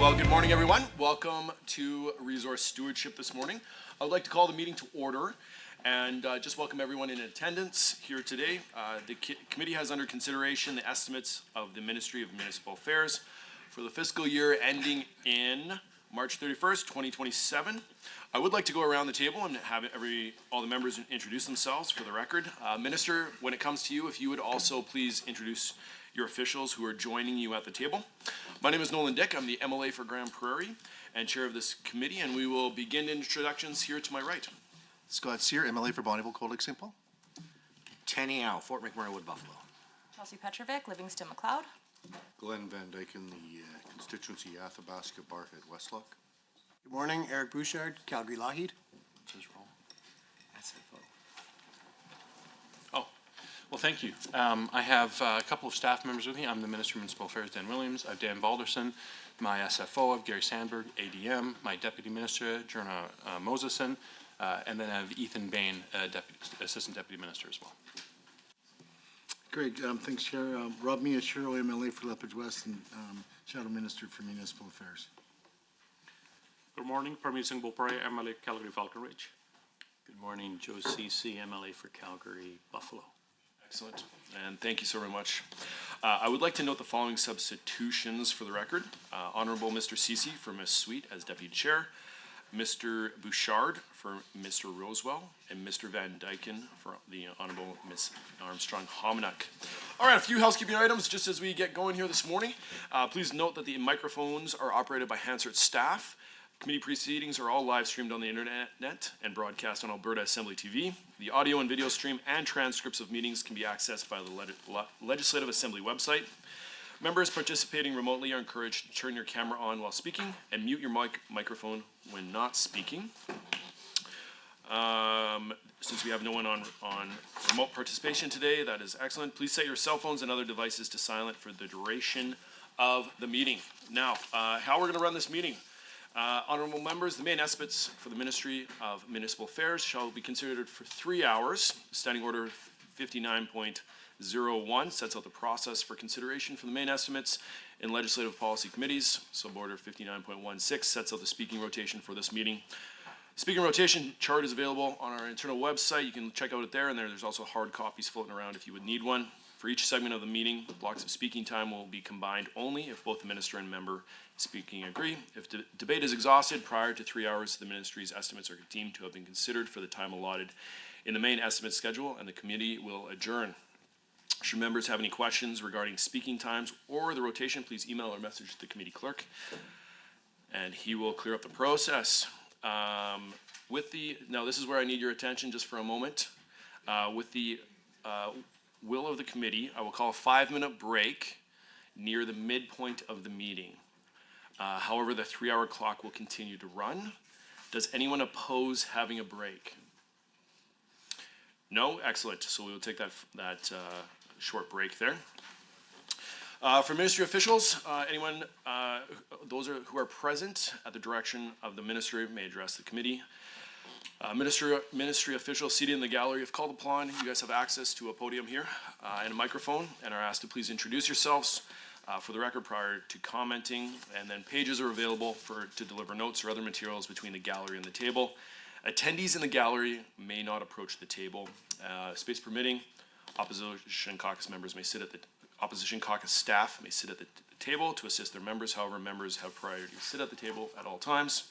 Well, good morning, everyone. Welcome to Resource Stewardship this morning. I would like to call the meeting to order and just welcome everyone in attendance here today. The committee has under consideration the estimates of the Ministry of Municipal Affairs for the fiscal year ending in March 31st, 2027. I would like to go around the table and have all the members introduce themselves for the record. Minister, when it comes to you, if you would also please introduce your officials who are joining you at the table. My name is Nolan Dick. I'm the MLA for Grand Prairie and chair of this committee, and we will begin introductions here to my right. Scott Sear, MLA for Bonneville, Cold Lake, St. Paul. Tanny Al, Fort McMurray Wood, Buffalo. Chelsea Petrovic, Livingston McLeod. Glenn Van Dyken, the constituency Athabasca, Barhead, Westlock. Good morning, Eric Bouchard, Calgary Lougheed. Well, thank you. I have a couple of staff members with me. I'm the Minister of Municipal Affairs, Dan Williams. I have Dan Balderson, my SFO, I have Gary Sandberg, ADM, my Deputy Minister, Jerna Moseson, and then I have Ethan Bain, Assistant Deputy Minister as well. Great, thanks, Chair. Rob Miyashiro, MLA for Lethbridge West and Shadow Minister for Municipal Affairs. Good morning, Parmeet Singh Bopare, MLA Calgary Falcon Ridge. Good morning, Joe Cece, MLA for Calgary Buffalo. Excellent, and thank you so very much. I would like to note the following substitutions for the record. Honorable Mr. Cece for Ms. Sweet as Deputy Chair, Mr. Bouchard for Mr. Rosewell, and Mr. Van Dyken for the Honorable Ms. Armstrong Hominack. All right, a few housekeeping items just as we get going here this morning. Please note that the microphones are operated by Hansard staff. Committee proceedings are all live streamed on the internet and broadcast on Alberta Assembly TV. The audio and video stream and transcripts of meetings can be accessed via the Legislative Assembly website. Members participating remotely are encouraged to turn your camera on while speaking and mute your microphone when not speaking. Since we have no one on remote participation today, that is excellent. Please set your cell phones and other devices to silent for the duration of the meeting. Now, how we're going to run this meeting. Honorable members, the main estimates for the Ministry of Municipal Affairs shall be considered for 3 hours. Standing Order 59.01 sets out the process for consideration for the main estimates in legislative policy committees. Sub-Order 59.16 sets out the speaking rotation for this meeting. Speaking rotation chart is available on our internal website. You can check out it there, and there's also hard copies floating around if you would need one. For each segment of the meeting, blocks of speaking time will be combined only if both the minister and member speaking agree. If debate is exhausted prior to 3 hours, the ministry's estimates are deemed to have been considered for the time allotted in the main estimate schedule, and the committee will adjourn. Should members have any questions regarding speaking times or the rotation, please email or message the committee clerk, and he will clear up the process. Now this is where I need your attention just for a moment. With the will of the committee, I will call a 5-minute break near the midpoint of the meeting. However, the 3-hour clock will continue to run. Does anyone oppose having a break? No? Excellent. So we will take that short break there. For ministry officials, anyone, who are present at the direction of the ministry may address the committee. Ministry officials seated in the gallery, if called upon, you guys have access to a podium here and a microphone, and are asked to please introduce yourselves for the record prior to commenting, and then pages are available to deliver notes or other materials between the gallery and the table. Attendees in the gallery may not approach the table. Space permitting, opposition caucus staff may sit at the table to assist their members. However, members have priority to sit at the table at all times.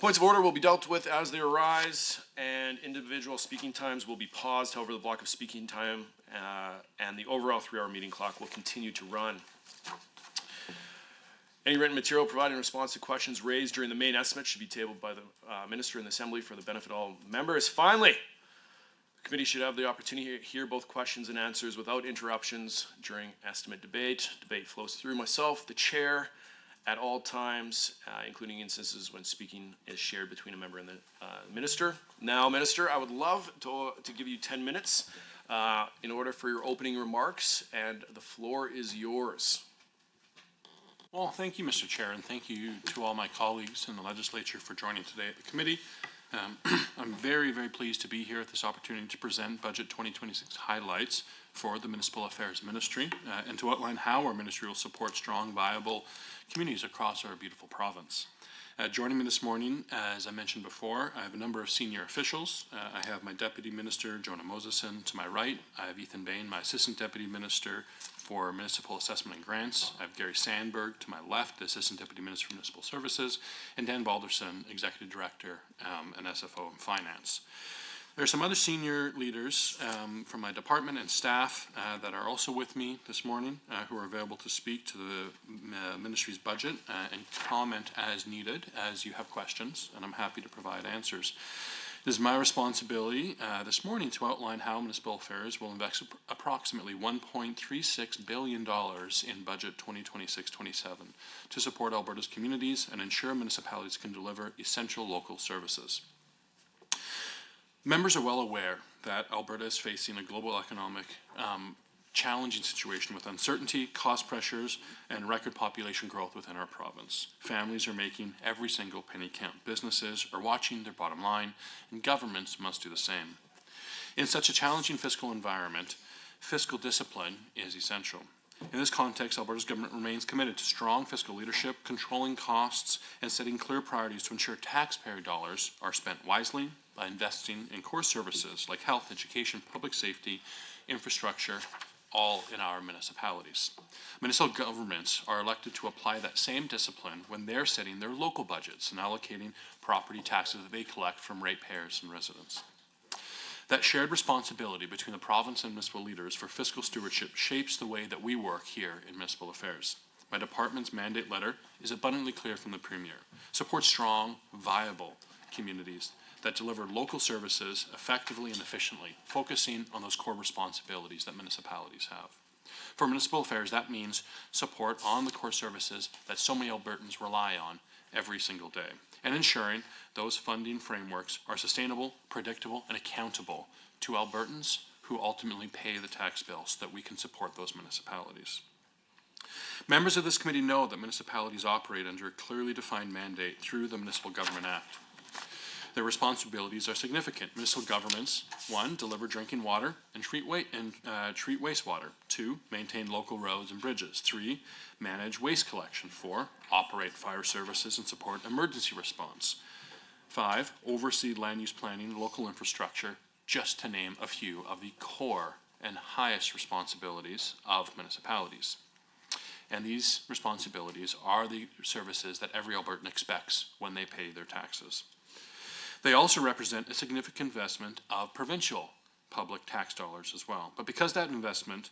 Points of order will be dealt with as they arise, and individual speaking times will be paused. However, the block of speaking time and the overall 3-hour meeting clock will continue to run. Any written material provided in response to questions raised during the main estimate should be tabled by the Minister in the Assembly for the benefit of all members. Finally, the committee should have the opportunity to hear both questions and answers without interruptions during estimate debate. Debate flows through myself, the chair, at all times, including instances when speaking is shared between a member and the minister. Now, Minister, I would love to give you 10 minutes in order for your opening remarks, and the floor is yours. Well, thank you, Mr. Chair, and thank you to all my colleagues in the legislature for joining today at the committee. I'm very, very pleased to be here at this opportunity to present Budget 2026 highlights for the Municipal Affairs Ministry and to outline how our ministry will support strong, viable communities across our beautiful province. Joining me this morning, as I mentioned before, I have a number of senior officials. I have my Deputy Minister, Jonah Moseson, to my right. I have Ethan Bain, my Assistant Deputy Minister for Municipal Assessment and Grants. I have Gary Sandberg to my left, Assistant Deputy Minister for Municipal Services, and Dan Balderson, Executive Director and SFO in Finance. There are some other senior leaders from my department and staff that are also with me this morning who are available to speak to the ministry's budget and comment as needed as you have questions, and I'm happy to provide answers. It is my responsibility this morning to outline how Municipal Affairs will invest approximately $1.36 billion in Budget 2026-27 to support Alberta's communities and ensure municipalities can deliver essential local services. Members are well aware that Alberta is facing a global economic challenging situation with uncertainty, cost pressures, and record population growth within our province. Families are making every single penny count. Businesses are watching their bottom line, and governments must do the same. In such a challenging fiscal environment, fiscal discipline is essential. In this context, Alberta's government remains committed to strong fiscal leadership, controlling costs, and setting clear priorities to ensure taxpayer dollars are spent wisely by investing in core services like health, education, public safety, infrastructure, all in our municipalities. Municipal governments are elected to apply that same discipline when they're setting their local budgets and allocating property taxes that they collect from ratepayers and residents. That shared responsibility between the province and municipal leaders for fiscal stewardship shapes the way that we work here in municipal affairs. My department's mandate letter is abundantly clear from the Premier. Support strong, viable communities that deliver local services effectively and efficiently, focusing on those core responsibilities that municipalities have. For municipal affairs, that means support on the core services that so many Albertans rely on every single day, and ensuring those funding frameworks are sustainable, predictable, and accountable to Albertans who ultimately pay the tax bills so that we can support those municipalities. Members of this committee know that municipalities operate under a clearly defined mandate through the Municipal Government Act. Their responsibilities are significant. Municipal governments, 1, deliver drinking water and treat wastewater. 2, maintain local roads and bridges. 3, manage waste collection. 4, operate fire services and support emergency response. 5, oversee land use planning and local infrastructure, just to name a few of the core and highest responsibilities of municipalities. And these responsibilities are the services that every Albertan expects when they pay their taxes. They also represent a significant investment of provincial public tax dollars as well. But because of that investment,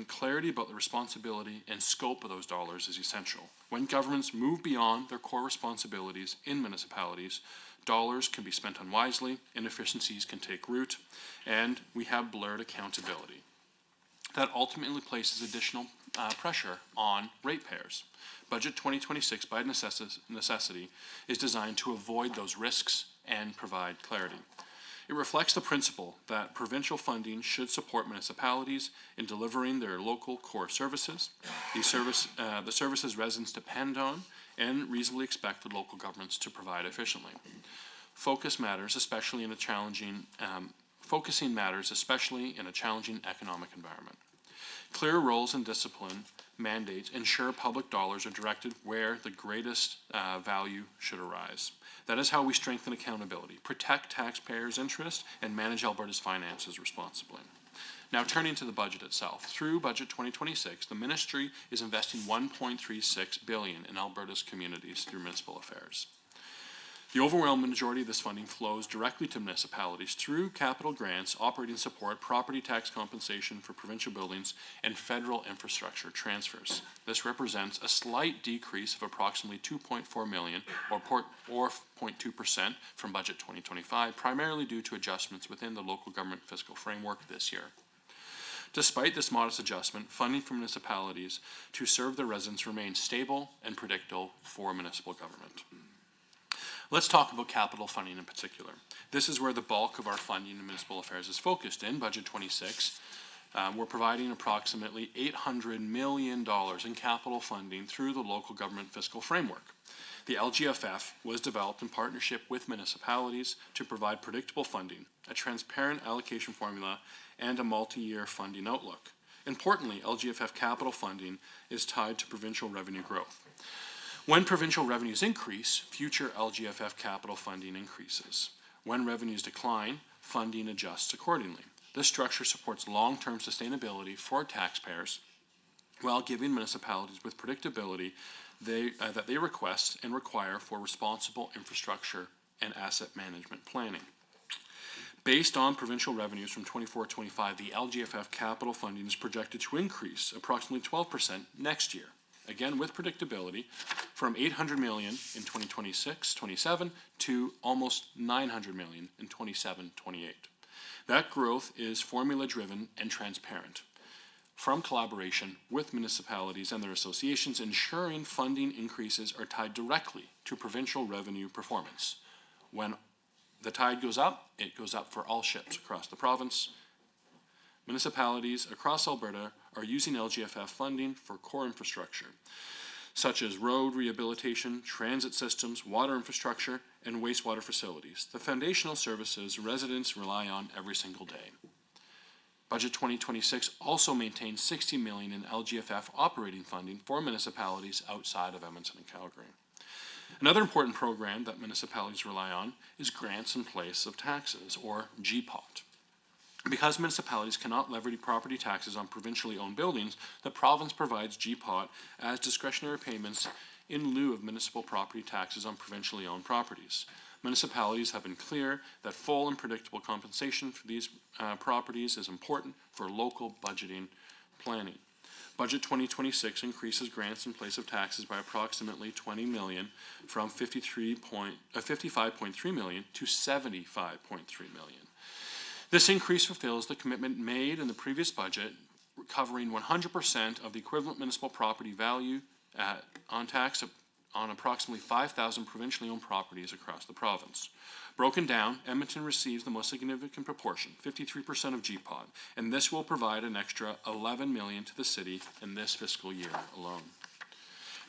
clarity about the responsibility and scope of those dollars is essential. When governments move beyond their core responsibilities in municipalities, dollars can be spent unwisely, inefficiencies can take root, and we have blurred accountability. That ultimately places additional pressure on ratepayers. Budget 2026, by necessity, is designed to avoid those risks and provide clarity. It reflects the principle that provincial funding should support municipalities in delivering their local core services, the services residents depend on and reasonably expect the local governments to provide efficiently. Focusing matters, especially in a challenging economic environment. Clear roles and discipline mandates ensure public dollars are directed where the greatest value should arise. That is how we strengthen accountability, protect taxpayers' interests, and manage Alberta's finances responsibly. Now, turning to the budget itself. Through Budget 2026, the Ministry is investing $1.36 billion in Alberta's communities through municipal affairs. The overwhelming majority of this funding flows directly to municipalities through capital grants, operating support, property tax compensation for provincial buildings, and federal infrastructure transfers. This represents a slight decrease of approximately $2.4 million, or 0.2% from Budget 2025, primarily due to adjustments within the local government fiscal framework this year. Despite this modest adjustment, funding for municipalities to serve their residents remains stable and predictable for municipal government. Let's talk about capital funding in particular. This is where the bulk of our funding in municipal affairs is focused. In Budget 26, We're providing approximately $800 million in capital funding through the local government fiscal framework. The LGFF was developed in partnership with municipalities to provide predictable funding, a transparent allocation formula, and a multi-year funding outlook. Importantly, LGFF capital funding is tied to provincial revenue growth. When provincial revenues increase, future LGFF capital funding increases. When revenues decline, funding adjusts accordingly. This structure supports long-term sustainability for taxpayers while giving municipalities with predictability that they request and require for responsible infrastructure and asset management planning. Based on provincial revenues from 24-25, the LGFF capital funding is projected to increase approximately 12% next year, again with predictability, from $800 million in 2026-27 to almost $900 million in 27-28. That growth is formula-driven and transparent, from collaboration with municipalities and their associations, ensuring funding increases are tied directly to provincial revenue performance. When the tide goes up, it goes up for all ships across the province. Municipalities across Alberta are using LGFF funding for core infrastructure, such as road rehabilitation, transit systems, water infrastructure, and wastewater facilities, the foundational services residents rely on every single day. Budget 2026 also maintains $60 million in LGFF operating funding for municipalities outside of Edmonton and Calgary. Another important program that municipalities rely on is grants in place of taxes, or GPOT. Because municipalities cannot levy property taxes on provincially owned buildings, the province provides GPOT as discretionary payments in lieu of municipal property taxes on provincially owned properties. Municipalities have been clear that full and predictable compensation for these properties is important for local budgeting planning. Budget 2026 increases grants in place of taxes by approximately $20 million from $55.3 million to $75.3 million. This increase fulfills the commitment made in the previous budget, covering 100% of the equivalent municipal property value on tax on approximately 5,000 provincially owned properties across the province. Broken down, Edmonton receives the most significant proportion, 53% of GPOT, and this will provide an extra $11 million to the city in this fiscal year alone.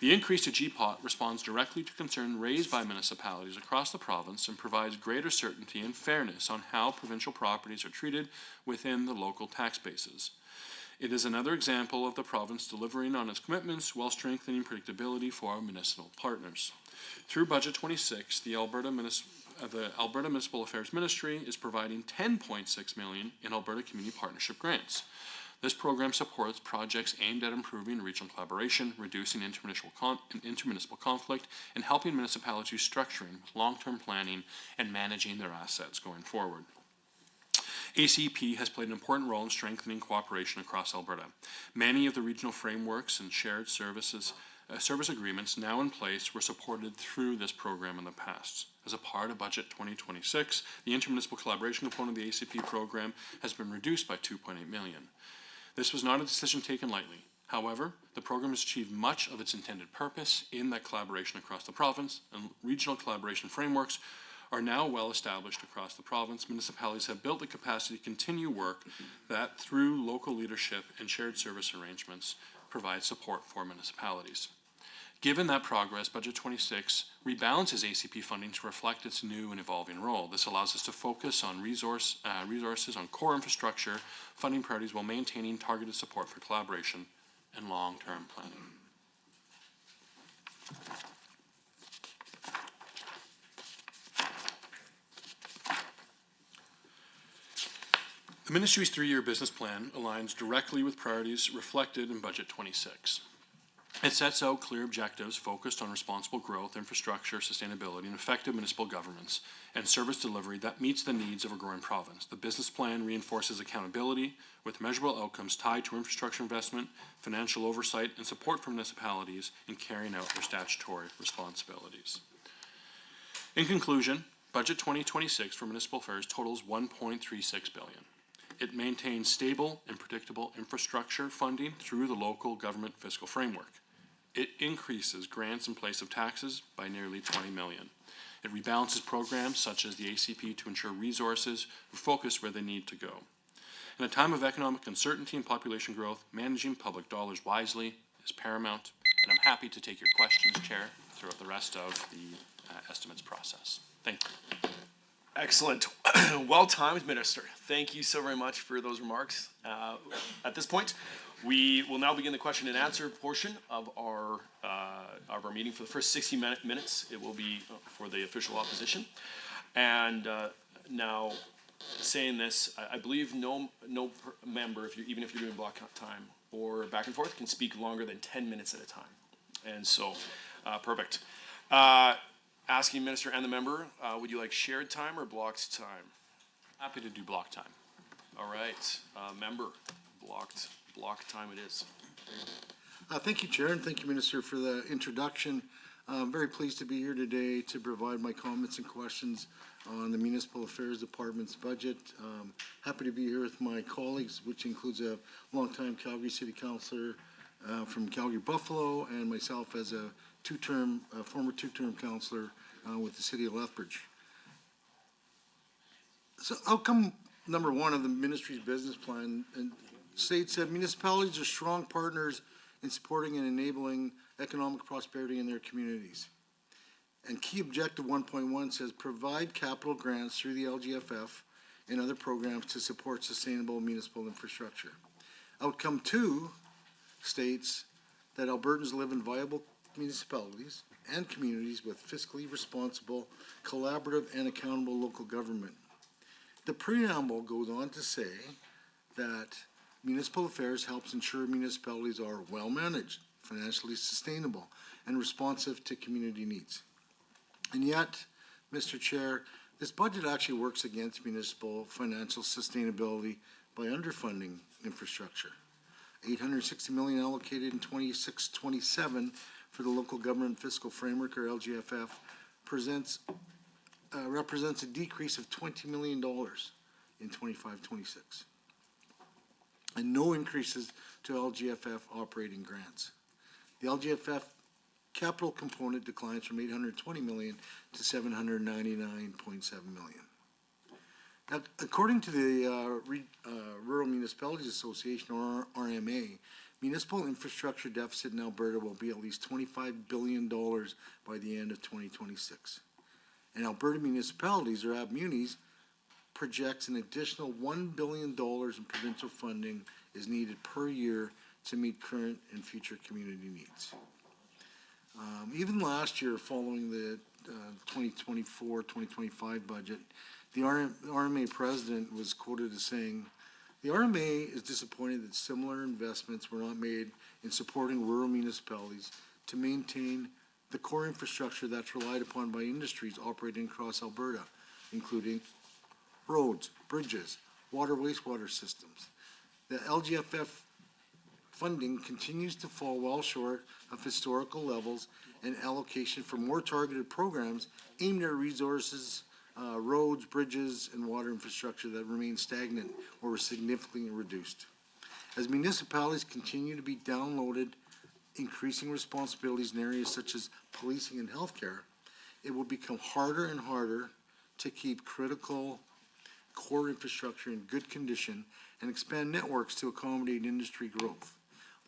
The increase to GPOT responds directly to concern raised by municipalities across the province and provides greater certainty and fairness on how provincial properties are treated within the local tax bases. It is another example of the province delivering on its commitments while strengthening predictability for our municipal partners. Through Budget 26, the Alberta Municipal Affairs Ministry is providing $10.6 million in Alberta Community Partnership grants. This program supports projects aimed at improving regional collaboration, reducing intermunicipal conflict, and helping municipalities structuring with long-term planning and managing their assets going forward. ACP has played an important role in strengthening cooperation across Alberta. Many of the regional frameworks and shared service agreements now in place were supported through this program in the past. As a part of Budget 2026, the intermunicipal collaboration component of the ACP program has been reduced by $2.8 million. This was not a decision taken lightly. However, the program has achieved much of its intended purpose in that collaboration across the province, and regional collaboration frameworks are now well established across the province. Municipalities have built the capacity to continue work that, through local leadership and shared service arrangements, provide support for municipalities. Given that progress, Budget 26 rebalances ACP funding to reflect its new and evolving role. This allows us to focus on resources on core infrastructure funding priorities while maintaining targeted support for collaboration and long-term planning. The Ministry's three-year business plan aligns directly with priorities reflected in Budget 26. It sets out clear objectives focused on responsible growth, infrastructure, sustainability, and effective municipal governments and service delivery that meets the needs of a growing province. The business plan reinforces accountability with measurable outcomes tied to infrastructure investment, financial oversight, and support for municipalities in carrying out their statutory responsibilities. In conclusion, Budget 2026 for municipal affairs totals $1.36 billion. It maintains stable and predictable infrastructure funding through the local government fiscal framework. It increases grants in place of taxes by nearly $20 million. It rebalances programs such as the ACP to ensure resources are focused where they need to go. In a time of economic uncertainty and population growth, managing public dollars wisely is paramount, and I'm happy to take your questions, Chair, throughout the rest of the estimates process. Thank you. Excellent. Well-timed, Minister. Thank you so very much for those remarks. At this point, we will now begin the question and answer portion of our meeting. For the first 60 minutes, it will be for the official opposition. And now, saying this, I believe no member, even if you're doing block time or back and forth, can speak longer than 10 minutes at a time. And so, perfect. Asking Minister and the member, would you like shared time or blocked time? Happy to do block time. All right, member, block time it is. Thank you, Chair, and thank you, Minister, for the introduction. I'm very pleased to be here today to provide my comments and questions on the Municipal Affairs Department's budget. Happy to be here with my colleagues, which includes a longtime Calgary City Councillor from Calgary Buffalo, and myself as a former two-term councillor with the City of Lethbridge. So outcome number one of the ministry's business plan states that municipalities are strong partners in supporting and enabling economic prosperity in their communities. And key objective 1.1 says provide capital grants through the LGFF and other programs to support sustainable municipal infrastructure. Outcome 2 states that Albertans live in viable municipalities and communities with fiscally responsible, collaborative, and accountable local government. The preamble goes on to say that municipal affairs helps ensure municipalities are well-managed, financially sustainable, and responsive to community needs. And yet, Mr. Chair, this budget actually works against municipal financial sustainability by underfunding infrastructure. $860 million allocated in 26-27 for the Local Government Fiscal Framework, or LGFF, represents a decrease of $20 million in 25-26, and no increases to LGFF operating grants. The LGFF capital component declines from $820 million to $799.7 million. Now, according to the Rural Municipalities Association, or RMA, municipal infrastructure deficit in Alberta will be at least $25 billion by the end of 2026. And Alberta municipalities, or ABMunis, projects an additional $1 billion in provincial funding is needed per year to meet current and future community needs. Even last year, following the 2024-2025 budget, the RMA president was quoted as saying, "The RMA is disappointed that similar investments were not made in supporting rural municipalities to maintain the core infrastructure that's relied upon by industries operating across Alberta, including roads, bridges, water, wastewater systems. The LGFF funding continues to fall well short of historical levels, and allocation for more targeted programs aimed at resources, roads, bridges, and water infrastructure that remain stagnant or were significantly reduced. As municipalities continue to be downloaded increasing responsibilities in areas such as policing and healthcare, it will become harder and harder to keep critical core infrastructure in good condition and expand networks to accommodate industry growth.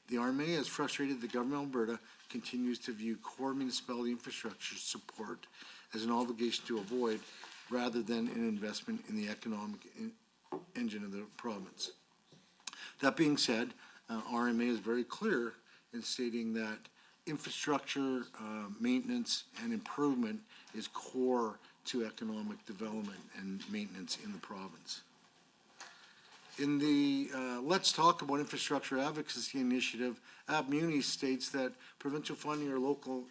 The RMA, as frustrated the government of Alberta continues to view core municipality infrastructure support as an obligation to avoid rather than an investment in the economic engine of the province. That being said, RMA is very clear in stating that infrastructure maintenance and improvement is core to economic development and maintenance in the province. In the Let's Talk About Infrastructure Advocacy Initiative, ABMunis states that provincial funding or local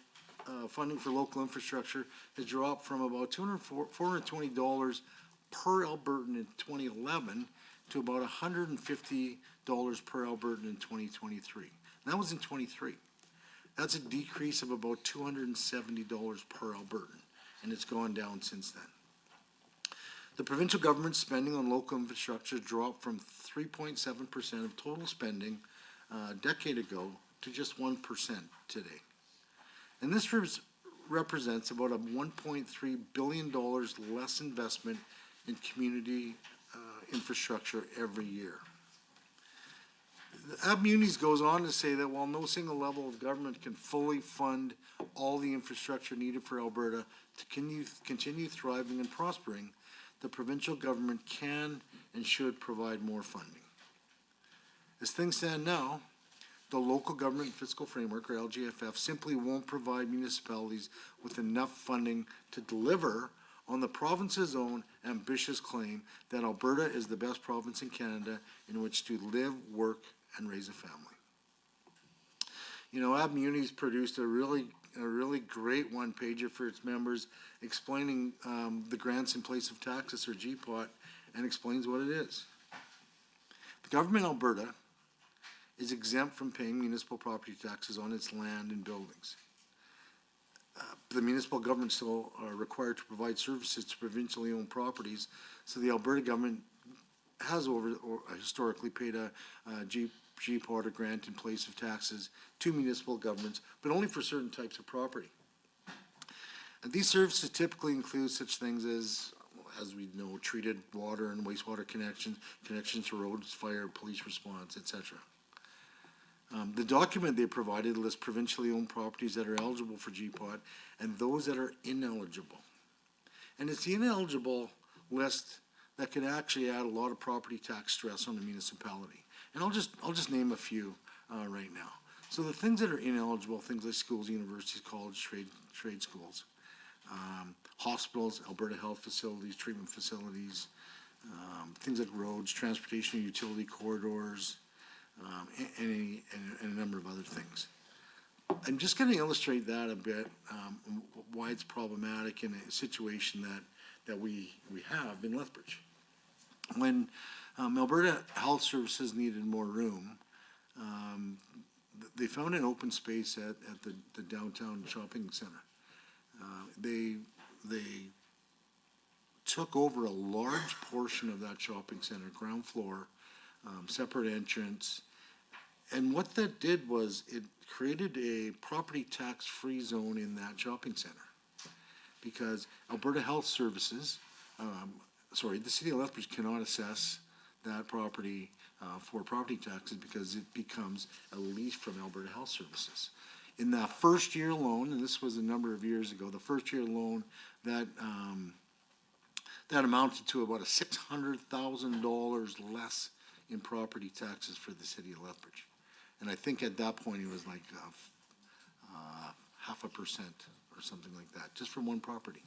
funding for local infrastructure has dropped from about $420 per Albertan in 2011 to about $150 per Albertan in 2023. That was in 23. That's a decrease of about $270 per Albertan, and it's gone down since then. The provincial government's spending on local infrastructure dropped from 3.7% of total spending a decade ago to just 1% today. And this represents about a $1.3 billion less investment in community infrastructure every year. Abmuni's goes on to say that while no single level of government can fully fund all the infrastructure needed for Alberta to continue thriving and prospering, the provincial government can and should provide more funding. As things stand now, the Local Government Fiscal Framework, or LGFF, simply won't provide municipalities with enough funding to deliver on the province's own ambitious claim that Alberta is the best province in Canada in which to live, work, and raise a family. You know, Abmuni's produced a really great one-pager for its members explaining the grants in place of taxes, or GPOT, and explains what it is. The government of Alberta is exempt from paying municipal property taxes on its land and buildings. The municipal government still are required to provide services to provincially owned properties, so the Alberta government has historically paid a GPOT or grant in place of taxes to municipal governments, but only for certain types of property. And these services typically include such things as we know, treated water and wastewater connections to roads, fire, police response, etc. The document they provided lists provincially owned properties that are eligible for GPOT and those that are ineligible. And it's the ineligible list that could actually add a lot of property tax stress on the municipality. And I'll just name a few right now. So the things that are ineligible, things like schools, universities, colleges, trade schools, hospitals, Alberta health facilities, treatment facilities, things like roads, transportation and utility corridors, and a number of other things. I'm just going to illustrate that a bit, why it's problematic in a situation that we have in Lethbridge. When Alberta Health Services needed more room, they found an open space at the downtown shopping center. They took over a large portion of that shopping center, ground floor, separate entrance, and what that did was it created a property tax-free zone in that shopping center, because Alberta Health Services, the city of Lethbridge cannot assess that property for property taxes because it becomes a lease from Alberta Health Services. In that first year loan, and this was a number of years ago, the first year loan that amounted to about $600,000 less in property taxes for the city of Lethbridge. And I think at that point it was like 0.5% or something like that, just from one property.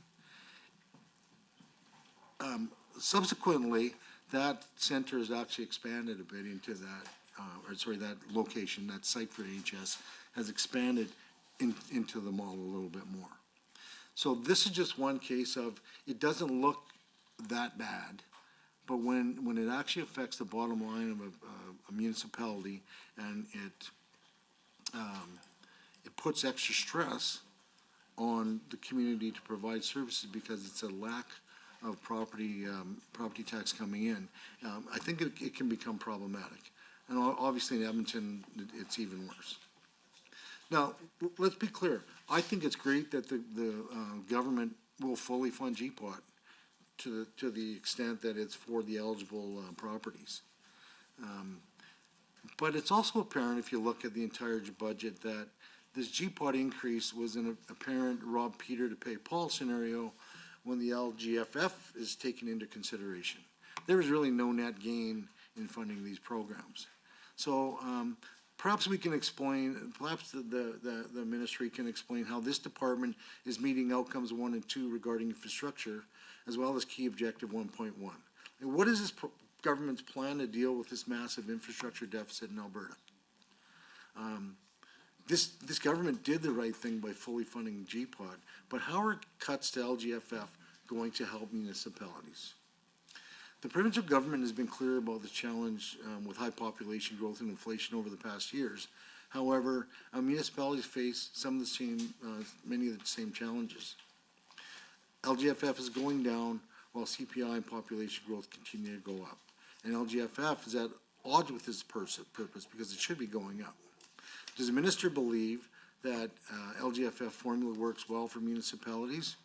Subsequently, that center has actually expanded a bit into that, that location, that site for HS has expanded into the mall a little bit more. So this is just one case of, it doesn't look that bad, but when it actually affects the bottom line of a municipality, and it puts extra stress on the community to provide services because it's a lack of property tax coming in, I think it can become problematic. And obviously in Edmonton, it's even worse. Now, let's be clear. I think it's great that the government will fully fund GPOT to the extent that it's for the eligible properties. But it's also apparent, if you look at the entire budget, that this GPOT increase was an apparent rob Peter to pay Paul scenario when the LGFF is taken into consideration. There is really no net gain in funding these programs. So perhaps we can explain, perhaps the ministry can explain how this department is meeting outcomes 1 and 2 regarding infrastructure, as well as key objective 1.1. And what is this government's plan to deal with this massive infrastructure deficit in Alberta? This government did the right thing by fully funding GPOT, but how are cuts to LGFF going to help municipalities? The provincial government has been clear about the challenge with high population growth and inflation over the past years. However, municipalities face many of the same challenges. LGFF is going down while CPI and population growth continue to go up. And LGFF is at odds with this purpose because it should be going up. Does the minister believe that LGFF formula works well for municipalities?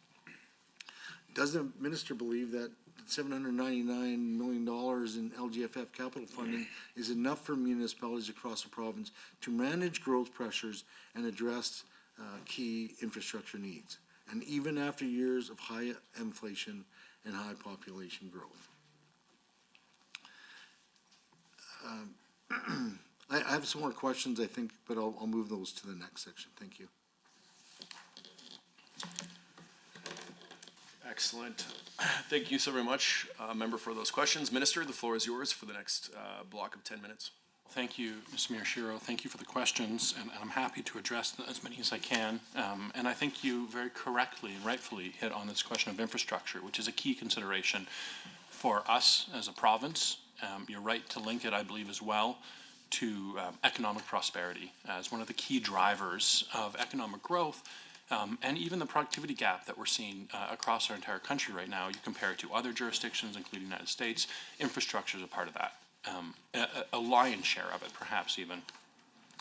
Does the minister believe that $799 million in LGFF capital funding is enough for municipalities across the province to manage growth pressures and address key infrastructure needs, and even after years of high inflation and high population growth. I have some more questions, I think, but I'll move those to the next section. Thank you. Excellent. Thank you so very much, member, for those questions. Minister, the floor is yours for the next block of 10 minutes. Thank you, Mr. Miyashiro. Thank you for the questions, and I'm happy to address as many as I can. And I think you very correctly and rightfully hit on this question of infrastructure, which is a key consideration for us as a province. You're right to link it, I believe, as well to economic prosperity as one of the key drivers of economic growth. And even the productivity gap that we're seeing across our entire country right now, you compare it to other jurisdictions, including the United States, infrastructure is a part of that. A lion's share of it, perhaps even,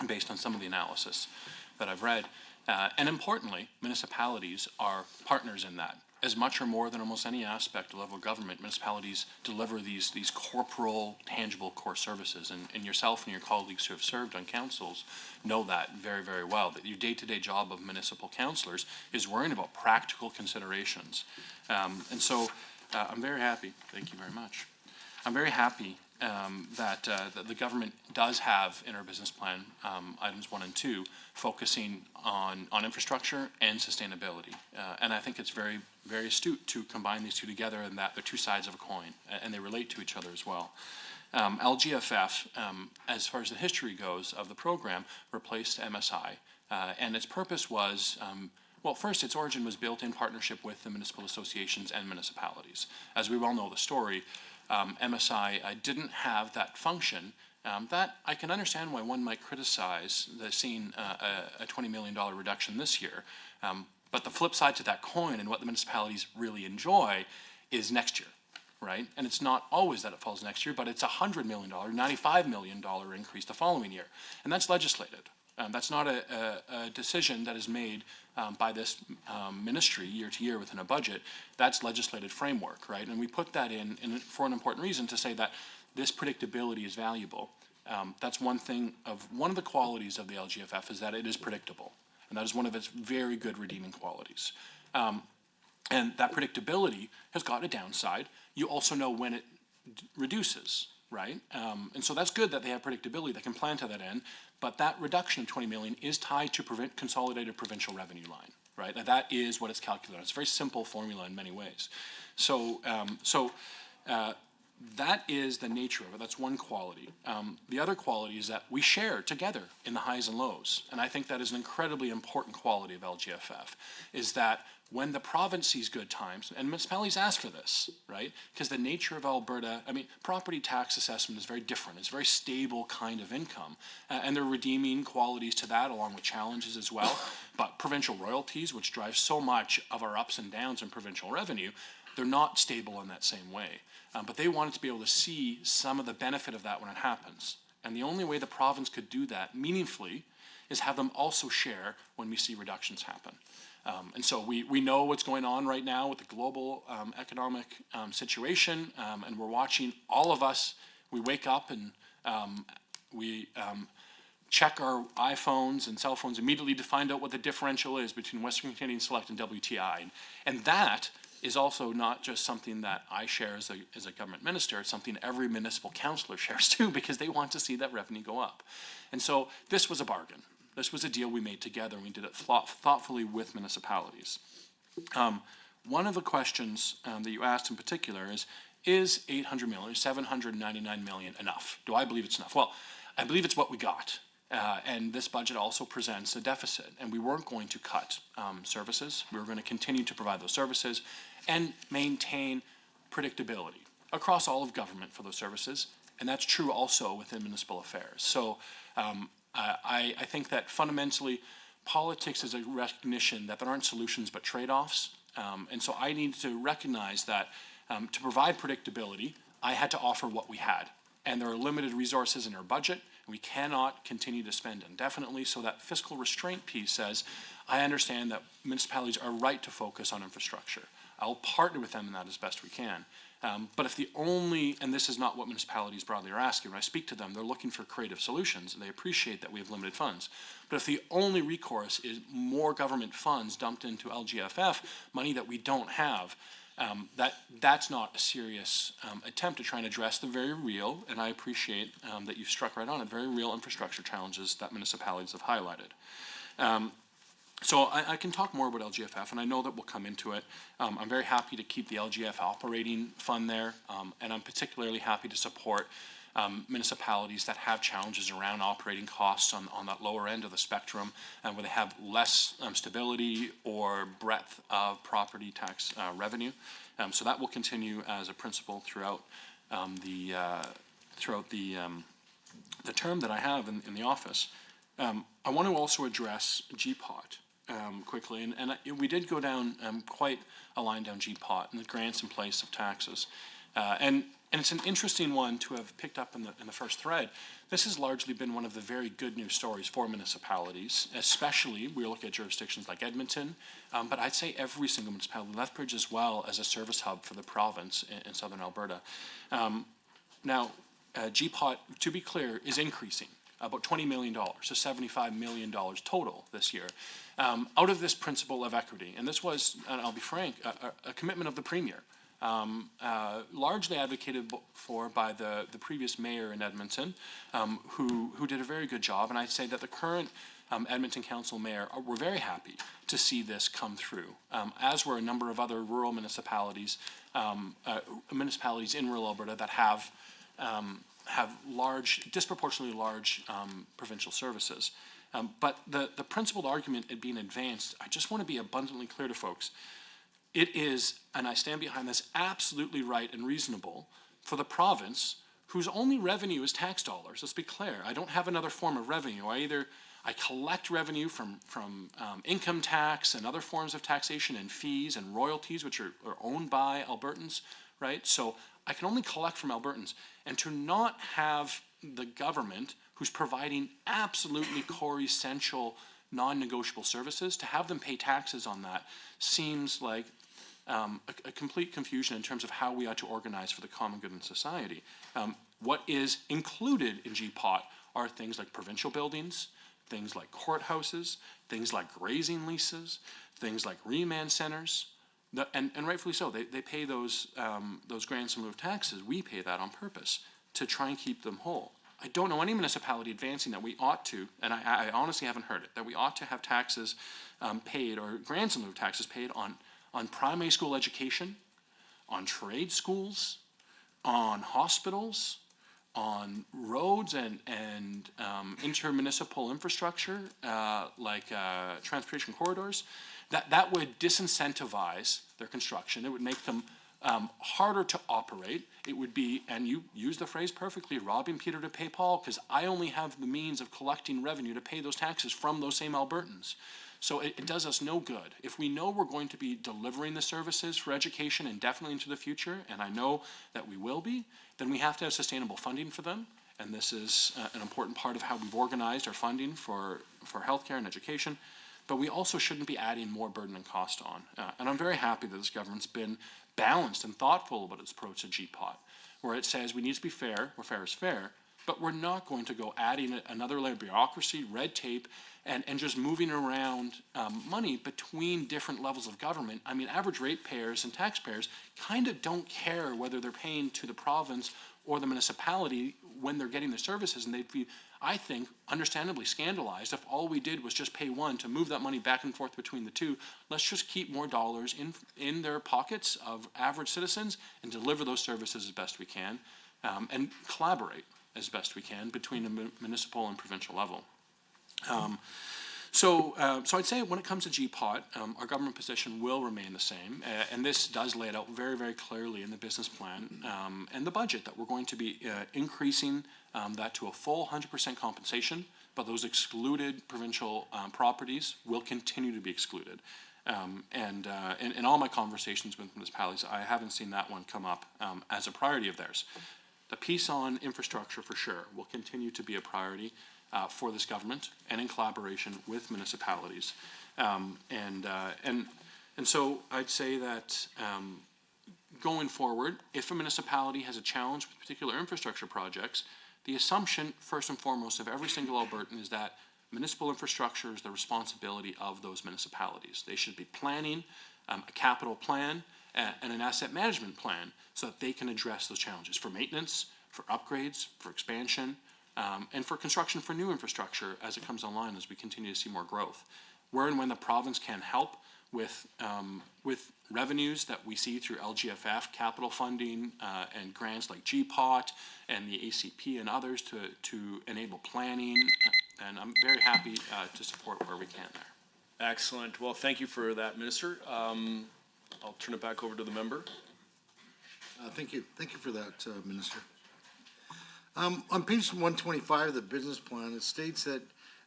based on some of the analysis that I've read. And importantly, municipalities are partners in that. As much or more than almost any aspect of local government, municipalities deliver these corporal, tangible core services. And yourself and your colleagues who have served on councils know that very, very well, that your day-to-day job of municipal councillors is worrying about practical considerations. And so I'm very happy, thank you very much. I'm very happy that the government does have in our business plan, items 1 and 2, focusing on infrastructure and sustainability. And I think it's very, very astute to combine these two together, and that they're two sides of a coin, and they relate to each other as well. LGFF, as far as the history goes of the program, replaced MSI, and its purpose was, well, first, its origin was built in partnership with the municipal associations and municipalities. As we well know the story, MSI didn't have that function. That I can understand why one might criticize seeing a $20 million reduction this year. But the flip side to that coin, and what the municipalities really enjoy, is next year, right? And it's not always that it falls next year, but it's a $100 million, $95 million increase the following year. And that's legislated. That's not a decision that is made by this ministry year to year within a budget. That's legislated framework, right? And we put that in for an important reason, to say that this predictability is valuable. That's one of the qualities of the LGFF, is that it is predictable. And that is one of its very good redeeming qualities. And that predictability has got a downside. You also know when it reduces, right? And so that's good that they have predictability, they can plan to that end, but that reduction of 20 million is tied to consolidated provincial revenue line, right? And that is what it's calculated. It's a very simple formula in many ways. So that is the nature of it. That's one quality. The other quality is that we share together in the highs and lows. And I think that is an incredibly important quality of LGFF, is that when the province sees good times, and municipalities ask for this, right? Because the nature of Alberta, I mean, property tax assessment is very different. It's a very stable kind of income. And there are redeeming qualities to that, along with challenges as well. But provincial royalties, which drive so much of our ups and downs in provincial revenue, they're not stable in that same way. But they wanted to be able to see some of the benefit of that when it happens. And the only way the province could do that meaningfully is have them also share when we see reductions happen. And so we know what's going on right now with the global economic situation, and we're watching, all of us, we wake up and we check our iPhones and cell phones immediately to find out what the differential is between Western Canadian Select and WTI. And that is also not just something that I share as a government minister. It's something every municipal councillor shares too, because they want to see that revenue go up. And so this was a bargain. This was a deal we made together, and we did it thoughtfully with municipalities. One of the questions that you asked in particular is 800 million, 799 million enough? Do I believe it's enough? Well, I believe it's what we got. And this budget also presents a deficit, and we weren't going to cut services. We were going to continue to provide those services and maintain predictability across all of government for those services, and that's true also within municipal affairs. So I think that fundamentally politics is a recognition that there aren't solutions but trade-offs, and so I need to recognize that to provide predictability, I had to offer what we had, and there are limited resources in our budget. We cannot continue to spend indefinitely, so that fiscal restraint piece says, I understand that municipalities are right to focus on infrastructure. I'll partner with them in that as best we can. But if the only, and this is not what municipalities broadly are asking, when I speak to them, they're looking for creative solutions, and they appreciate that we have limited funds. But if the only recourse is more government funds dumped into LGFF, money that we don't have, that's not a serious attempt to try and address the very real, and I appreciate that you've struck right on it, very real infrastructure challenges that municipalities have highlighted. So I can talk more about LGFF, and I know that we'll come into it. I'm very happy to keep the LGF operating fund there, and I'm particularly happy to support municipalities that have challenges around operating costs on that lower end of the spectrum, and where they have less stability or breadth of property tax revenue. So that will continue as a principle throughout the term that I have in the office. I want to also address GPOT quickly, and we did go down quite a line down GPOT and the grants in place of taxes, and it's an interesting one to have picked up in the first thread. This has largely been one of the very good news stories for municipalities, especially we look at jurisdictions like Edmonton, but I'd say every single municipality, Lethbridge as well as a service hub for the province in southern Alberta. Now, GPOT, to be clear, is increasing about $20 million, so $75 million total this year, out of this principle of equity. And this was, and I'll be frank, a commitment of the Premier, largely advocated for by the previous mayor in Edmonton, who did a very good job. And I'd say that the current Edmonton Council mayor were very happy to see this come through, as were a number of other rural municipalities, municipalities in rural Alberta that have disproportionately large provincial services. But the principled argument being advanced, I just want to be abundantly clear to folks. It is, and I stand behind this, absolutely right and reasonable for the province, whose only revenue is tax dollars. Let's be clear. I don't have another form of revenue. I collect revenue from income tax and other forms of taxation and fees and royalties, which are owned by Albertans, right? So I can only collect from Albertans. And to not have the government, who's providing absolutely core essential non-negotiable services, to have them pay taxes on that seems like a complete confusion in terms of how we ought to organize for the common good in society. What is included in GPOT are things like provincial buildings, things like courthouses, things like grazing leases, things like remand centers, and rightfully so. They pay those grants in lieu of taxes. We pay that on purpose to try and keep them whole. I don't know any municipality advancing that we ought to, and I honestly haven't heard it, that we ought to have taxes paid or grants in lieu of taxes paid on primary school education, on trade schools, on hospitals, on roads and intermunicipal infrastructure, like transportation corridors. That would disincentivize their construction. It would make them harder to operate. It would be, and you use the phrase perfectly, robbing Peter to pay Paul, because I only have the means of collecting revenue to pay those taxes from those same Albertans. So it does us no good. If we know we're going to be delivering the services for education indefinitely into the future, and I know that we will be, then we have to have sustainable funding for them. And this is an important part of how we've organized our funding for healthcare and education. But we also shouldn't be adding more burden and cost on. And I'm very happy that this government's been balanced and thoughtful about its approach to GPOT, where it says we need to be fair, where fair is fair, but we're not going to go adding another layer of bureaucracy, red tape, and just moving around money between different levels of government. I mean, average ratepayers and taxpayers kind of don't care whether they're paying to the province or the municipality when they're getting the services, and they'd be, I think, understandably scandalized if all we did was just pay one to move that money back and forth between the two. Let's just keep more dollars in their pockets of average citizens and deliver those services as best we can, and collaborate as best we can between the municipal and provincial level. So I'd say when it comes to GPOT, our government position will remain the same, and this does lay it out very, very clearly in the business plan and the budget, that we're going to be increasing that to a full 100% compensation, but those excluded provincial properties will continue to be excluded. And in all my conversations with municipalities, I haven't seen that one come up as a priority of theirs. The piece on infrastructure, for sure, will continue to be a priority for this government and in collaboration with municipalities. And so I'd say that going forward, if a municipality has a challenge with particular infrastructure projects, the assumption, first and foremost, of every single Albertan is that municipal infrastructure is the responsibility of those municipalities. They should be planning a capital plan and an asset management plan so that they can address those challenges for maintenance, for upgrades, for expansion, and for construction for new infrastructure as it comes online as we continue to see more growth. Where and when the province can help with revenues that we see through LGFF capital funding and grants like GPOT and the ACP and others to enable planning, and I'm very happy to support where we can there. Excellent. Well, thank you for that, Minister. I'll turn it back over to the member. Thank you for that, Minister. On page 125 of the business plan, it states that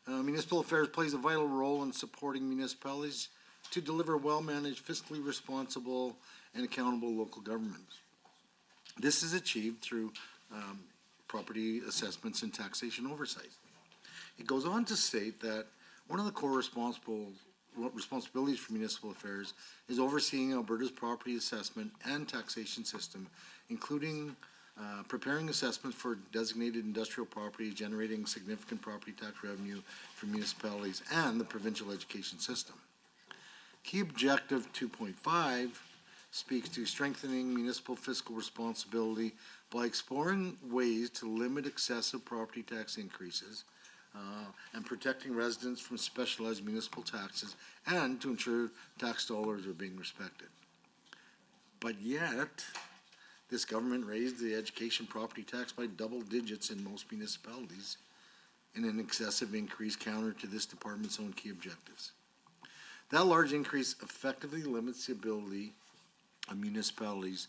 municipal affairs plays a vital role in supporting municipalities to deliver well-managed, fiscally responsible, and accountable local governments. This is achieved through property assessments and taxation oversight. It goes on to state that one of the core responsibilities for municipal affairs is overseeing Alberta's property assessment and taxation system, including preparing assessments for designated industrial property, generating significant property tax revenue for municipalities and the provincial education system. Key objective 2.5 speaks to strengthening municipal fiscal responsibility by exploring ways to limit excessive property tax increases and protecting residents from specialized municipal taxes and to ensure tax dollars are being respected. But yet, this government raised the education property tax by double digits in most municipalities in an excessive increase counter to this department's own key objectives. That large increase effectively limits the ability of municipalities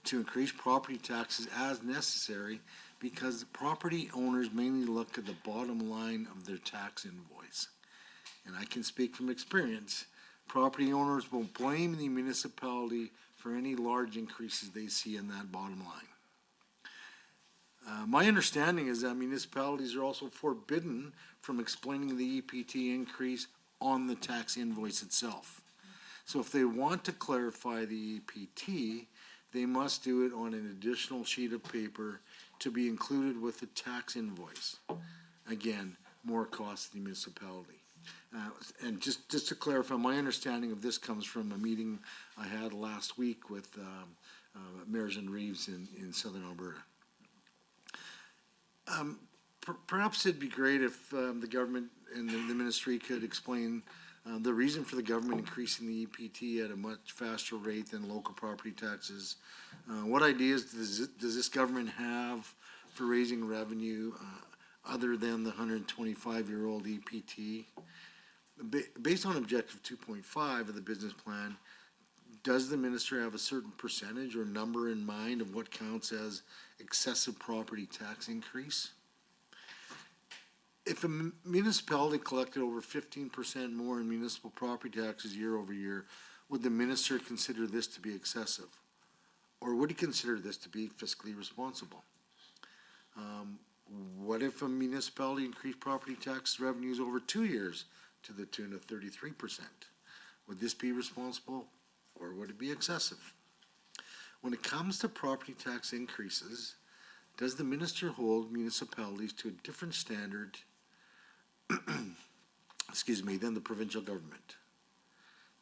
to increase property taxes as necessary because the property owners mainly look at the bottom line of their tax invoice. And I can speak from experience, property owners will blame the municipality for any large increases they see in that bottom line. My understanding is that municipalities are also forbidden from explaining the EPT increase on the tax invoice itself. So if they want to clarify the EPT, they must do it on an additional sheet of paper to be included with the tax invoice. Again, more cost to the municipality. And just to clarify, my understanding of this comes from a meeting I had last week with mayors and reeves in southern Alberta. Perhaps it'd be great if the government and the ministry could explain the reason for the government increasing the EPT at a much faster rate than local property taxes. What ideas does this government have for raising revenue other than the 125-year-old EPT? Based on objective 2.5 of the business plan, does the minister have a certain percentage or number in mind of what counts as excessive property tax increase? If a municipality collected over 15% more in municipal property taxes year over year, would the minister consider this to be excessive? Or would he consider this to be fiscally responsible? What if a municipality increased property tax revenues over 2 years to the tune of 33%? Would this be responsible or would it be excessive? When it comes to property tax increases, does the minister hold municipalities to a different standard than the provincial government?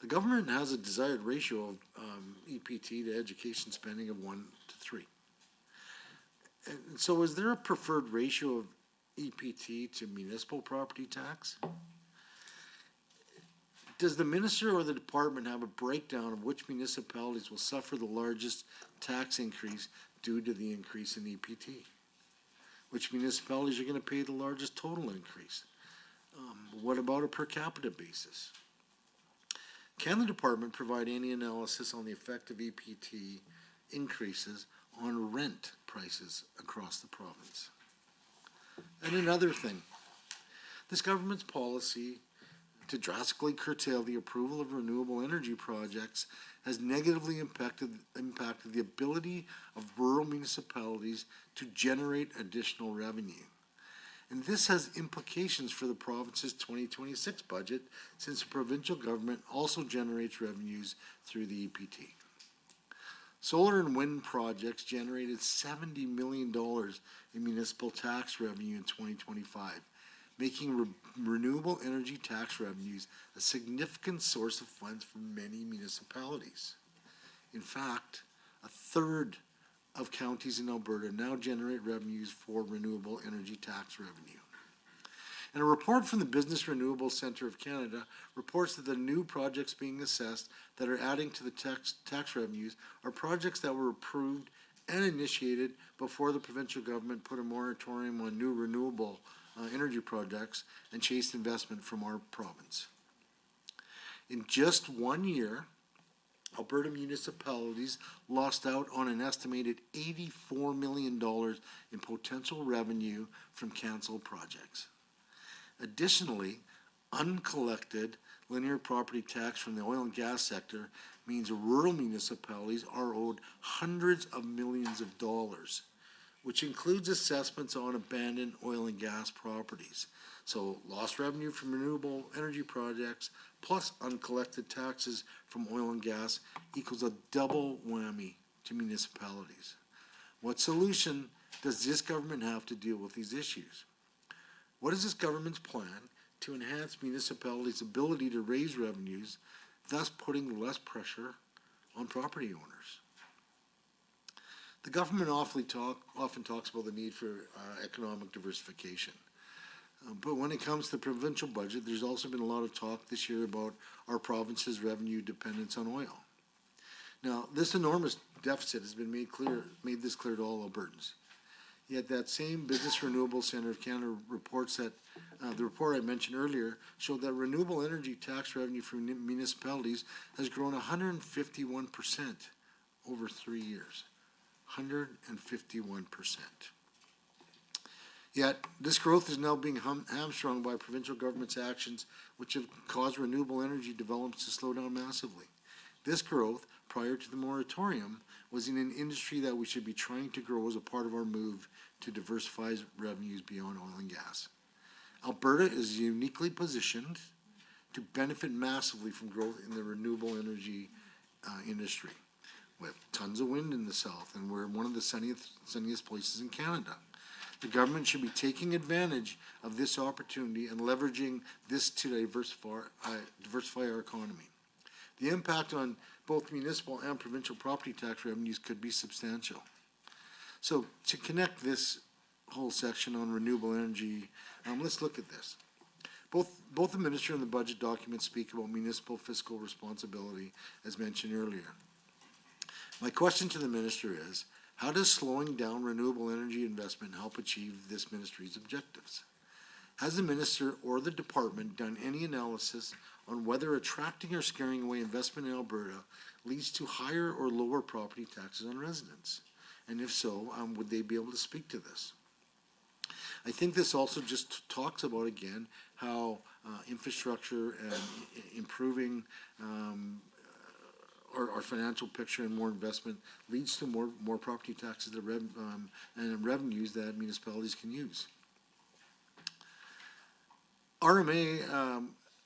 The government has a desired ratio of EPT to education spending of 1 to 3. And so is there a preferred ratio of EPT to municipal property tax? Does the minister or the department have a breakdown of which municipalities will suffer the largest tax increase due to the increase in EPT? Which municipalities are going to pay the largest total increase? What about a per capita basis? Can the department provide any analysis on the effect of EPT increases on rent prices across the province? And another thing, this government's policy to drastically curtail the approval of renewable energy projects has negatively impacted the ability of rural municipalities to generate additional revenue. And this has implications for the province's 2026 budget, since the provincial government also generates revenues through the EPT. Solar and wind projects generated $70 million in municipal tax revenue in 2025, making renewable energy tax revenues a significant source of funds for many municipalities. In fact, a third of counties in Alberta now generate revenues for renewable energy tax revenue. And a report from the Business Renewable Centre of Canada reports that the new projects being assessed that are adding to the tax revenues are projects that were approved and initiated before the provincial government put a moratorium on new renewable energy projects and chased investment from our province. In just 1 year, Alberta municipalities lost out on an estimated $84 million in potential revenue from canceled projects. Additionally, uncollected linear property tax from the oil and gas sector means rural municipalities are owed hundreds of millions of dollars, which includes assessments on abandoned oil and gas properties. So lost revenue from renewable energy projects plus uncollected taxes from oil and gas equals a double whammy to municipalities. What solution does this government have to deal with these issues? What is this government's plan to enhance municipalities' ability to raise revenues, thus putting less pressure on property owners? The government often talks about the need for economic diversification. But when it comes to the provincial budget, there's also been a lot of talk this year about our province's revenue dependence on oil. Now, this enormous deficit has been made this clear to all Albertans. Yet that same Business Renewable Centre of Canada reports that, the report I mentioned earlier, showed that renewable energy tax revenue from municipalities has grown 151% over 3 years. 151%. Yet, this growth is now being hamstrung by provincial government's actions, which have caused renewable energy developments to slow down massively. This growth, prior to the moratorium, was in an industry that we should be trying to grow as a part of our move to diversify revenues beyond oil and gas. Alberta is uniquely positioned to benefit massively from growth in the renewable energy industry. We have tons of wind in the south, and we're one of the sunniest places in Canada. The government should be taking advantage of this opportunity and leveraging this to diversify our economy. The impact on both municipal and provincial property tax revenues could be substantial. So to connect this whole section on renewable energy, let's look at this. Both the minister and the budget document speak about municipal fiscal responsibility, as mentioned earlier. My question to the minister is, how does slowing down renewable energy investment help achieve this ministry's objectives? Has the minister or the department done any analysis on whether attracting or scaring away investment in Alberta leads to higher or lower property taxes on residents? And if so, would they be able to speak to this? I think this also just talks about, again, how infrastructure and improving our financial picture and more investment leads to more property taxes and revenues that municipalities can use. RMA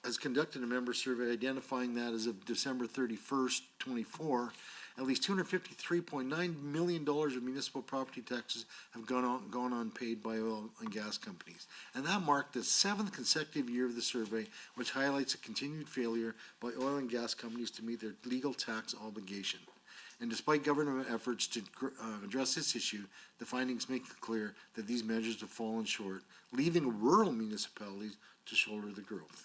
has conducted a member survey identifying that as of December 31st, 24, at least $253.9 million of municipal property taxes have gone unpaid by oil and gas companies. And that marked the 7th consecutive year of the survey, which highlights a continued failure by oil and gas companies to meet their legal tax obligation. And despite government efforts to address this issue, the findings make it clear that these measures have fallen short, leaving rural municipalities to shoulder the growth.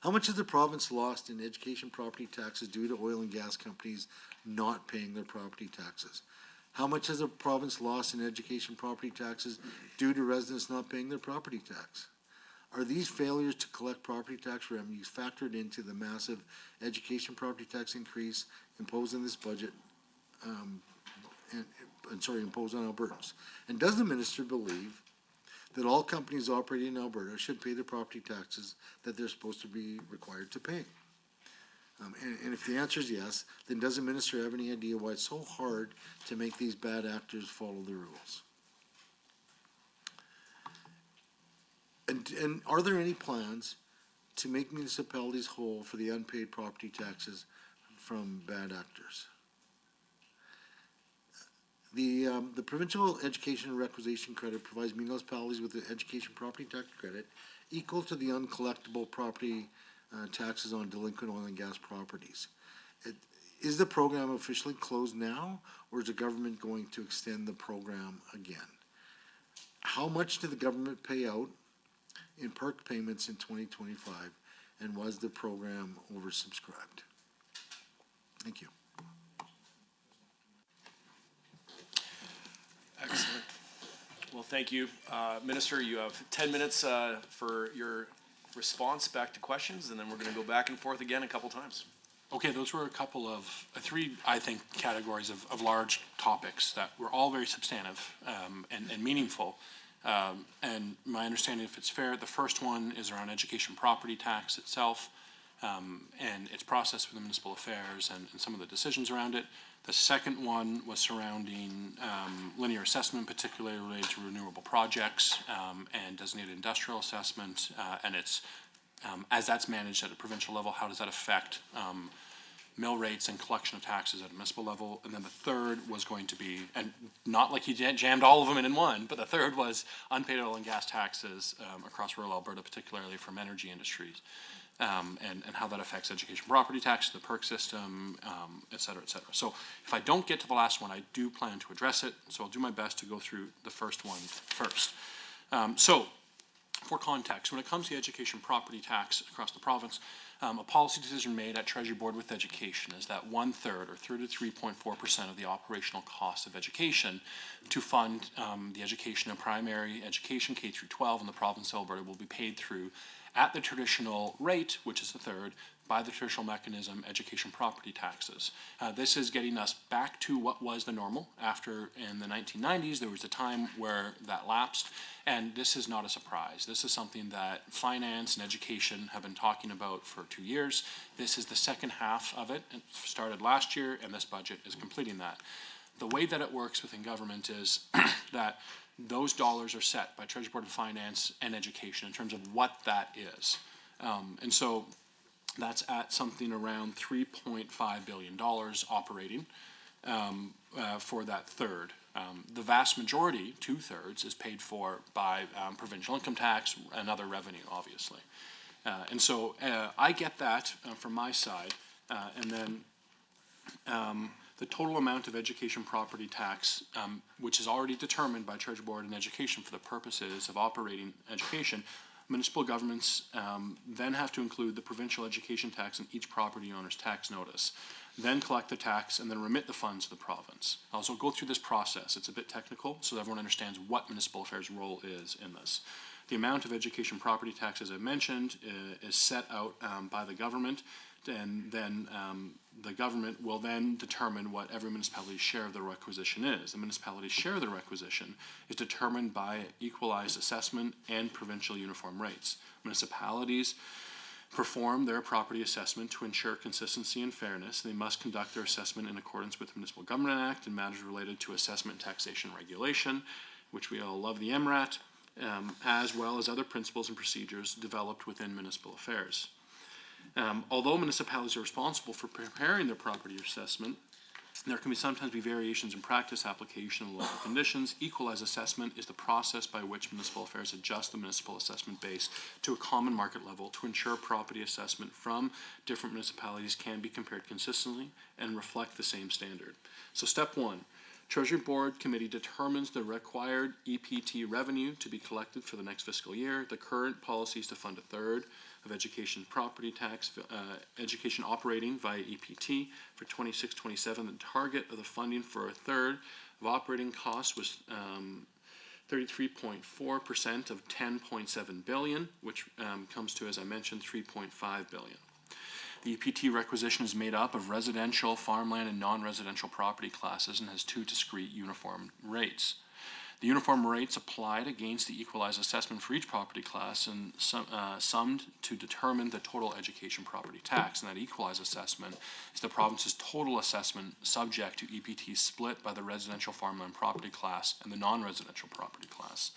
How much has the province lost in education property taxes due to oil and gas companies not paying their property taxes? How much has the province lost in education property taxes due to residents not paying their property tax? Are these failures to collect property tax revenues factored into the massive education property tax increase imposed in this budget, imposed on Albertans? And does the minister believe that all companies operating in Alberta should pay the property taxes that they're supposed to be required to pay? And if the answer is yes, then does the minister have any idea why it's so hard to make these bad actors follow the rules? And are there any plans to make municipalities whole for the unpaid property taxes from bad actors? The provincial education requisition credit provides municipalities with an education property tax credit equal to the uncollectible property taxes on delinquent oil and gas properties. Is the program officially closed now, or is the government going to extend the program again? How much did the government pay out in park payments in 2025, and was the program oversubscribed? Thank you. Excellent. Well, thank you. Minister, you have 10 minutes for your response back to questions, and then we're going to go back and forth again a couple times. Okay, those were a couple of, three, I think, categories of large topics that were all very substantive and meaningful. And my understanding, if it's fair, the first one is around education property tax itself and its process for the municipal affairs and some of the decisions around it. The second one was surrounding linear assessment, particularly related to renewable projects and designated industrial assessment, and its as that's managed at a provincial level, how does that affect mill rates and collection of taxes at a municipal level? And then the third was going to be, and not like he jammed all of them in one, but the third was unpaid oil and gas taxes across rural Alberta, particularly from energy industries, and how that affects education property tax, the PERC system, et cetera, et cetera. So if I don't get to the last one, I do plan to address it, so I'll do my best to go through the first one first. For context, when it comes to education property tax across the province, a policy decision made at Treasury Board with Education is that 1/3 or 33.4% of the operational cost of education to fund the education of primary education K through 12 in the province of Alberta will be paid through at the traditional rate, which is the third, by the traditional mechanism, education property taxes. This is getting us back to what was the normal. After, in the 1990s, there was a time where that lapsed, and this is not a surprise. This is something that finance and education have been talking about for 2 years. This is the second half of it. It started last year, and this budget is completing that. The way that it works within government is that those dollars are set by Treasury Board of Finance and Education in terms of what that is. And so that's at something around $3.5 billion operating for that third. The vast majority, 2/3, is paid for by provincial income tax and other revenue, obviously. And so I get that from my side. And then the total amount of education property tax, which is already determined by Treasury Board and Education for the purposes of operating education, municipal governments then have to include the provincial education tax in each property owner's tax notice, then collect the tax and then remit the funds to the province. I'll also go through this process. It's a bit technical so that everyone understands what municipal affairs' role is in this. The amount of education property tax, as I mentioned, is set out by the government, and then the government will then determine what every municipality's share of the requisition is. The municipality's share of the requisition is determined by equalized assessment and provincial uniform rates. Municipalities perform their property assessment to ensure consistency and fairness. They must conduct their assessment in accordance with the Municipal Government Act and matters related to assessment and taxation regulation, which we all love the MRAT, as well as other principles and procedures developed within municipal affairs. Although municipalities are responsible for preparing their property assessment, there can sometimes be variations in practice, application, and local conditions. Equalized assessment is the process by which municipal affairs adjust the municipal assessment base to a common market level to ensure property assessment from different municipalities can be compared consistently and reflect the same standard. So step one, Treasury Board Committee determines the required EPT revenue to be collected for the next fiscal year. The current policy is to fund 1/3 of education property tax, education operating via EPT for 26-27. The target of the funding for 1/3 of operating costs was 33.4% of $10.7 billion, which comes to, as I mentioned, $3.5 billion. The EPT requisition is made up of residential, farmland, and non-residential property classes and has 2 discrete uniform rates. The uniform rates applied against the equalized assessment for each property class and summed to determine the total education property tax. And that equalized assessment is the province's total assessment subject to EPT split by the residential farmland property class and the non-residential property class.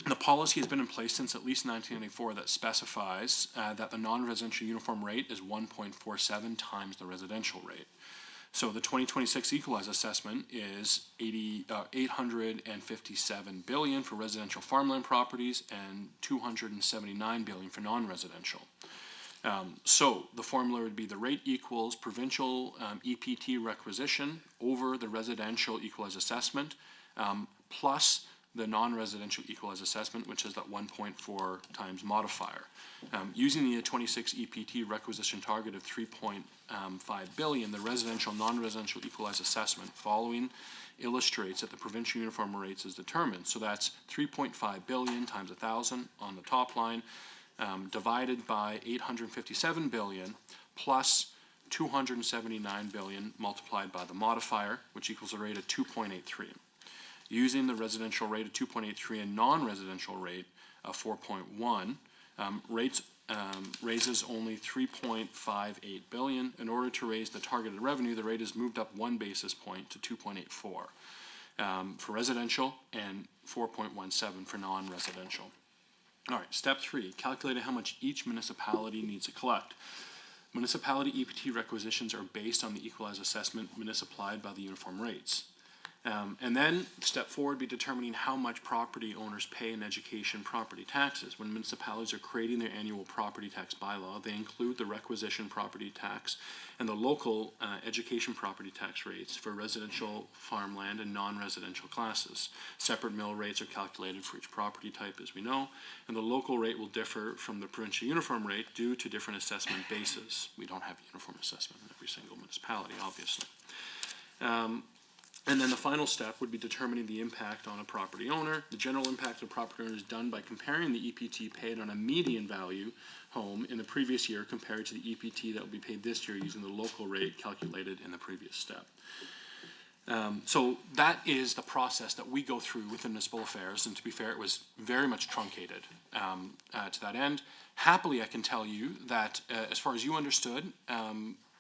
The policy has been in place since at least 1994 that specifies that the non-residential uniform rate is 1.47 times the residential rate. So the 2026 equalized assessment is 857 billion for residential farmland properties and 279 billion for non-residential. So the formula would be the rate equals provincial EPT requisition over the residential equalized assessment plus the non-residential equalized assessment, which is that 1.4 times modifier. Using the 26 EPT requisition target of 3.5 billion, the residential, non-residential equalized assessment following illustrates that the provincial uniform rates is determined. So that's 3.5 billion times 1,000 on the top line, divided by 857 billion plus 279 billion multiplied by the modifier, which equals a rate of 2.83. Using the residential rate of 2.83 and non-residential rate of 4.1, raises only 3.58 billion. In order to raise the targeted revenue, the rate is moved up 1 basis point to 2.84 for residential and 4.17 for non-residential. All right, step 3, calculating how much each municipality needs to collect. Municipality EPT requisitions are based on the equalized assessment municipalized by the uniform rates. And then step 4 would be determining how much property owners pay in education property taxes. When municipalities are creating their annual property tax bylaw, they include the requisition property tax and the local education property tax rates for residential, farmland, and non-residential classes. Separate mill rates are calculated for each property type, as we know, and the local rate will differ from the provincial uniform rate due to different assessment bases. We don't have uniform assessment in every single municipality, obviously. And then the final step would be determining the impact on a property owner. The general impact of a property owner is done by comparing the EPT paid on a median value home in the previous year compared to the EPT that will be paid this year using the local rate calculated in the previous step. So that is the process that we go through within municipal affairs, and to be fair, it was very much truncated to that end. Happily, I can tell you that as far as you understood,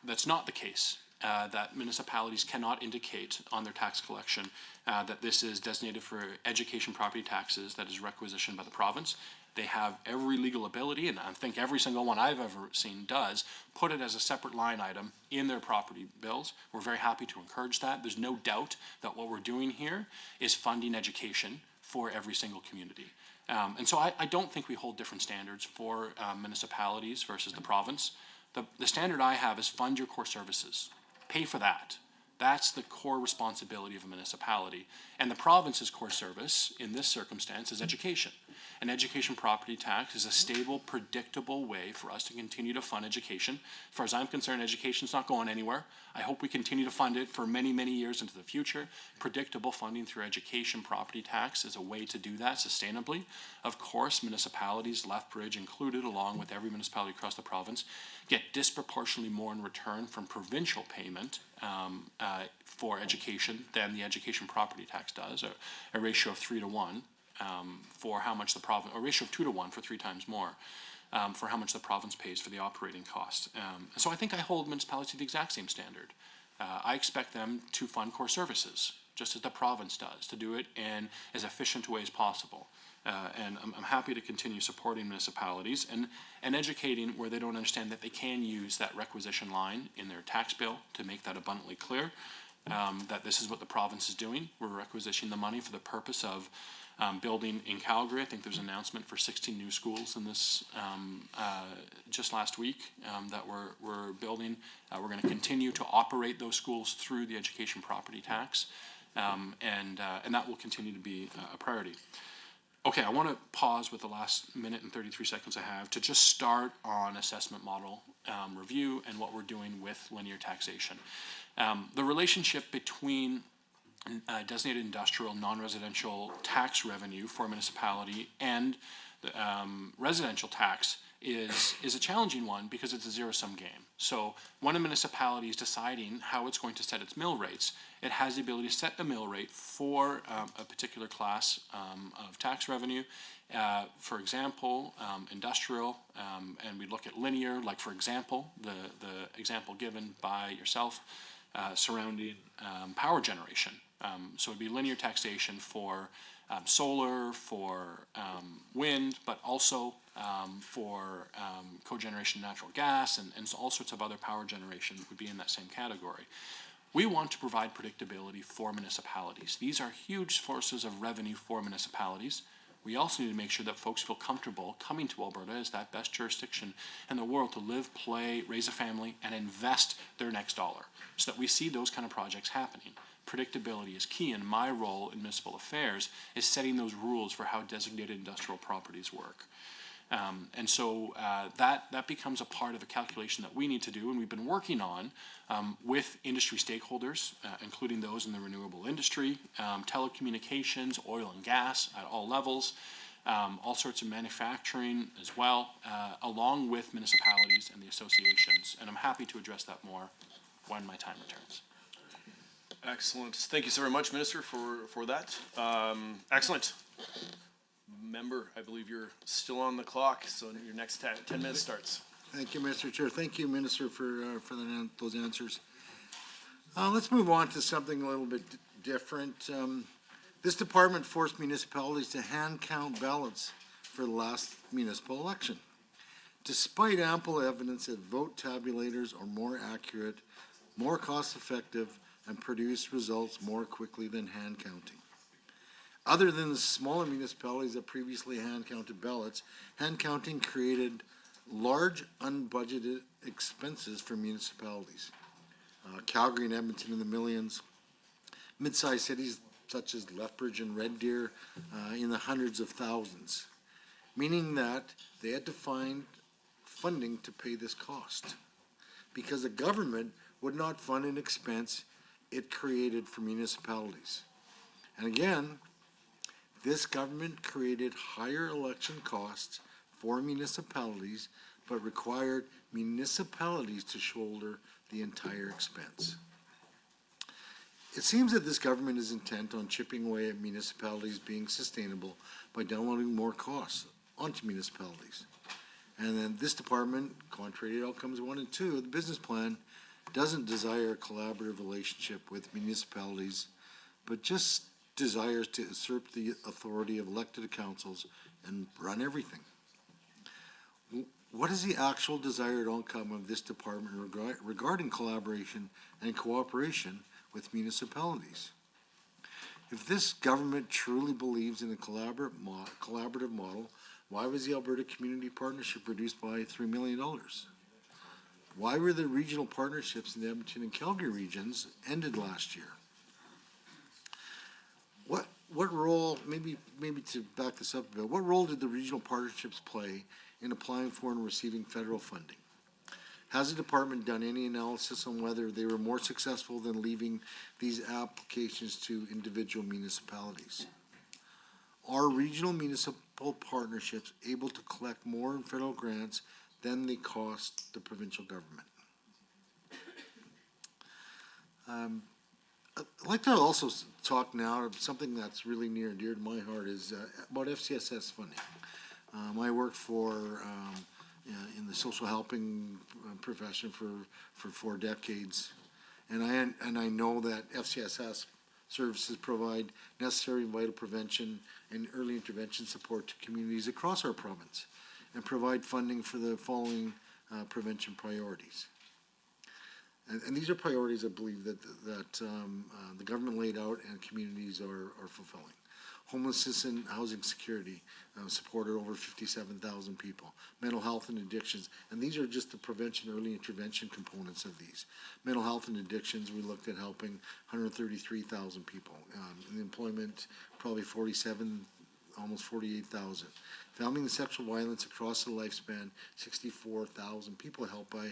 that's not the case. That municipalities cannot indicate on their tax collection that this is designated for education property taxes that is requisitioned by the province. They have every legal ability, and I think every single one I've ever seen does, put it as a separate line item in their property bills. We're very happy to encourage that. There's no doubt that what we're doing here is funding education for every single community. And so I don't think we hold different standards for municipalities versus the province. The standard I have is fund your core services. Pay for that. That's the core responsibility of a municipality. And the province's core service in this circumstance is education. An education property tax is a stable, predictable way for us to continue to fund education. As far as I'm concerned, education's not going anywhere. I hope we continue to fund it for many, many years into the future. Predictable funding through education property tax is a way to do that sustainably. Of course, municipalities, Lethbridge included, along with every municipality across the province, get disproportionately more in return from provincial payment for education than the education property tax does, a ratio of 3 to 1 for how much the province, a ratio of 2 to 1 for 3 times more for how much the province pays for the operating costs. So I think I hold municipalities to the exact same standard. I expect them to fund core services, just as the province does, to do it in as efficient a way as possible. And I'm happy to continue supporting municipalities and educating where they don't understand that they can use that requisition line in their tax bill to make that abundantly clear, that this is what the province is doing. We're requisitioning the money for the purpose of building in Calgary. I think there's an announcement for 16 new schools in this just last week that we're building. We're going to continue to operate those schools through the education property tax, and that will continue to be a priority. Okay, I want to pause with the last minute and 33 seconds I have to just start on assessment model review and what we're doing with linear taxation. The relationship between designated industrial non-residential tax revenue for a municipality and the residential tax is a challenging one because it's a zero-sum game. So when a municipality is deciding how it's going to set its mill rates, it has the ability to set a mill rate for a particular class of tax revenue. For example, industrial, and we look at linear, like for example, the example given by yourself surrounding power generation. So it'd be linear taxation for solar, for wind, but also for cogeneration of natural gas and all sorts of other power generation would be in that same category. We want to provide predictability for municipalities. These are huge sources of revenue for municipalities. We also need to make sure that folks feel comfortable coming to Alberta as that best jurisdiction in the world to live, play, raise a family, and invest their next dollar, so that we see those kind of projects happening. Predictability is key, and my role in municipal affairs is setting those rules for how designated industrial properties work. And so that becomes a part of the calculation that we need to do, and we've been working on with industry stakeholders, including those in the renewable industry, telecommunications, oil and gas at all levels, all sorts of manufacturing as well, along with municipalities and the associations. And I'm happy to address that more when my time returns. Excellent. Thank you so very much, Minister, for that. Excellent. Member, I believe you're still on the clock, so your next 10 minutes starts. Thank you, Mr. Chair. Thank you, Minister, for those answers. Let's move on to something a little bit different. This department forced municipalities to hand count ballots for the last municipal election, despite ample evidence that vote tabulators are more accurate, more cost-effective, and produce results more quickly than hand counting. Other than the smaller municipalities that previously hand-counted ballots, hand-counting created large unbudgeted expenses for municipalities. Calgary and Edmonton in the millions, mid-sized cities such as Lethbridge and Red Deer in the hundreds of thousands, meaning that they had to find funding to pay this cost because the government would not fund an expense it created for municipalities. And again, this government created higher election costs for municipalities, but required municipalities to shoulder the entire expense. It seems that this government is intent on chipping away at municipalities being sustainable by downloading more costs onto municipalities. And then this department, contrary to outcomes 1 and 2 of the business plan, doesn't desire a collaborative relationship with municipalities, but just desires to usurp the authority of elected councils and run everything. What is the actual desired outcome of this department regarding collaboration and cooperation with municipalities? If this government truly believes in a collaborative model, why was the Alberta Community Partnership reduced by $3 million? Why were the regional partnerships in the Edmonton and Calgary regions ended last year? What role, maybe to back this up a bit, what role did the regional partnerships play in applying for and receiving federal funding? Has the department done any analysis on whether they were more successful than leaving these applications to individual municipalities? Are regional municipal partnerships able to collect more in federal grants than they cost the provincial government? I'd like to also talk now of something that's really near and dear to my heart is about FCSS funding. I worked in the social helping profession for 4 decades, and I know that FCSS services provide necessary and vital prevention and early intervention support to communities across our province, and provide funding for the following prevention priorities. And these are priorities I believe that the government laid out and communities are fulfilling. Homelessness and housing security supported over 57,000 people. Mental health and addictions, and these are just the prevention, early intervention components of these. Mental health and addictions, we looked at helping 133,000 people. In employment, probably 47, almost 48,000. Family and sexual violence across the lifespan, 64,000 people helped by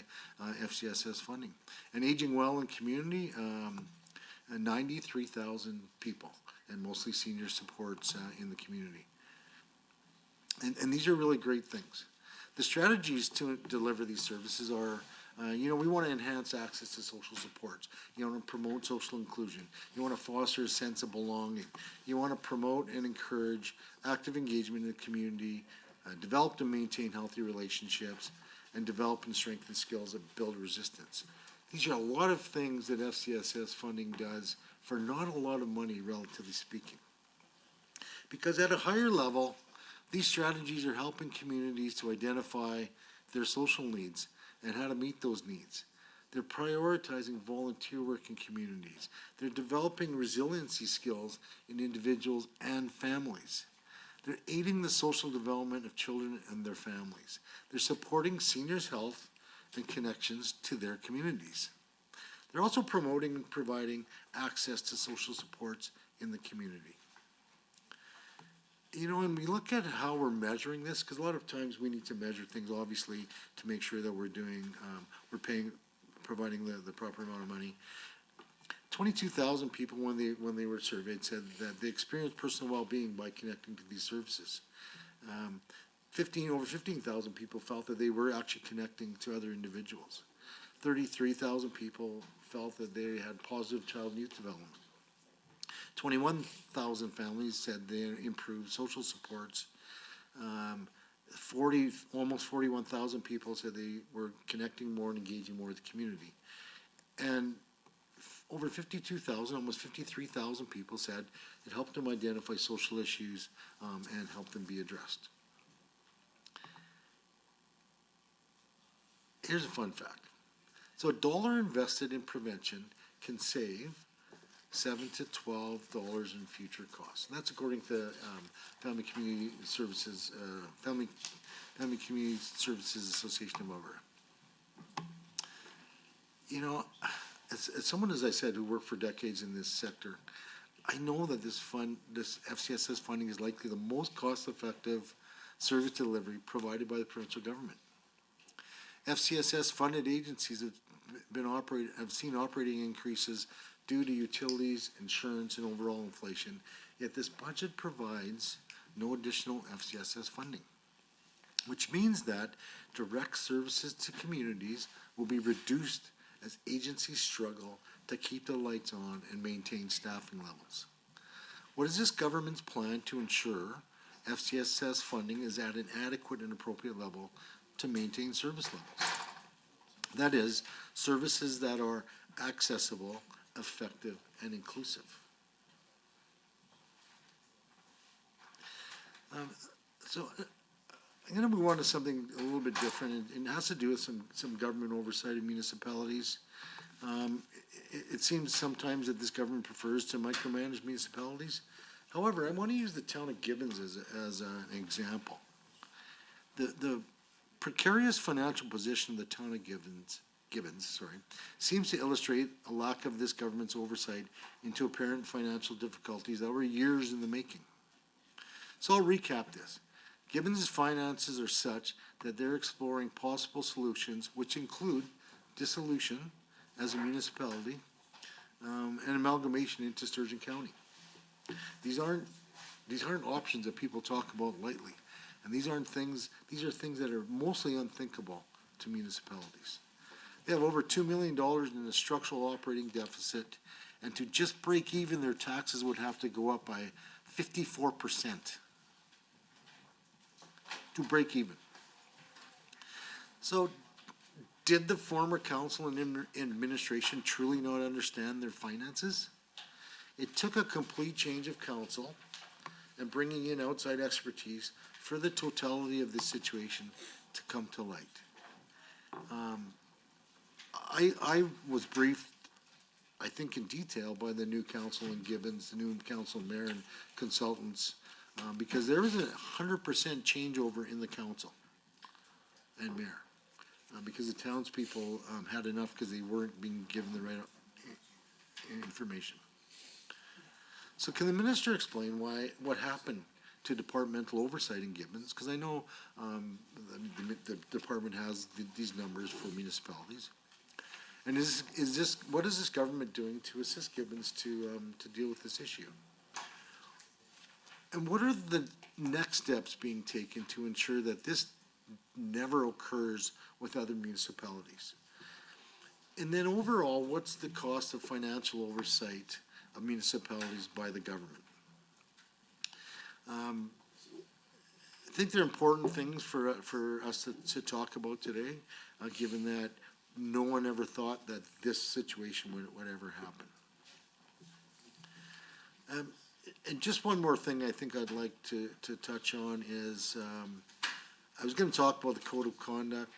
FCSS funding. And aging well in community, 93,000 people, and mostly senior supports in the community. And these are really great things. The strategies to deliver these services are, we want to enhance access to social supports. You want to promote social inclusion. You want to foster a sense of belonging. You want to promote and encourage active engagement in the community, develop and maintain healthy relationships, and develop and strengthen skills that build resistance. These are a lot of things that FCSS funding does for not a lot of money, relatively speaking. Because at a higher level, these strategies are helping communities to identify their social needs and how to meet those needs. They're prioritizing volunteer work in communities. They're developing resiliency skills in individuals and families. They're aiding the social development of children and their families. They're supporting seniors' health and connections to their communities. They're also promoting and providing access to social supports in the community. You know, and we look at how we're measuring this, because a lot of times we need to measure things, obviously, to make sure that we're providing the proper amount of money. 22,000 people, when they were surveyed, said that they experienced personal well-being by connecting to these services. Over 15,000 people felt that they were actually connecting to other individuals. 33,000 people felt that they had positive child and youth development. 21,000 families said they improved social supports. Almost 41,000 people said they were connecting more and engaging more with the community. And over 52,000, almost 53,000 people said it helped them identify social issues and help them be addressed. Here's a fun fact. So $1 invested in prevention can save $7 to $12 in future costs. And that's according to Family Community Services Association of Alberta. You know, as someone, as I said, who worked for decades in this sector, I know that this FCSS funding is likely the most cost-effective service delivery provided by the provincial government. FCSS funded agencies have seen operating increases due to utilities, insurance, and overall inflation, yet this budget provides no additional FCSS funding, which means that direct services to communities will be reduced as agencies struggle to keep the lights on and maintain staffing levels. What is this government's plan to ensure FCSS funding is at an adequate and appropriate level to maintain service levels? That is, services that are accessible, effective, and inclusive. So I'm going to move on to something a little bit different, and it has to do with some government oversight of municipalities. It seems sometimes that this government prefers to micromanage municipalities. However, I want to use the town of Gibbons as an example. The precarious financial position of the town of Gibbons seems to illustrate a lack of this government's oversight into apparent financial difficulties that were years in the making. So I'll recap this. Gibbons' finances are such that they're exploring possible solutions, which include dissolution as a municipality and amalgamation into Sturgeon County. These aren't options that people talk about lightly, and these are things that are mostly unthinkable to municipalities. They have over $2 million in a structural operating deficit, and to just break even, their taxes would have to go up by 54% to break even. So, did the former council and administration truly not understand their finances? It took a complete change of council and bringing in outside expertise for the totality of this situation to come to light. I was briefed, I think, in detail by the new council in Gibbons, the new council mayor and consultants, because there was 100% changeover in the council and mayor, because the townspeople had enough because they weren't being given the right information. So can the minister explain what happened to departmental oversight in Gibbons? Because I know the department has these numbers for municipalities. And what is this government doing to assist Gibbons to deal with this issue? And what are the next steps being taken to ensure that this never occurs with other municipalities? And then overall, what's the cost of financial oversight of municipalities by the government? I think they're important things for us to talk about today, given that no one ever thought that this situation would ever happen. And just one more thing I think I'd like to touch on is I was gonna talk about the code of conduct,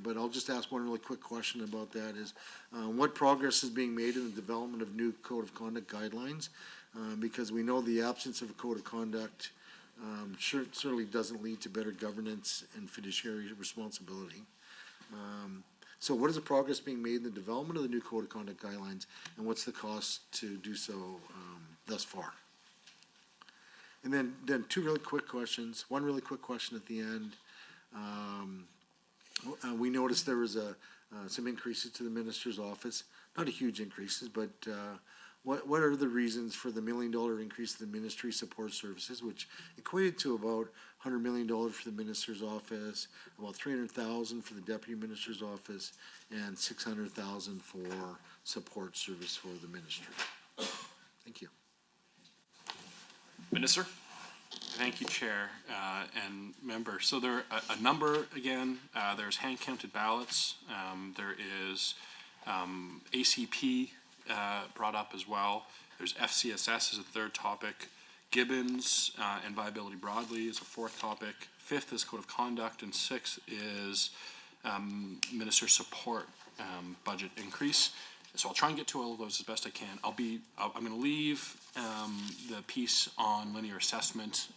but I'll just ask one really quick question about that is, what progress is being made in the development of new code of conduct guidelines? Because we know the absence of a code of conduct, certainly doesn't lead to better governance and fiduciary responsibility. So what is the progress being made in the development of the new code of conduct guidelines, and what's the cost to do so, thus far? And then two really quick questions, one really quick question at the end. We noticed there was some increases to the minister's office, not a huge increases, but what are the reasons for the $1 million increase to the ministry support services, which equated to about $100 million for the minister's office, about $300,000 for the deputy minister's office, and $600,000 for support service for the ministry. Thank you. Minister? Thank you, Chair, and members. So there are a number, again, there's hand-counted ballots, there is ACP brought up as well. There's FCSS as a third topic. Gibbons and viability broadly is a fourth topic. Fifth is code of conduct, and sixth is minister support budget increase. So I'll try and get to all of those as best I can. I'm going to leave the piece on linear assessment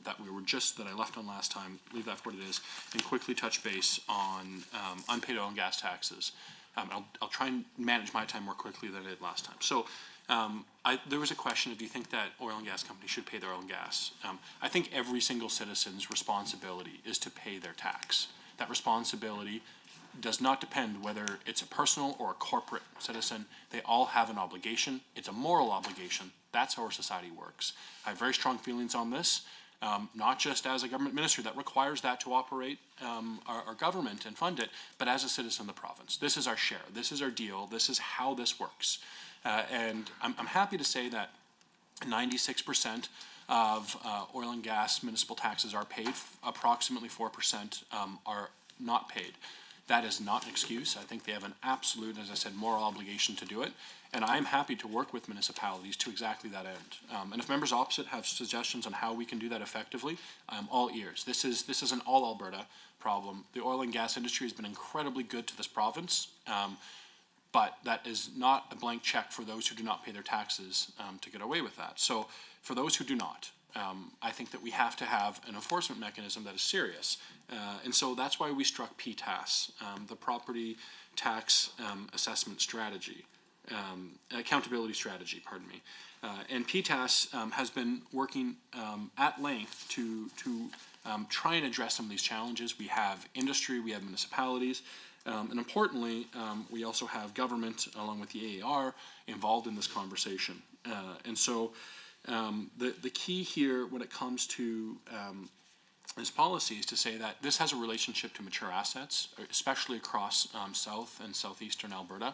that I left on last time, leave that for what it is, and quickly touch base on unpaid oil and gas taxes. I'll try and manage my time more quickly than I did last time. So there was a question of, do you think that oil and gas companies should pay their oil and gas? I think every single citizen's responsibility is to pay their tax. That responsibility does not depend whether it's a personal or a corporate citizen. They all have an obligation. It's a moral obligation. That's how our society works. I have very strong feelings on this, not just as a government minister that requires that to operate our government and fund it, but as a citizen of the province. This is our share. This is our deal. This is how this works. And I'm happy to say that 96% of oil and gas municipal taxes are paid. Approximately 4% are not paid. That is not an excuse. I think they have an absolute, as I said, moral obligation to do it. And I'm happy to work with municipalities to exactly that end. And if members opposite have suggestions on how we can do that effectively, I'm all ears. This is an all Alberta problem. The oil and gas industry has been incredibly good to this province, but that is not a blank check for those who do not pay their taxes to get away with that. So for those who do not, I think that we have to have an enforcement mechanism that is serious. And so that's why we struck PTAS, the Property Tax Assessment Strategy, Accountability Strategy, pardon me. And PTAS has been working at length to try and address some of these challenges. We have industry, we have municipalities, and importantly, we also have government, along with the AAR, involved in this conversation. And so the key here when it comes to this policy is to say that this has a relationship to mature assets, especially across south and southeastern Alberta.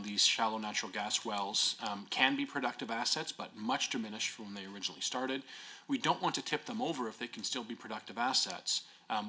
These shallow natural gas wells can be productive assets, but much diminished from when they originally started. We don't want to tip them over if they can still be productive assets.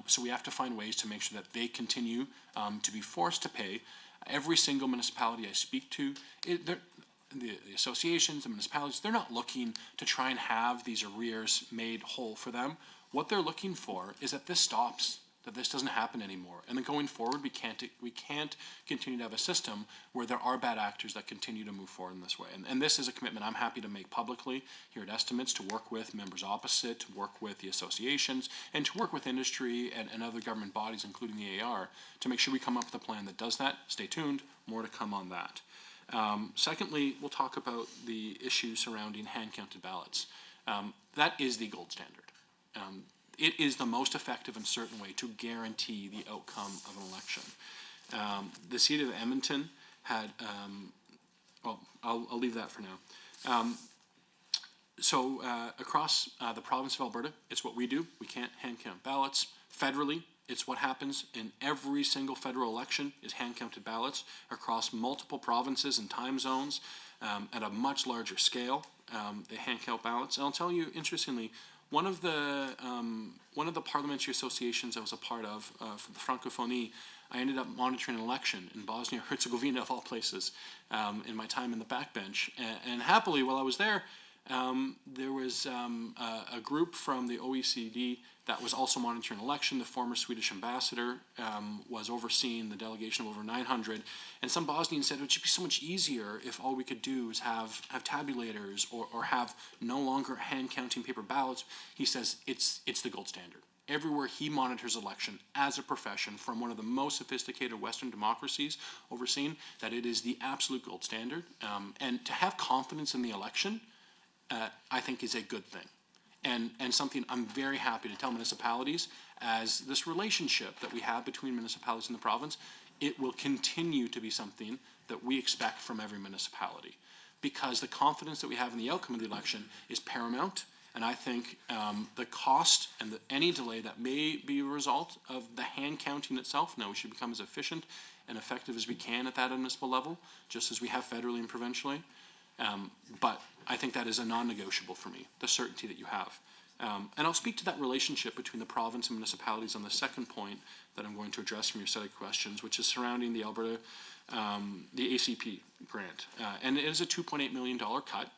So we have to find ways to make sure that they continue to be forced to pay. Every single municipality I speak to, the associations, the municipalities, they're not looking to try and have these arrears made whole for them. What they're looking for is that this stops, that this doesn't happen anymore. And then going forward, we can't continue to have a system where there are bad actors that continue to move forward in this way. And this is a commitment I'm happy to make publicly here at Estimates, to work with members opposite, to work with the associations, and to work with industry and other government bodies, including the AR, to make sure we come up with a plan that does that. Stay tuned, more to come on that. Secondly, we'll talk about the issues surrounding hand-counted ballots. That is the gold standard. It is the most effective and certain way to guarantee the outcome of an election. The seat of Edmonton had, I'll leave that for now. So across the province of Alberta, it's what we do. We can't hand-count ballots. Federally, it's what happens in every single federal election is hand-counted ballots across multiple provinces and time zones at a much larger scale. They hand-count ballots. And I'll tell you, interestingly, one of the parliamentary associations I was a part of, for the Francophonie, I ended up monitoring an election in Bosnia-Herzegovina, of all places, in my time in the backbench. And happily, while I was there, there was a group from the OECD that was also monitoring election. The former Swedish ambassador was overseeing the delegation of over 900. And some Bosnians said it would just be so much easier if all we could do is have tabulators or have no longer hand counting paper ballots. He says it's the gold standard. Everywhere he monitors election as a profession from one of the most sophisticated Western democracies overseen, that it is the absolute gold standard. And to have confidence in the election, I think is a good thing. And something I'm very happy to tell municipalities, as this relationship that we have between municipalities and the province, it will continue to be something that we expect from every municipality, because the confidence that we have in the outcome of the election is paramount. And I think the cost and any delay that may be a result of the hand counting itself, now we should become as efficient and effective as we can at that municipal level, just as we have federally and provincially. But I think that is a non-negotiable for me, the certainty that you have. And I'll speak to that relationship between the province and municipalities on the second point that I'm going to address from your set of questions, which is surrounding the Alberta, the ACP grant. And it is a $2.8 million cut,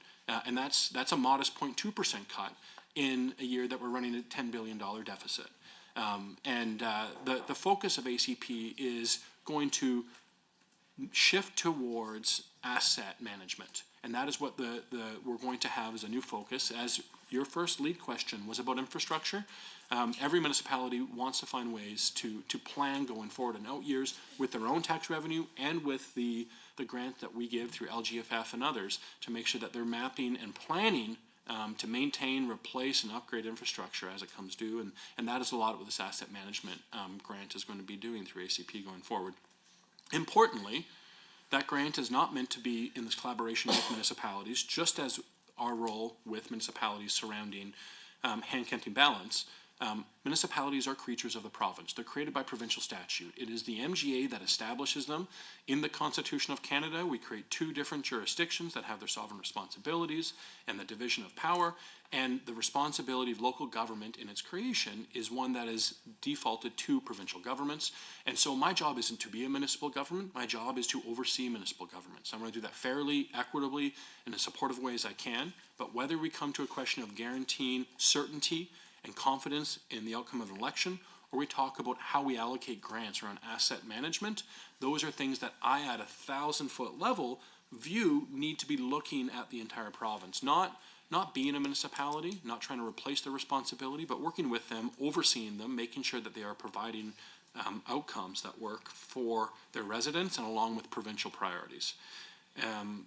and that's a modest 0.2% cut in a year that we're running a $10 billion deficit. The focus of ACP is going to shift towards asset management. And that is what we're going to have as a new focus. As your first lead question was about infrastructure, every municipality wants to find ways to plan going forward in out years with their own tax revenue and with the grant that we give through LGFF and others to make sure that they're mapping and planning to maintain, replace, and upgrade infrastructure as it comes due. And that is a lot of what this asset management grant is going to be doing through ACP going forward. Importantly, that grant is not meant to be in this collaboration with municipalities, just as our role with municipalities surrounding hand counting ballots. Municipalities are creatures of the province. They're created by provincial statute. It is the MGA that establishes them. In the Constitution of Canada, we create two different jurisdictions that have their sovereign responsibilities and the division of power. And the responsibility of local government in its creation is one that is defaulted to provincial governments. And so my job isn't to be a municipal government. My job is to oversee municipal governments. I'm going to do that fairly, equitably, in as supportive way as I can. But whether we come to a question of guaranteeing certainty and confidence in the outcome of an election, or we talk about how we allocate grants around asset management, those are things that I, at 1,000-foot level, view need to be looking at the entire province. Not being a municipality, not trying to replace their responsibility, but working with them, overseeing them, making sure that they are providing outcomes that work for their residents and along with provincial priorities. And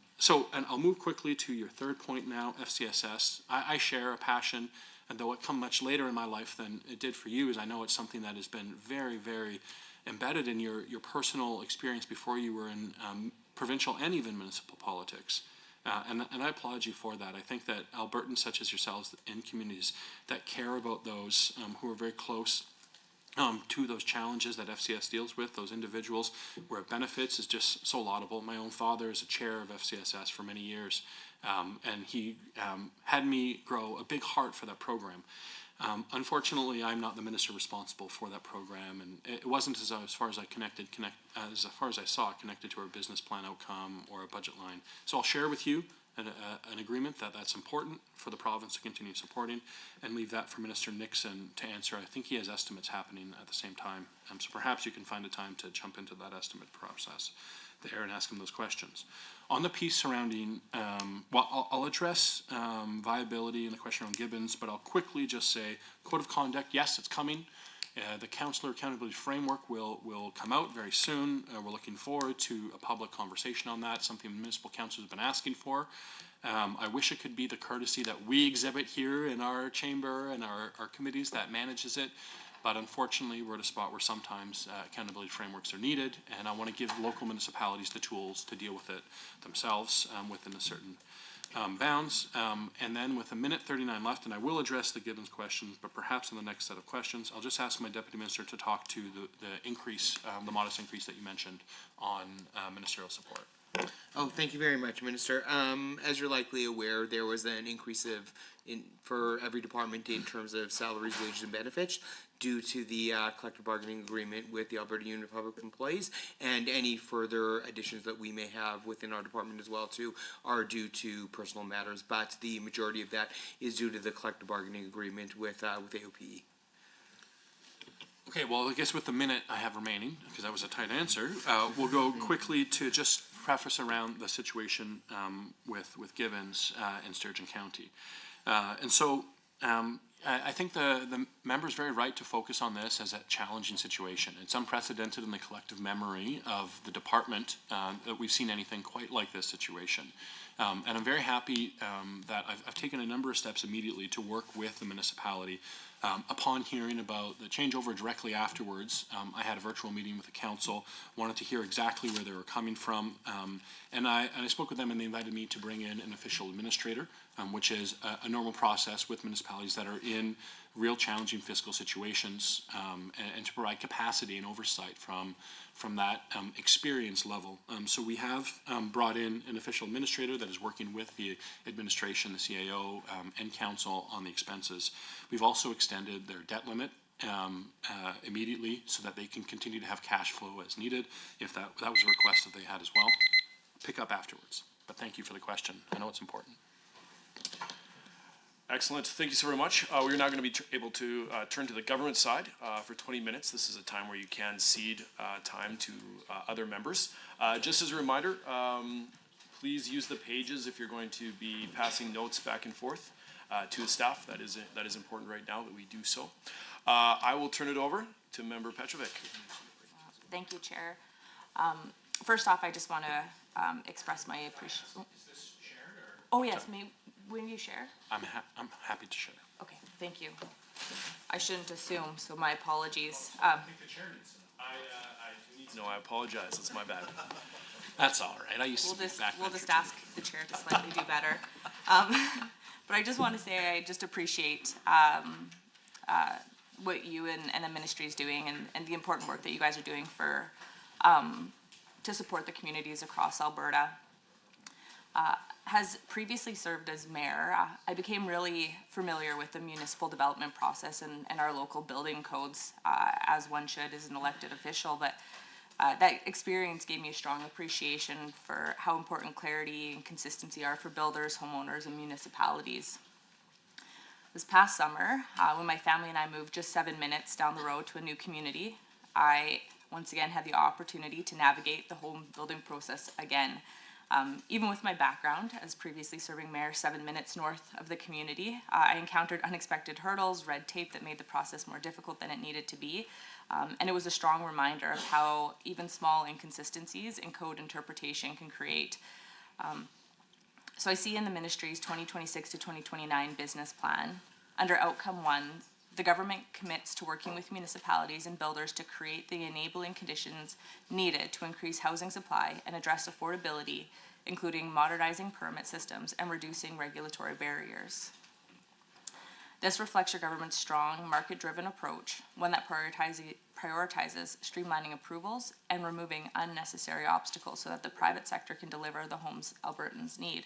I'll move quickly to your third point now, FCSS. I share a passion, and though it come much later in my life than it did for you, as I know it's something that has been very, very embedded in your personal experience before you were in provincial and even municipal politics. And I applaud you for that. I think that Albertans such as yourselves in communities that care about those who are very close to those challenges that FCS deals with, those individuals where it benefits, is just so laudable. My own father is a chair of FCSS for many years, and he had me grow a big heart for that program. Unfortunately, I'm not the minister responsible for that program, and it wasn't as far as I saw it connected to our business plan outcome or a budget line. So I'll share with you an agreement that's important for the province to continue supporting, and leave that for Minister Nixon to answer. I think he has estimates happening at the same time, so perhaps you can find a time to jump into that estimate process there and ask him those questions. On the piece surrounding, I'll address viability and the question on Gibbons, but I'll quickly just say code of conduct, yes, it's coming. The Councillor Accountability Framework will come out very soon. We're looking forward to a public conversation on that, something municipal councils have been asking for. I wish it could be the courtesy that we exhibit here in our chamber and our committees that manages it. But unfortunately, we're at a spot where sometimes accountability frameworks are needed, and I want to give local municipalities the tools to deal with it themselves within a certain bounds. And then with 1:39 left, and I will address the Gibbons questions, but perhaps in the next set of questions, I'll just ask my Deputy Minister to talk to the increase, the modest increase that you mentioned on ministerial support. Oh, thank you very much, Minister. As you're likely aware, there was an increase for every department in terms of salaries, wages, and benefits due to the collective bargaining agreement with the Alberta Union of Public Employees, and any further additions that we may have within our department as well too are due to personal matters. But the majority of that is due to the collective bargaining agreement with AOPE. Okay, well, I guess with the minute I have remaining, because that was a tight answer, we'll go quickly to just preface around the situation with Gibbons in Sturgeon County. I think the member's very right to focus on this as a challenging situation. It's unprecedented in the collective memory of the department that we've seen anything quite like this situation. And I'm very happy that I've taken a number of steps immediately to work with the municipality. Upon hearing about the changeover directly afterwards, I had a virtual meeting with the council, wanted to hear exactly where they were coming from, and I spoke with them, and they invited me to bring in an official administrator, which is a normal process with municipalities that are in real challenging fiscal situations, and to provide capacity and oversight from that experience level. So we have brought in an official administrator that is working with the administration, the CAO, and council on the expenses. We've also extended their debt limit immediately so that they can continue to have cash flow as needed, if that was a request that they had as well. Pick up afterwards. But thank you for the question. I know it's important. Excellent. Thank you so very much. We're now going to be able to turn to the government side for 20 minutes. This is a time where you can cede time to other members. Just as a reminder, please use the pages if you're going to be passing notes back and forth to the staff. That is important right now that we do so. I will turn it over to Member Petrovic. Thank you, Chair. First off, I just want to express my appreciation. Is this shared or? Oh, yes, will you share? I'm happy to share. Okay, thank you. I shouldn't assume, so my apologies. I think the chair needs to know. I need to know. I apologize. It's my bad. That's all right. I used to be back. We'll just ask the chair to slightly do better. But I just want to say I just appreciate what you and the ministry is doing, and the important work that you guys are doing for to support the communities across Alberta. Has previously served as mayor, I became really familiar with the municipal development process and our local building codes, as one should as an elected official. But that experience gave me a strong appreciation for how important clarity and consistency are for builders, homeowners, and municipalities. This past summer, when my family and I moved just 7 minutes down the road to a new community, I once again had the opportunity to navigate the home building process again. Even with my background as previously serving mayor 7 minutes north of the community, I encountered unexpected hurdles, red tape that made the process more difficult than it needed to be. And it was a strong reminder of how even small inconsistencies in code interpretation can create. So I see in the ministry's 2026 to 2029 business plan, under Outcome 1, the government commits to working with municipalities and builders to create the enabling conditions needed to increase housing supply and address affordability, including modernizing permit systems and reducing regulatory barriers. This reflects your government's strong, market-driven approach, one that prioritizes streamlining approvals and removing unnecessary obstacles so that the private sector can deliver the homes Albertans need.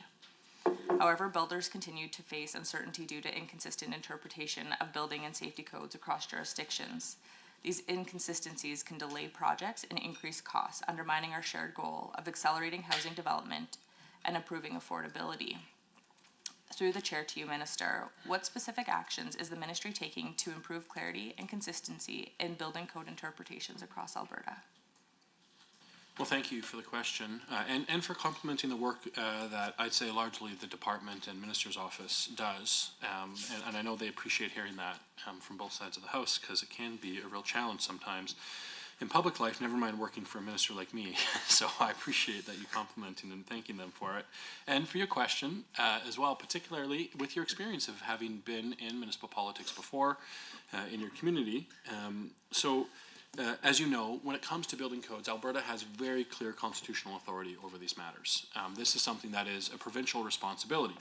However, builders continue to face uncertainty due to inconsistent interpretation of building and safety codes across jurisdictions. These inconsistencies can delay projects and increase costs, undermining our shared goal of accelerating housing development and improving affordability. Through the chair to you, Minister, what specific actions is the ministry taking to improve clarity and consistency in building code interpretations across Alberta? Well, thank you for the question, and for complimenting the work that I'd say largely the department and minister's office does. And I know they appreciate hearing that from both sides of the house, because it can be a real challenge sometimes in public life, never mind working for a minister like me. So I appreciate that you complimenting and thanking them for it. And for your question as well, particularly with your experience of having been in municipal politics before in your community. As you know, when it comes to building codes, Alberta has very clear constitutional authority over these matters. This is something that is a provincial responsibility.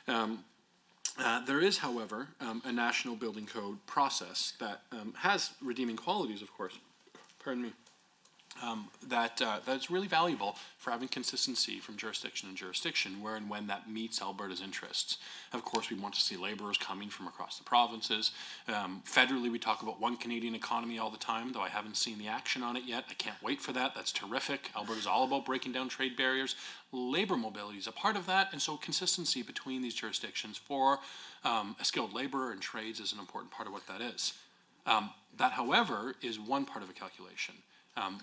There is, however, a national building code process that has redeeming qualities, of course, that's really valuable for having consistency from jurisdiction to jurisdiction, where and when that meets Alberta's interests. Of course, we want to see laborers coming from across the provinces. Federally, we talk about one Canadian economy all the time, though I haven't seen the action on it yet. I can't wait for that. That's terrific. Alberta's all about breaking down trade barriers. Labor mobility is a part of that, and so consistency between these jurisdictions for a skilled laborer and trades is an important part of what that is. That, however, is one part of a calculation.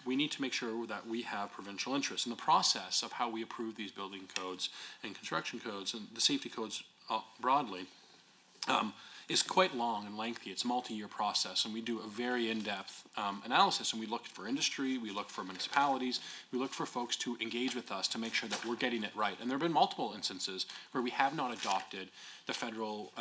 We need to make sure that we have provincial interests. In the process of how we approve these building codes and construction codes and the safety codes broadly, is quite long and lengthy. It's a multi-year process, and we do a very in-depth analysis, and we look for industry, we look for municipalities, we look for folks to engage with us to make sure that we're getting it right. And there have been multiple instances where we have not adopted the federal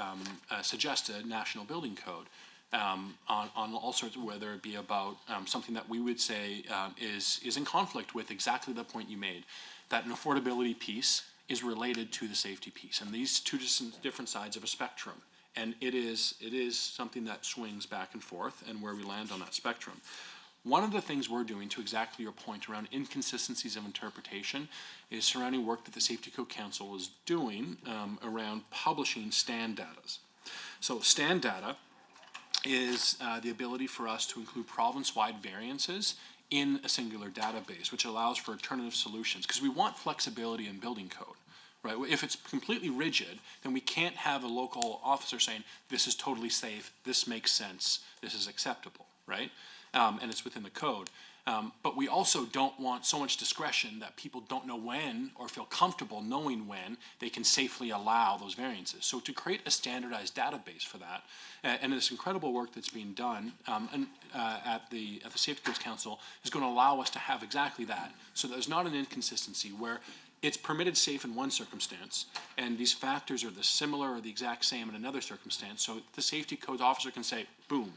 suggested national building code on all sorts of, whether it be about something that we would say is in conflict with exactly the point you made, that an affordability piece is related to the safety piece, and these two different sides of a spectrum. And it is something that swings back and forth, and where we land on that spectrum. One of the things we're doing, to exactly your point around inconsistencies of interpretation, is surrounding work that the Safety Code Council is doing around publishing stand data. So stand data is the ability for us to include province-wide variances in a singular database, which allows for alternative solutions, because we want flexibility in building code. Right? If it's completely rigid, then we can't have a local officer saying, this is totally safe, this makes sense, this is acceptable, right? And it's within the code. But we also don't want so much discretion that people don't know when or feel comfortable knowing when they can safely allow those variances. So to create a standardized database for that, and this incredible work that's being done at the Safety Codes Council is going to allow us to have exactly that. So there's not an inconsistency where it's permitted safe in one circumstance, and these factors are the similar or the exact same in another circumstance. So the safety codes officer can say, boom,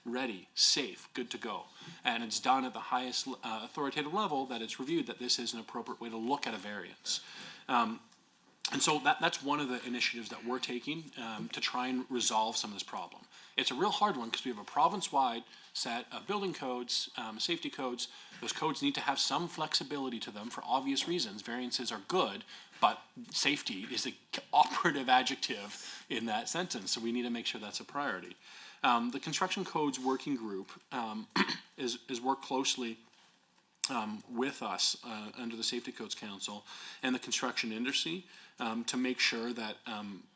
ready, safe, good to go. And it's done at the highest authoritative level that it's reviewed that this is an appropriate way to look at a variance. And so that's one of the initiatives that we're taking to try and resolve some of this problem. It's a real hard one because we have a province-wide set of building codes, safety codes. Those codes need to have some flexibility to them for obvious reasons. Variances are good, but safety is the operative adjective in that sentence, so we need to make sure that's a priority. The Construction Codes Working Group is worked closely with us under the Safety Codes Council and the construction industry to make sure that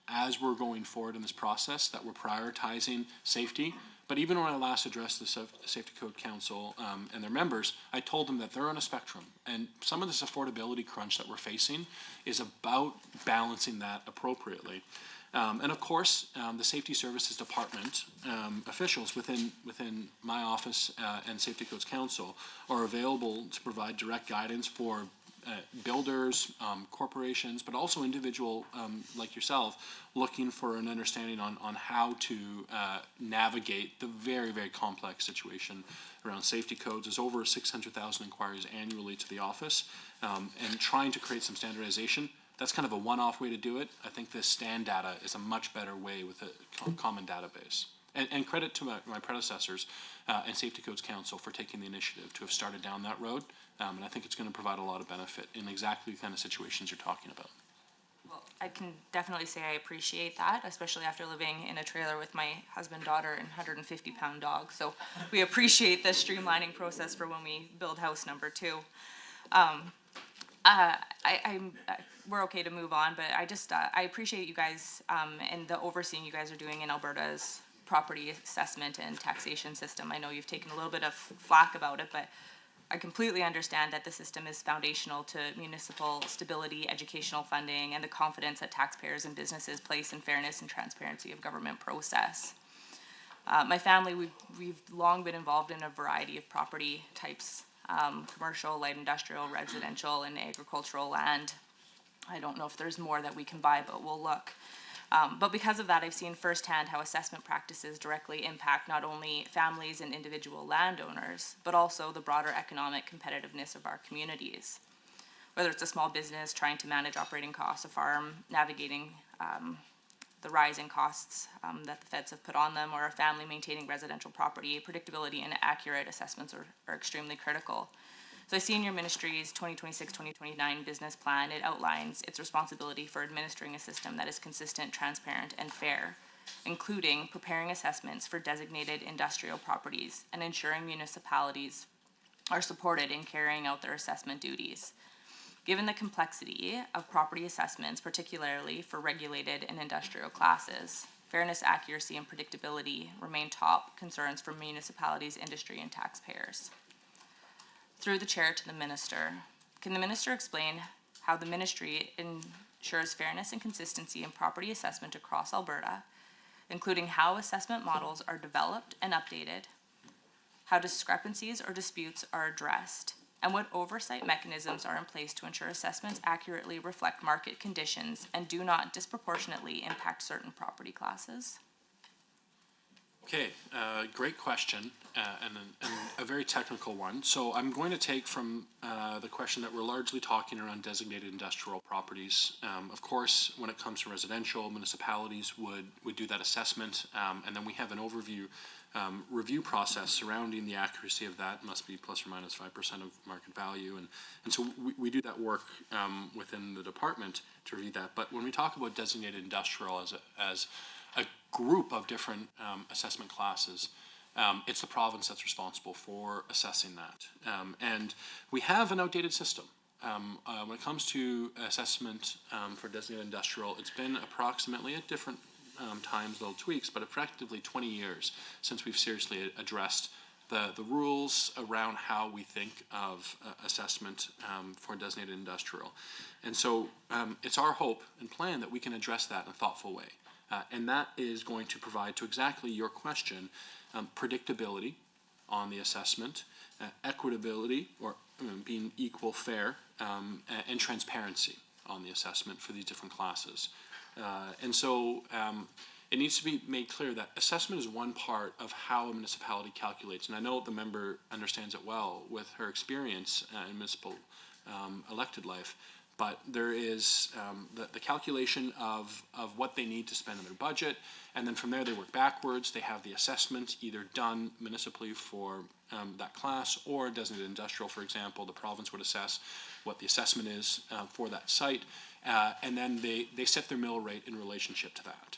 as we're going forward in this process that we're prioritizing safety. But even when I last addressed the Safety Code Council and their members, I told them that they're on a spectrum, and some of this affordability crunch that we're facing is about balancing that appropriately. And of course, the Safety Services Department officials within my office and Safety Codes Council are available to provide direct guidance for builders, corporations, but also individual like yourself looking for an understanding on how to navigate the very, very complex situation around safety codes. There's over 600,000 inquiries annually to the office, and trying to create some standardization. That's kind of a one-off way to do it. I think this stand data is a much better way with a common database. And credit to my predecessors and Safety Codes Council for taking the initiative to have started down that road. And I think it's going to provide a lot of benefit in exactly the kind of situations you're talking about. Well, I can definitely say I appreciate that, especially after living in a trailer with my husband, daughter, and 150-pound dog. So we appreciate the streamlining process for when we build house number 2. We're okay to move on, but I appreciate you guys and the overseeing you guys are doing in Alberta's property assessment and taxation system. I know you've taken a little bit of flack about it, but I completely understand that the system is foundational to municipal stability, educational funding, and the confidence that taxpayers and businesses place in fairness and transparency of government process. My family, we've long been involved in a variety of property types, commercial, light industrial, residential, and agricultural land. I don't know if there's more that we can buy, but we'll look. But because of that, I've seen firsthand how assessment practices directly impact not only families and individual landowners, but also the broader economic competitiveness of our communities. Whether it's a small business trying to manage operating costs, a farm navigating the rising costs that the feds have put on them, or a family maintaining residential property, predictability and accurate assessments are extremely critical. So I see in your ministry's 2026-2029 business plan, it outlines its responsibility for administering a system that is consistent, transparent, and fair, including preparing assessments for designated industrial properties and ensuring municipalities are supported in carrying out their assessment duties. Given the complexity of property assessments, particularly for regulated and industrial classes, Fairness, accuracy, and predictability remain top concerns for municipalities, industry, and taxpayers. Through the chair to the minister, can the minister explain how the ministry ensures fairness and consistency in property assessment across Alberta, including how assessment models are developed and updated, how discrepancies or disputes are addressed, and what oversight mechanisms are in place to ensure assessments accurately reflect market conditions and do not disproportionately impact certain property classes? Okay, great question, and a very technical one. So I'm going to take from the question that we're largely talking around designated industrial properties. Of course, when it comes to residential, municipalities would do that assessment, and then we have an overview review process surrounding the accuracy of that. Must be plus or minus 5% of market value, and so we do that work within the department to review that. But when we talk about designated industrial as a group of different assessment classes, it's the province that's responsible for assessing that. And we have an outdated system. When it comes to assessment for designated industrial, it's been approximately at different times, little tweaks, but effectively 20 years since we've seriously addressed the rules around how we think of assessment for designated industrial. And so it's our hope and plan that we can address that in a thoughtful way. And that is going to provide, to exactly your question, predictability on the assessment, equitability, or being equal, fair, and transparency on the assessment for these different classes. And so it needs to be made clear that assessment is one part of how a municipality calculates. And I know the member understands it well with her experience in municipal elected life. But there is the calculation of what they need to spend in their budget, and then from there they work backwards. They have the assessment either done municipally for that class or designated industrial, for example. The province would assess what the assessment is for that site, and then they set their mill rate in relationship to that.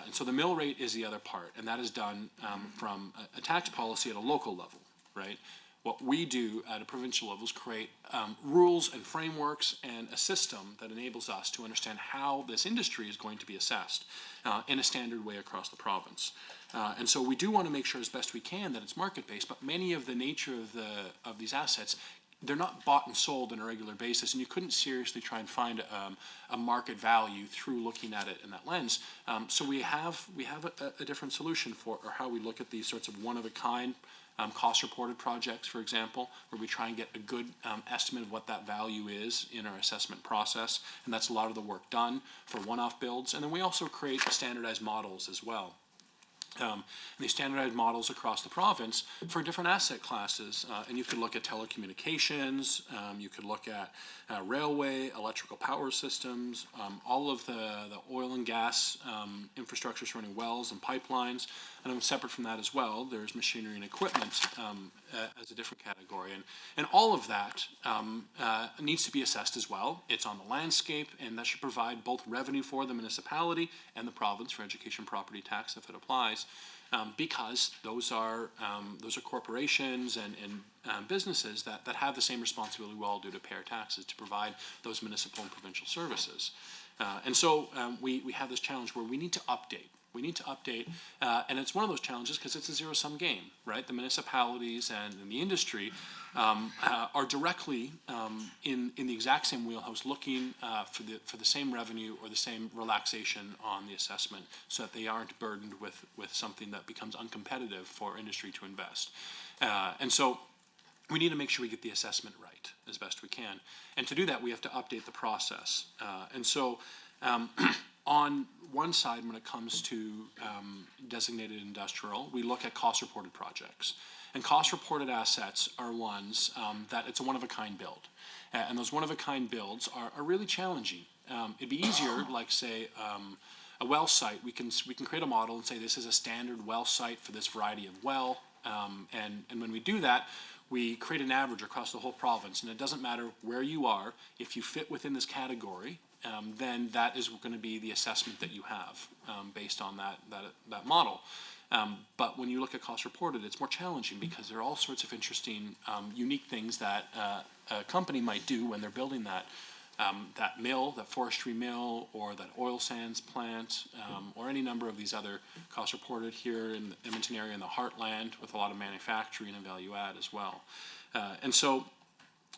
And so the mill rate is the other part, and that is done from a tax policy at a local level, right? What we do at a provincial level is create rules and frameworks and a system that enables us to understand how this industry is going to be assessed in a standard way across the province. And so we do want to make sure as best we can that it's market-based, but many of the nature of these assets, they're not bought and sold on a regular basis, and you couldn't seriously try and find a market value through looking at it in that lens. So we have a different solution for or how we look at these sorts of one-of-a-kind cost-reported projects, for example, where we try and get a good estimate of what that value is in our assessment process, and that's a lot of the work done for one-off builds. And then we also create standardized models as well. These standardized models across the province for different asset classes, and you could look at telecommunications, you could look at railway, electrical power systems, all of the oil and gas infrastructure surrounding wells and pipelines, and then separate from that as well, there's machinery and equipment as a different category, and all of that needs to be assessed as well. It's on the landscape, and that should provide both revenue for the municipality and the province for education property tax if it applies. Because those are corporations and businesses that have the same responsibility we all do to pay our taxes to provide those municipal and provincial services. And so we have this challenge where we need to update. We need to update, and it's one of those challenges because it's a zero-sum game, right? The municipalities and the industry are directly in the exact same wheelhouse, looking for the same revenue or the same relaxation on the assessment, so that they aren't burdened with something that becomes uncompetitive for industry to invest. And so we need to make sure we get the assessment right as best we can, and to do that we have to update the process. And so. On one side, when it comes to designated industrial, we look at cost-reported projects. And cost-reported assets are ones that it's a one-of-a-kind build. And those one-of-a-kind builds are really challenging. It'd be easier, like, say, a well site. We can create a model and say this is a standard well site for this variety of well. And when we do that, we create an average across the whole province. And it doesn't matter where you are, if you fit within this category, then that is going to be the assessment that you have based on that model. But when you look at cost reported, it's more challenging because there are all sorts of interesting, unique things that a company might do when they're building that mill, that forestry mill, or that oil sands plant, or any number of these other costs reported here in the Edmonton area in the heartland with a lot of manufacturing and value add as well.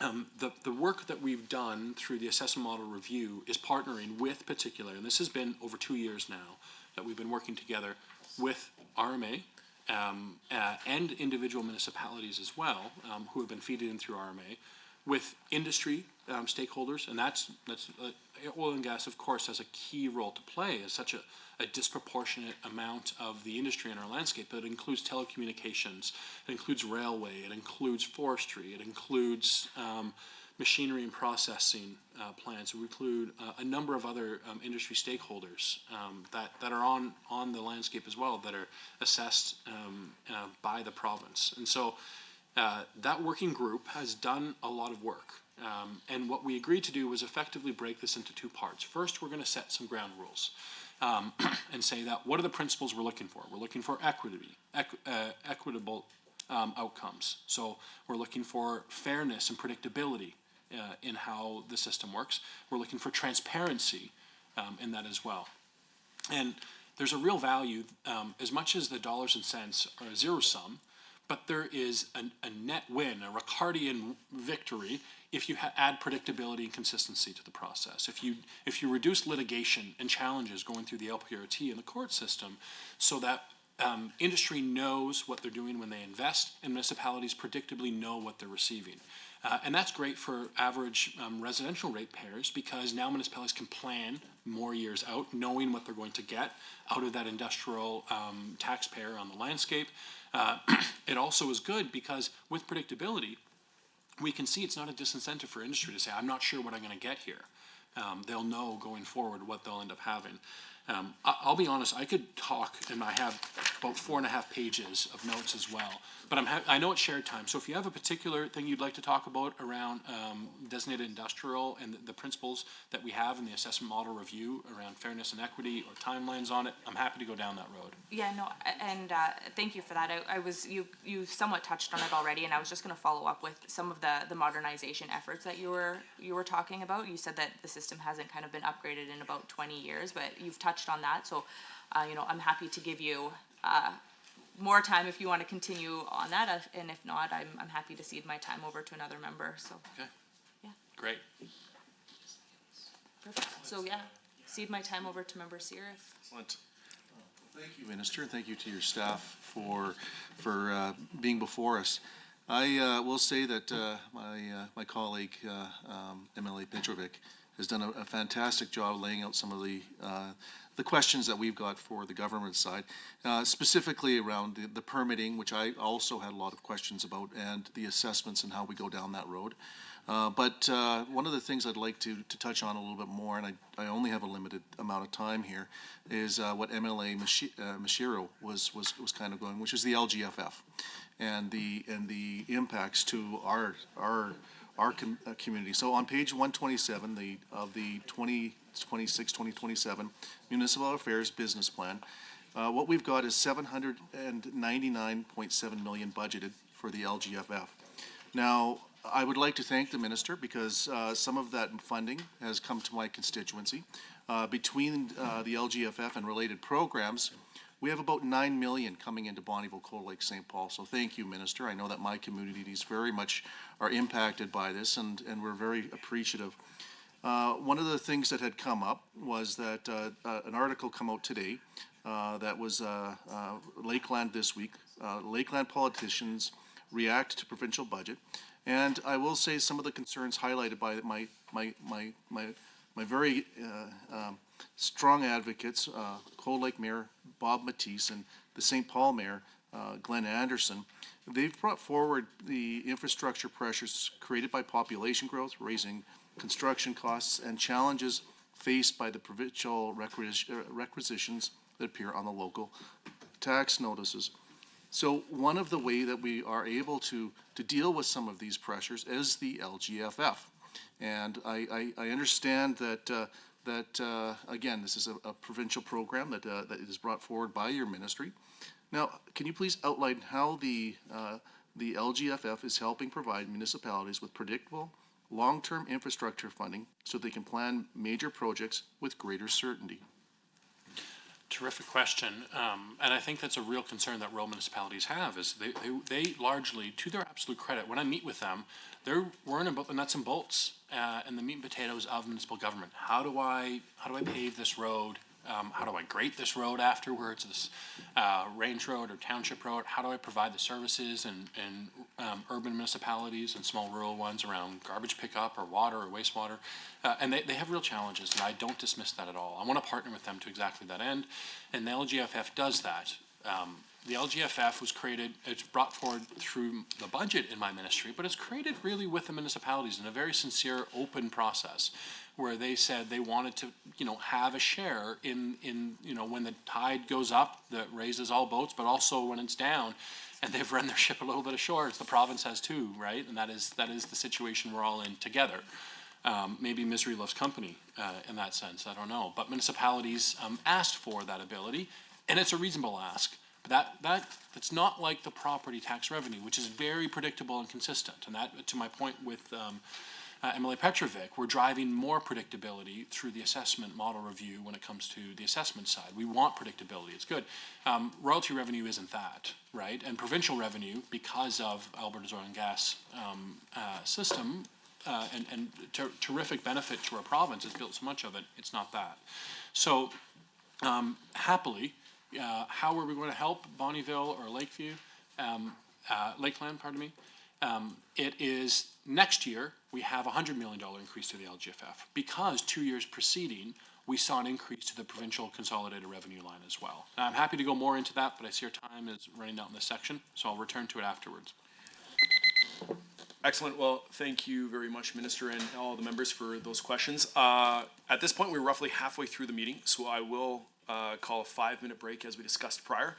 The work that we've done through the assessment model review is partnering with particular, and this has been over 2 years now, that we've been working together with RMA and individual municipalities as well, who have been feeding in through RMA, with industry stakeholders, and that's oil and gas, of course, has a key role to play as such a disproportionate amount of the industry in our landscape. But it includes telecommunications, it includes railway, it includes forestry, it includes machinery and processing plants. We include a number of other industry stakeholders that are on the landscape as well, that are assessed by the province. And so that working group has done a lot of work. And what we agreed to do was effectively break this into two parts. First, we're going to set some ground rules and say that what are the principles we're looking for? We're looking for equitable outcomes. So we're looking for fairness and predictability in how the system works. We're looking for transparency in that as well. And there's a real value, as much as the dollars and cents are a zero sum, but there is a net win, a Ricardian victory, if you add predictability and consistency to the process. If you reduce litigation and challenges going through the LPRT and the court system, so that industry knows what they're doing when they invest, and municipalities predictably know what they're receiving. And that's great for average residential ratepayers, because now municipalities can plan more years out, knowing what they're going to get out of that industrial taxpayer on the landscape. It also is good because with predictability, we can see it's not a disincentive for industry to say, I'm not sure what I'm going to get here. They'll know going forward what they'll end up having. I'll be honest, I could talk, and I have about 4.5 pages of notes as well, but I know it's shared time, so if you have a particular thing you'd like to talk about around designated industrial and the principles that we have in the assessment model review around fairness and equity, or timelines on it, I'm happy to go down that road. Yeah, no, and thank you for that. You somewhat touched on it already, and I was just going to follow up with some of the modernization efforts that you were talking about. You said that the system hasn't kind of been upgraded in about 20 years, but you've touched on that. So, I'm happy to give you more time if you want to continue on that, and if not, I'm happy to cede my time over to another member. So, Okay. Yeah. Great. Perfect. So yeah, cede my time over to Member Sear. Excellent. Thank you, Minister, and thank you to your staff for being before us. I will say that my colleague, MLA Petrovic, has done a fantastic job laying out some of the questions that we've got for the government side, specifically around the permitting, which I also had a lot of questions about, and the assessments and how we go down that road. But one of the things I'd like to touch on a little bit more, and I only have a limited amount of time here, is what MLA Mashiro was kind of going, which is the LGFF, and the impacts to our community. So on page 127 of the 2026-2027 Municipal Affairs Business Plan, what we've got is $799.7 million budgeted for the LGFF. Now, I would like to thank the minister, because some of that funding has come to my constituency. Between the LGFF and related programs, we have about $9 million coming into Bonnyville, Cold Lake, St. Paul. So thank you, Minister. I know that my communities very much are impacted by this, and we're very appreciative. One of the things that had come up was that an article come out today that was Lakeland this week. Lakeland politicians react to provincial budget. And I will say some of the concerns highlighted by my very strong advocates, Cold Lake Mayor Bob Matisse and the St. Paul Mayor Glenn Anderson. They've brought forward the infrastructure pressures created by population growth, raising construction costs, and challenges faced by the provincial requisitions that appear on the local tax notices. So one of the way that we are able to deal with some of these pressures is the LGFF. And I understand that again, this is a provincial program that is brought forward by your ministry. Now, can you please outline how the LGFF is helping provide municipalities with predictable, long-term infrastructure funding so they can plan major projects with greater certainty? Terrific question, and I think that's a real concern that rural municipalities have, is they largely, to their absolute credit, when I meet with them, they're worrying about the nuts and bolts, and the meat and potatoes of municipal government. How do I pave this road? How do I grate this road afterwards, this range road or township road? How do I provide the services in urban municipalities and small rural ones around garbage pickup or water or wastewater? And they have real challenges, and I don't dismiss that at all. I want to partner with them to exactly that end, and the LGFF does that. The LGFF was created, it's brought forward through the budget in my ministry, but it's created really with the municipalities in a very sincere, open process where they said they wanted to, have a share in, when the tide goes up, that raises all boats, but also when it's down, and they've run their ship a little bit ashore, as the province has too, right? And that is the situation we're all in together. Maybe misery loves company in that sense, I don't know. But municipalities asked for that ability, and it's a reasonable ask. But that's not like the property tax revenue, which is very predictable and consistent. And that, to my point with MLA Petrovic, we're driving more predictability through the assessment model review when it comes to the assessment side. We want predictability, it's good. Royalty revenue isn't that, right? And provincial revenue, because of Alberta's oil and gas system, and terrific benefit to our province, has built so much of it, it's not that. So, happily, how are we going to help Bonnyville or Lakeview, Lakeland, pardon me? It is next year, we have a $100 million increase to the LGFF because 2 years preceding, we saw an increase to the provincial consolidated revenue line as well. Now, I'm happy to go more into that, but I see our time is running out in this section, so I'll return to it afterwards. Excellent. Well, thank you very much, Minister, and all the members for those questions. At this point, we're roughly halfway through the meeting, so I will call a 5-minute break as we discussed prior.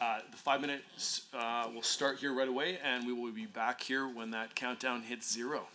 The 5 minutes will start here right away, and we will be back here when that countdown hits 0.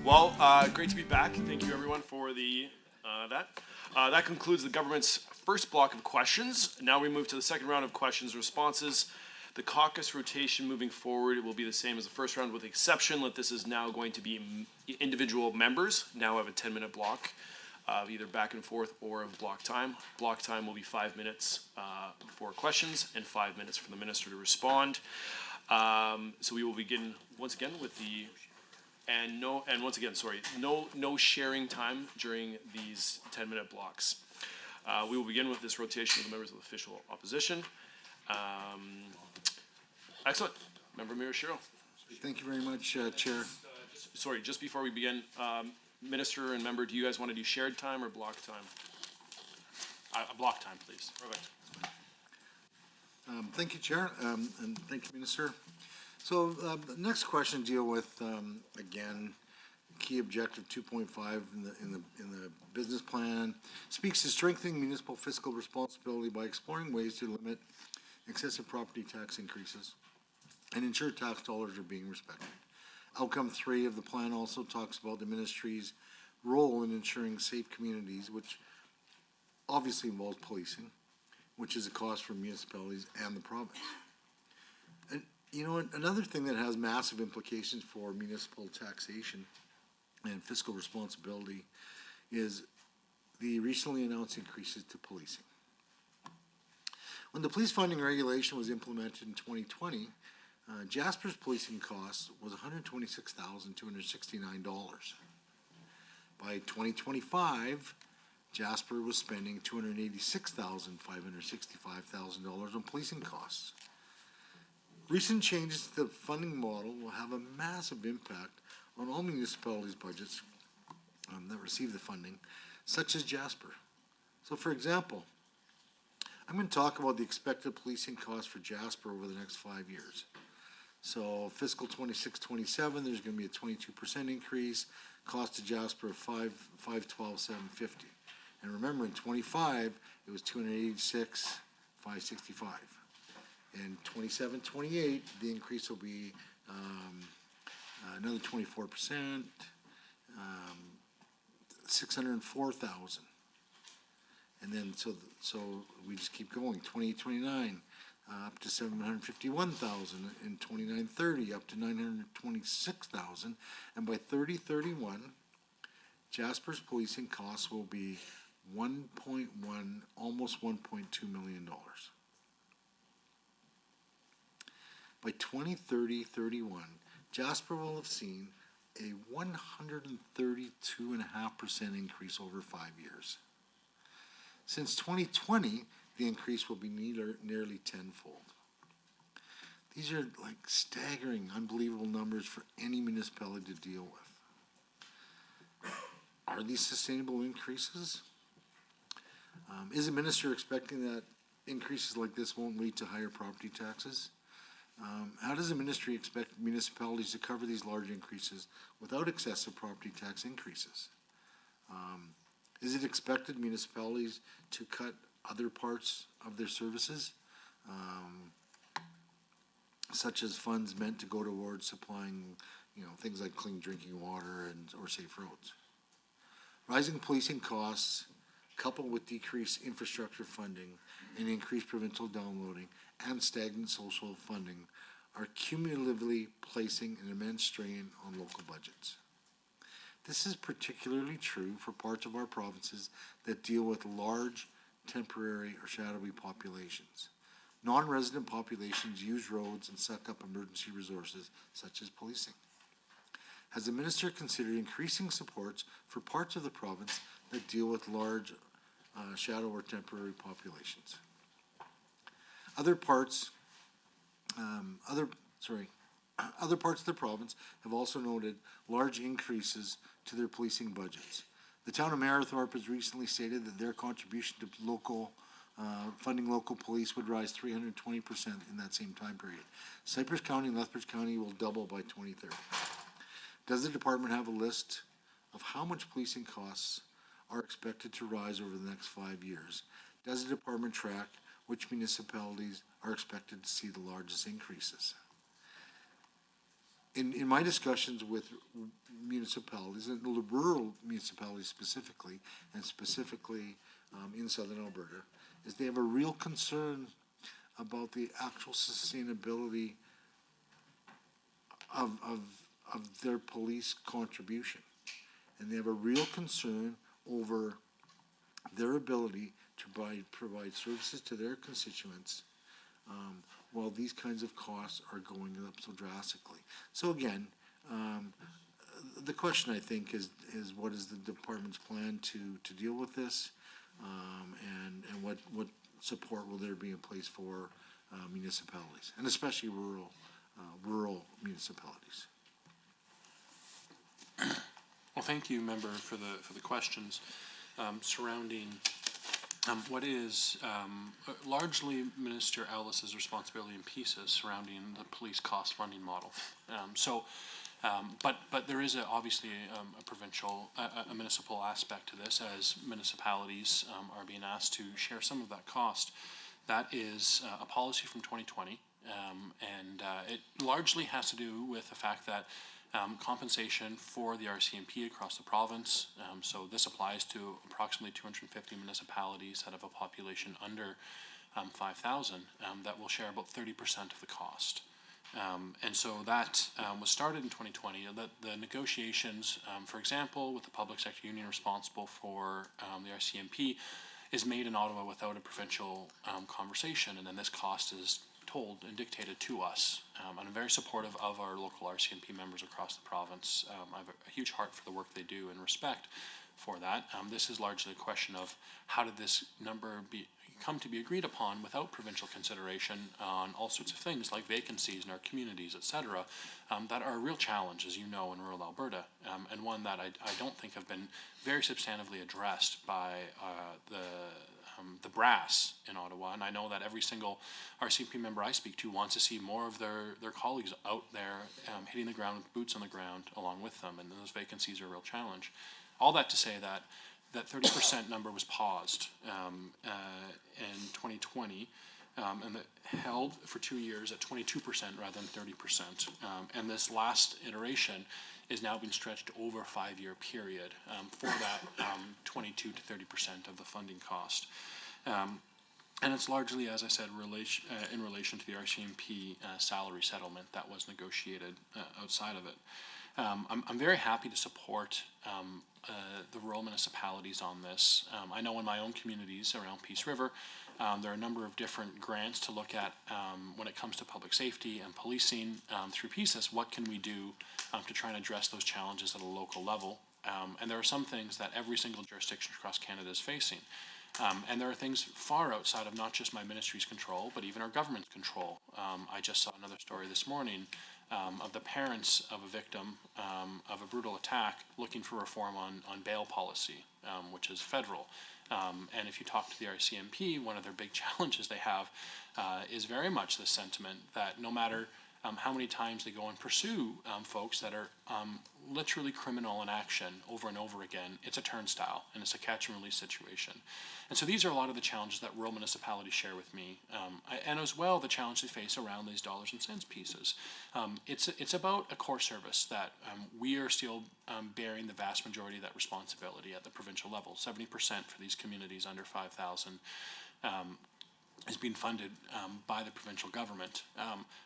Well, great to be back. Thank you, everyone, for that. That concludes the government's first block of questions. Now we move to the second round of questions and responses. The caucus rotation moving forward will be the same as the first round, with the exception that this is now going to be individual members now have a 10-minute block of either back and forth or of block time. Block time will be 5 minutes for questions and 5 minutes for the minister to respond. So we will begin once again with no sharing time during these 10-minute blocks. We will begin with this rotation of the members of the official opposition. Excellent. Member Miyashiro. Thank you very much, Chair. Sorry, just before we begin, Minister and member, do you guys want to do shared time or block time? Block time, please. Perfect. Thank you, Chair, and thank you, Minister. So the next question deal with, again, key objective 2.5 in the business plan speaks to strengthening municipal fiscal responsibility by exploring ways to limit excessive property tax increases and ensure tax dollars are being respected. Outcome 3 of the plan also talks about the ministry's role in ensuring safe communities, which obviously involves policing, which is a cost for municipalities and the province. And you know, another thing that has massive implications for municipal taxation and fiscal responsibility is the recently announced increases to policing. When the police funding regulation was implemented in 2020, Jasper's policing cost was $126,269. By 2025, Jasper was spending $286,565 on policing costs. Recent changes to the funding model will have a massive impact on all municipalities' budgets that receive the funding, such as Jasper. So, for example, I'm going to talk about the expected policing costs for Jasper over the next 5 years. So fiscal 26-27, there's going to be a 22% increase, cost to Jasper of $512,750. And remember, in 25, it was $286,565. In 27-28, the increase will be another 24%, $604,000. And then so we just keep going. 28-29 up to $751,000. In 29-30 up to $926,000. And by 30-31, Jasper's policing costs will be almost $1.2 million. By 2030-31, Jasper will have seen a 132.5% increase over 5 years. Since 2020, the increase will be nearly tenfold. These are like staggering, unbelievable numbers for any municipality to deal with. Are these sustainable increases? Is the minister expecting that increases like this won't lead to higher property taxes? How does the ministry expect municipalities to cover these large increases without excessive property tax increases? Is it expected municipalities to cut other parts of their services, such as funds meant to go towards supplying, things like clean drinking water or safe roads? Rising policing costs, coupled with decreased infrastructure funding and increased provincial downloading and stagnant social funding, are cumulatively placing an immense strain on local budgets. This is particularly true for parts of our provinces that deal with large, temporary, or shadowy populations. Non-resident populations use roads and suck up emergency resources, such as policing. Has the minister considered increasing supports for parts of the province that deal with large, shadow or temporary populations? Other parts of the province have also noted large increases to their policing budgets. The town of Marathorpe has recently stated that their contribution to funding local police would rise 320% in that same time period. Cypress County and Lethbridge County will double by 2030. Does the department have a list of how much policing costs are expected to rise over the next 5 years? Does the department track which municipalities are expected to see the largest increases? in my discussions with municipalities, and the rural municipalities specifically, and specifically in southern Alberta, is they have a real concern about the actual sustainability of their police contribution. And they have a real concern over their ability to provide services to their constituents while these kinds of costs are going up so drastically. So again, the question I think is what is the department's plan to deal with this? And what support will there be in place for municipalities, and especially rural municipalities? Well, thank you, member, for the questions surrounding what is largely Minister Ellis's responsibility in pieces surrounding the police cost funding model. But there is obviously a provincial, a municipal aspect to this, as municipalities are being asked to share some of that cost. That is a policy from 2020, and it largely has to do with the fact that compensation for the RCMP across the province. So this applies to approximately 250 municipalities that have a population under 5,000 that will share about 30% of the cost. And so that was started in 2020. The negotiations, for example, with the public sector union responsible for the RCMP is made in Ottawa without a provincial conversation, and then this cost is told and dictated to us. And I'm very supportive of our local RCMP members across the province. I have a huge heart for the work they do and respect for that. This is largely a question of how did this number come to be agreed upon without provincial consideration on all sorts of things like vacancies in our communities, etc., that are a real challenge, as you know, in rural Alberta, and one that I don't think have been very substantively addressed by the brass in Ottawa. And I know that every single RCMP member I speak to wants to see more of their colleagues out there hitting the ground with boots on the ground along with them, and those vacancies are a real challenge. All that to say that 30% number was paused in 2020 and that held for 2 years at 22% rather than 30%. And this last iteration is now being stretched over a 5-year period for that 22 to 30% of the funding cost. And it's largely, as I said, in relation to the RCMP salary settlement that was negotiated outside of it. I'm very happy to support the rural municipalities on this. I know in my own communities around Peace River, there are a number of different grants to look at when it comes to public safety and policing through PCIS. What can we do to try and address those challenges at a local level? And there are some things that every single jurisdiction across Canada is facing. And there are things far outside of not just my ministry's control, but even our government's control. I just saw another story this morning of the parents of a victim of a brutal attack looking for reform on bail policy, which is federal. And if you talk to the RCMP, one of their big challenges they have is very much the sentiment that no matter how many times they go and pursue folks that are literally criminal in action over and over again, it's a turnstile and it's a catch and release situation. And so these are a lot of the challenges that rural municipalities share with me, and as well the challenge they face around these dollars and cents pieces. It's about a core service that we are still bearing the vast majority of that responsibility at the provincial level. 70% for these communities under 5,000 is being funded by the provincial government.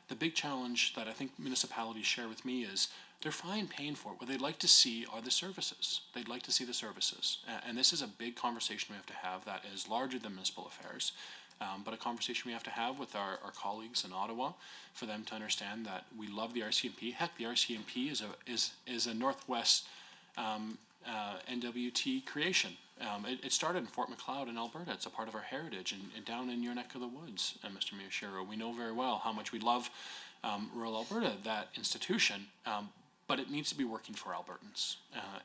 The big challenge that I think municipalities share with me is they're fine paying for it. What they'd like to see are the services. They'd like to see the services. And this is a big conversation we have to have that is larger than municipal affairs, but a conversation we have to have with our colleagues in Ottawa for them to understand that we love the RCMP. Heck, the RCMP is a Northwest NWT creation. It started in Fort Macleod in Alberta. It's a part of our heritage, and down in your neck of the woods, Mr. Miyashiro. We know very well how much we love rural Alberta, that institution, but it needs to be working for Albertans.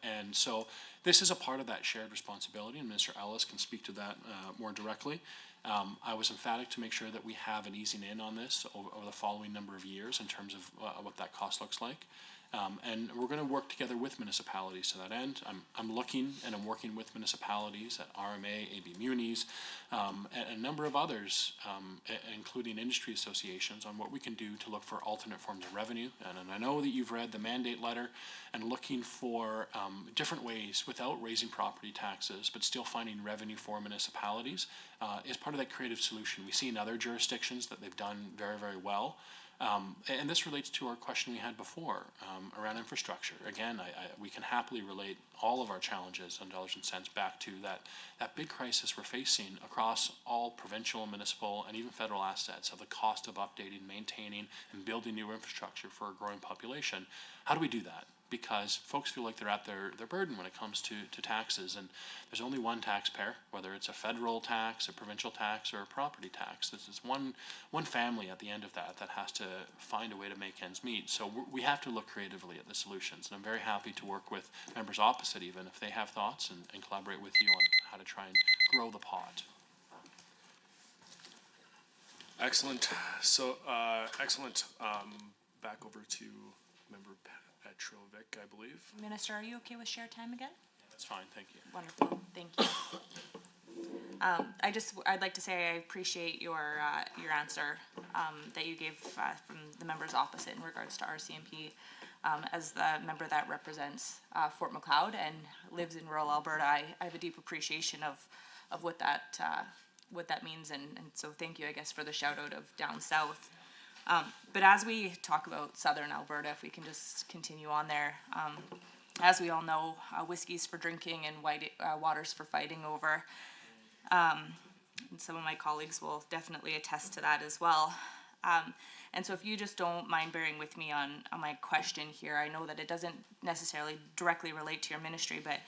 And so this is a part of that shared responsibility, and Mr. Ellis can speak to that more directly. I was emphatic to make sure that we have an easing in on this over the following number of years in terms of what that cost looks like. And we're going to work together with municipalities to that end. I'm looking and I'm working with municipalities at RMA, AB Munis, and a number of others, including industry associations, on what we can do to look for alternate forms of revenue. And I know that you've read the mandate letter and looking for different ways without raising property taxes, but still finding revenue for municipalities is part of that creative solution. We see in other jurisdictions that they've done very, very well. And this relates to our question we had before around infrastructure. Again, we can happily relate all of our challenges on dollars and cents back to that big crisis we're facing across all provincial, municipal, and even federal assets of the cost of updating, maintaining, and building new infrastructure for a growing population. How do we do that? Because folks feel like they're at their burden when it comes to taxes, and there's only one taxpayer, whether it's a federal tax, a provincial tax, or a property tax. This is one family at the end of that has to find a way to make ends meet. So we have to look creatively at the solutions, and I'm very happy to work with members opposite even if they have thoughts and collaborate with you on how to try and grow the pot. Excellent. So, excellent. Back over to Member Petrovic, I believe. Minister, are you okay with share time again? Yeah, that's fine, thank you. Wonderful, thank you. I'd like to say I appreciate your answer that you gave from the members opposite in regards to RCMP. As the member that represents Fort McLeod and lives in rural Alberta, I have a deep appreciation of what that means, and so thank you, I guess, for the shout out of down south. But as we talk about southern Alberta, if we can just continue on there, as we all know, whiskey's for drinking and water's for fighting over. And some of my colleagues will definitely attest to that as well. And so if you just don't mind bearing with me on my question here, I know that it doesn't necessarily directly relate to your ministry, but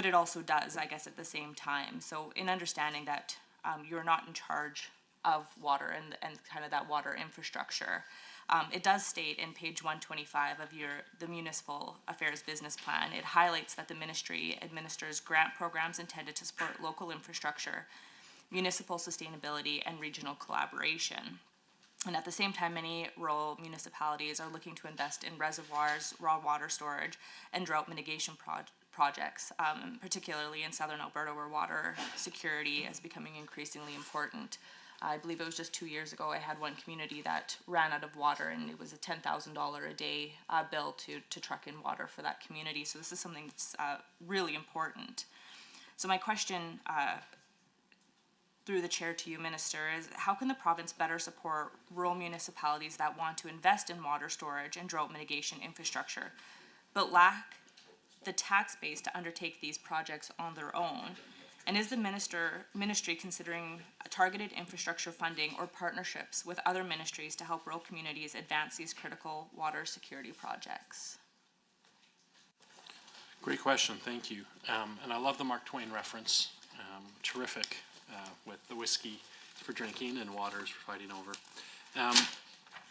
it also does, I guess, at the same time. So in understanding that you're not in charge of water and kind of that water infrastructure, it does state in page 125 of the Municipal Affairs Business Plan, it highlights that the ministry administers grant programs intended to support local infrastructure, municipal sustainability, and regional collaboration. And at the same time, many rural municipalities are looking to invest in reservoirs, raw water storage, and drought mitigation projects, particularly in southern Alberta, where water security is becoming increasingly important. I believe it was just 2 years ago I had one community that ran out of water, and it was a $10,000 a day bill to truck in water for that community. So this is something that's really important. So my question through the chair to you, Minister, is how can the province better support rural municipalities that want to invest in water storage and drought mitigation infrastructure, but lack the tax base to undertake these projects on their own? And is the ministry considering targeted infrastructure funding or partnerships with other ministries to help rural communities advance these critical water security projects? Great question, thank you. And I love the Mark Twain reference. Terrific with the whiskey for drinking and waters for fighting over.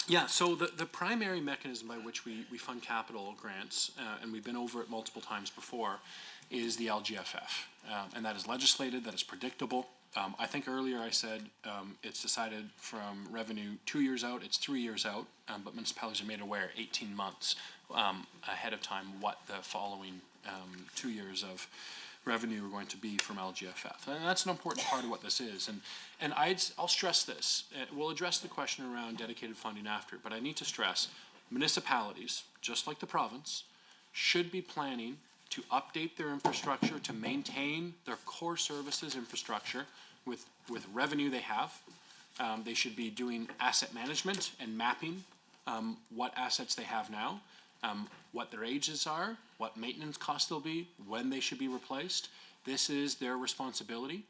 Yeah, so the primary mechanism by which we fund capital grants, and we've been over it multiple times before, is the LGFF. And that is legislated, that is predictable. I think earlier I said it's decided from revenue 2 years out, it's 3 years out, but municipalities are made aware 18 months ahead of time what the following 2 years of revenue are going to be from LGFF. And that's an important part of what this is. And I'll stress this. We'll address the question around dedicated funding after, but I need to stress municipalities, just like the province, should be planning to update their infrastructure, to maintain their core services infrastructure with revenue they have. They should be doing asset management and mapping what assets they have now, what their ages are, what maintenance costs they'll be, when they should be replaced. This is their responsibility.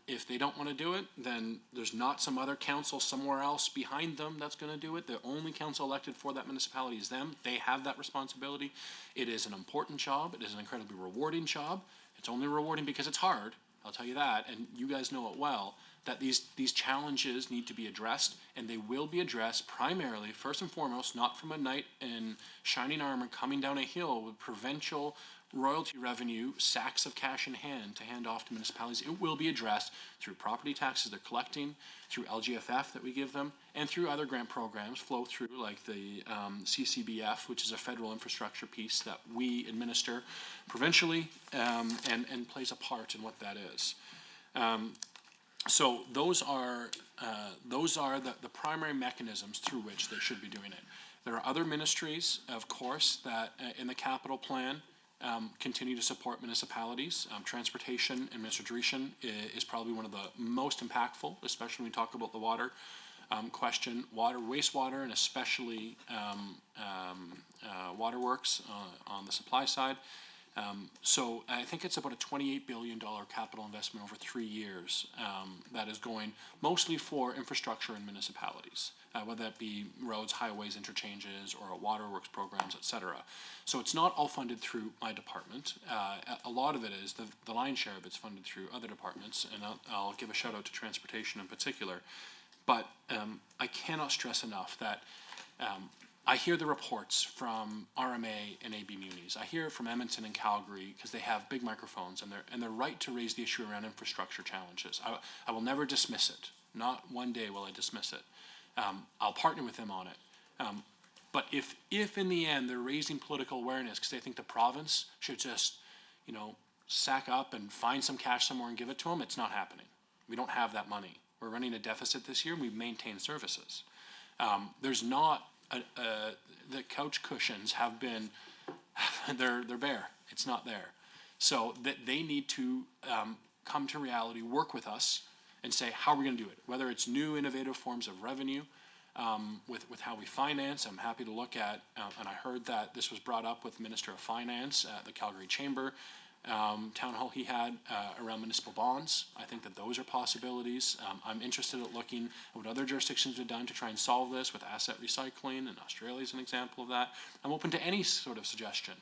If they don't want to do it, then there's not some other council somewhere else behind them that's going to do it. The only council elected for that municipality is them. They have that responsibility. It is an important job. It is an incredibly rewarding job. It's only rewarding because it's hard, I'll tell you that, and you guys know it well. that these challenges need to be addressed, and they will be addressed primarily, first and foremost, not from a knight in shining armor coming down a hill with provincial royalty revenue, sacks of cash in hand to hand off to municipalities. It will be addressed through property taxes they're collecting, through LGFF that we give them, and through other grant programs flow through, like the CCBF, which is a federal infrastructure piece that we administer provincially, and plays a part in what that is. So those are the primary mechanisms through which they should be doing it. There are other ministries, of course, that in the capital plan continue to support municipalities. Transportation and administration is probably one of the most impactful, especially when we talk about the water question, water, wastewater, and especially waterworks on the supply side. So I think it's about a $28 billion capital investment over 3 years that is going mostly for infrastructure in municipalities, whether that be roads, highways, interchanges, or waterworks programs, et cetera. So it's not all funded through my department. A lot of it is, the lion's share of it's funded through other departments, and I'll give a shout out to transportation in particular. But I cannot stress enough that I hear the reports from RMA and AB Munis. I hear it from Edmonton and Calgary because they have big microphones, and they're right to raise the issue around infrastructure challenges. I will never dismiss it. Not one day will I dismiss it. I'll partner with them on it. But if in the end they're raising political awareness because they think the province should just, sack up and find some cash somewhere and give it to them, it's not happening. We don't have that money. We're running a deficit this year, and we've maintained services. There's not the couch cushions have been they're bare. It's not there. So that they need to come to reality, work with us, and say, how are we going to do it? Whether it's new innovative forms of revenue, with how we finance. I'm happy to look at, and I heard that this was brought up with the Minister of Finance at the Calgary Chamber town hall he had around municipal bonds. I think that those are possibilities. I'm interested in looking at what other jurisdictions have done to try and solve this with asset recycling, and Australia is an example of that. I'm open to any sort of suggestion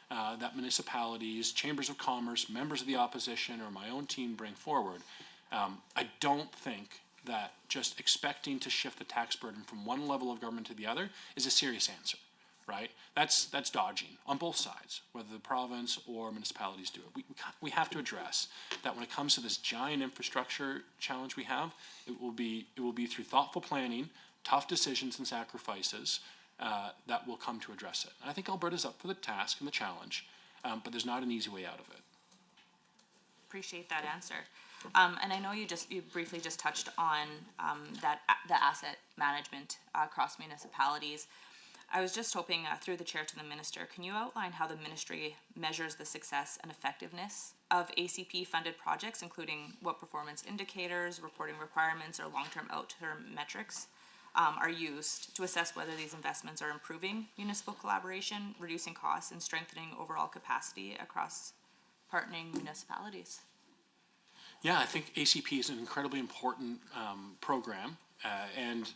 that municipalities, chambers of commerce, members of the opposition, or my own team bring forward. I don't think that just expecting to shift the tax burden from one level of government to the other is a serious answer. Right? That's dodging on both sides, whether the province or municipalities do it. We have to address that when it comes to this giant infrastructure challenge we have, it will be through thoughtful planning, tough decisions and sacrifices that will come to address it. And I think Alberta's up for the task and the challenge, but there's not an easy way out of it. Appreciate that answer. And I know you briefly just touched on the asset management across municipalities. I was just hoping, through the chair to the minister, can you outline how the ministry measures the success and effectiveness of ACP-funded projects, including what performance indicators, reporting requirements, or long-term out-term metrics are used to assess whether these investments are improving municipal collaboration, reducing costs, and strengthening overall capacity across partnering municipalities? Yeah, I think ACP is an incredibly important program, and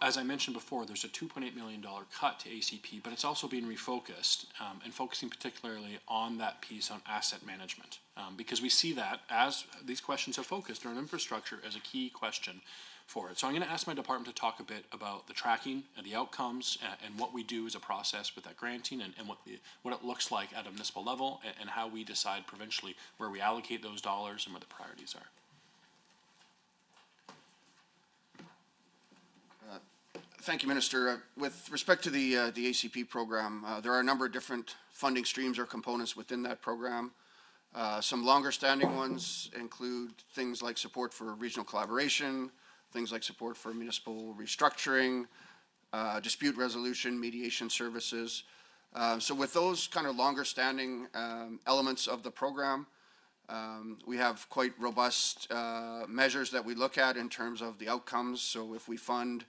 as I mentioned before, there's a $2.8 million cut to ACP, but it's also being refocused and focusing particularly on that piece on asset management, because we see that as these questions are focused on infrastructure as a key question for it. So I'm going to ask my department to talk a bit about the tracking and the outcomes and what we do as a process with that granting and what it looks like at a municipal level and how we decide provincially where we allocate those dollars and where the priorities are. Thank you, Minister. With respect to the ACP program, there are a number of different funding streams or components within that program. Some longer standing ones include things like support for regional collaboration, things like support for municipal restructuring, dispute resolution, mediation services. So with those kind of longer standing elements of the program, we have quite robust measures that we look at in terms of the outcomes. So if we fund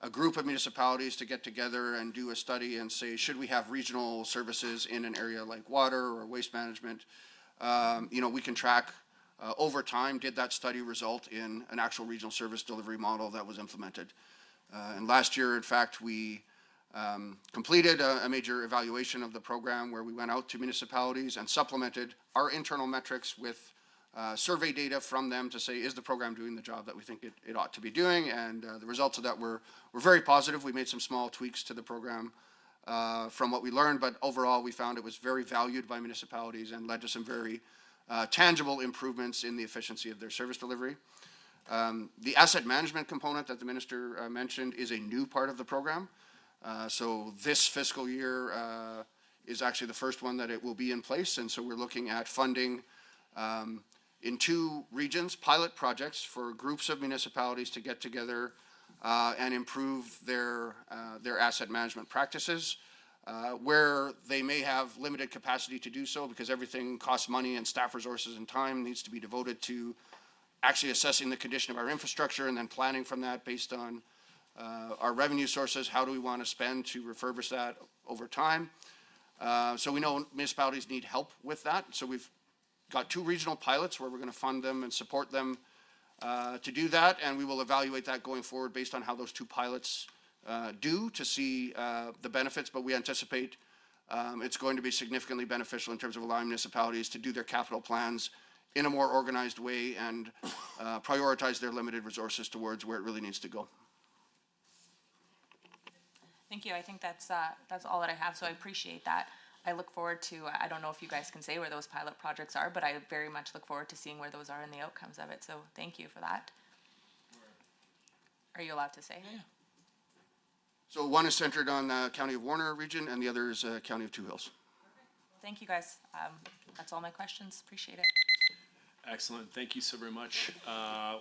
a group of municipalities to get together and do a study and say, should we have regional services in an area like water or waste management? We can track over time, did that study result in an actual regional service delivery model that was implemented? And last year, in fact, we completed a major evaluation of the program where we went out to municipalities and supplemented our internal metrics with survey data from them to say, is the program doing the job that we think it ought to be doing? And the results of that were very positive. We made some small tweaks to the program from what we learned, but overall we found it was very valued by municipalities and led to some very tangible improvements in the efficiency of their service delivery. The asset management component that the minister mentioned is a new part of the program. So this fiscal year is actually the first one that it will be in place, and so we're looking at funding in 2 regions, pilot projects for groups of municipalities to get together and improve their asset management practices, where they may have limited capacity to do so because everything costs money and staff resources and time needs to be devoted to actually assessing the condition of our infrastructure and then planning from that based on our revenue sources. How do we want to spend to refurbish that over time? So we know municipalities need help with that. So we've got 2 regional pilots where we're going to fund them and support them to do that, and we will evaluate that going forward based on how those 2 pilots do to see the benefits, but we anticipate it's going to be significantly beneficial in terms of allowing municipalities to do their capital plans in a more organized way and prioritize their limited resources towards where it really needs to go. Thank you. I think that's all that I have, so I appreciate that. I look forward to, I don't know if you guys can say where those pilot projects are, but I very much look forward to seeing where those are and the outcomes of it, so thank you for that. Are you allowed to say? Yeah. So one is centered on County of Warner region and the other is County of Two Hills. Thank you, guys. That's all my questions. Appreciate it. Excellent. Thank you so very much.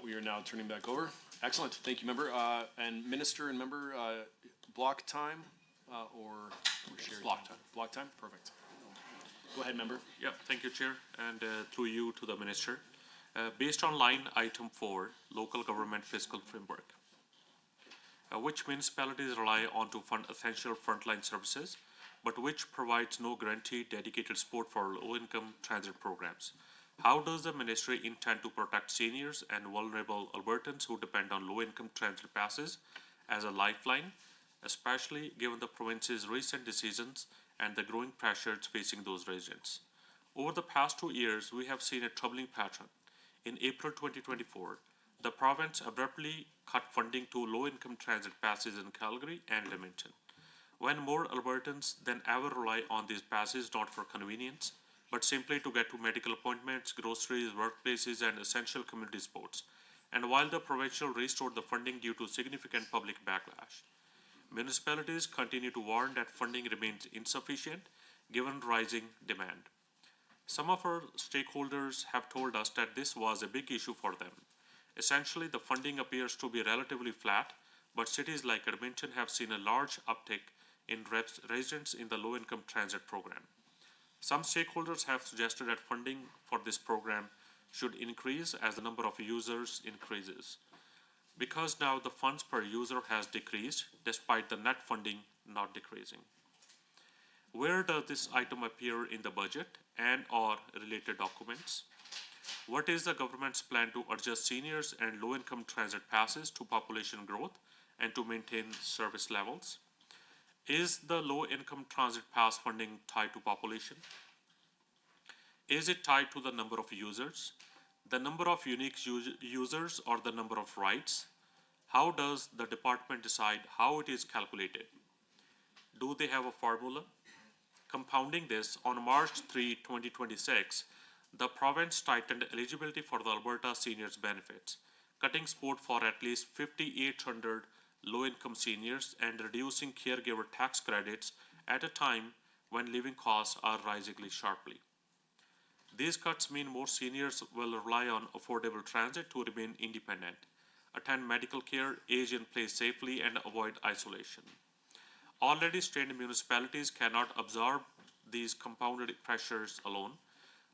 We are now turning back over. Excellent. Thank you, member. And minister and member, block time or shared Block time. Block time? Perfect. Go ahead, member. Yeah, thank you, Chair, and through you to the Minister. Based on line item 4, local government fiscal framework, which municipalities rely on to fund essential frontline services, but which provides no guaranteed dedicated support for low-income transit programs. How does the ministry intend to protect seniors and vulnerable Albertans who depend on low-income transit passes as a lifeline, especially given the province's recent decisions and the growing pressures facing those residents? Over the past 2 years, we have seen a troubling pattern. In April 2024, the province abruptly cut funding to low-income transit passes in Calgary and Edmonton, when more Albertans than ever rely on these passes not for convenience, but simply to get to medical appointments, groceries, workplaces, and essential community sports. And while the provincial restored the funding due to significant public backlash, municipalities continue to warn that funding remains insufficient given rising demand. Some of our stakeholders have told us that this was a big issue for them. Essentially, the funding appears to be relatively flat, but cities like Edmonton have seen a large uptick in residents in the low-income transit program. Some stakeholders have suggested that funding for this program should increase as the number of users increases, because now the funds per user has decreased despite the net funding not decreasing. Where does this item appear in the budget and or related documents? What is the government's plan to adjust seniors and low-income transit passes to population growth and to maintain service levels? Is the low-income transit pass funding tied to population? Is it tied to the number of users, the number of unique users, or the number of rides? How does the department decide how it is calculated? Do they have a formula? Compounding this, on March 3, 2026, the province tightened eligibility for the Alberta Seniors Benefits, cutting support for at least 5,800 low-income seniors and reducing caregiver tax credits at a time when living costs are rising sharply. These cuts mean more seniors will rely on affordable transit to remain independent, attend medical care, age in place safely, and avoid isolation. Already strained municipalities cannot absorb these compounded pressures alone.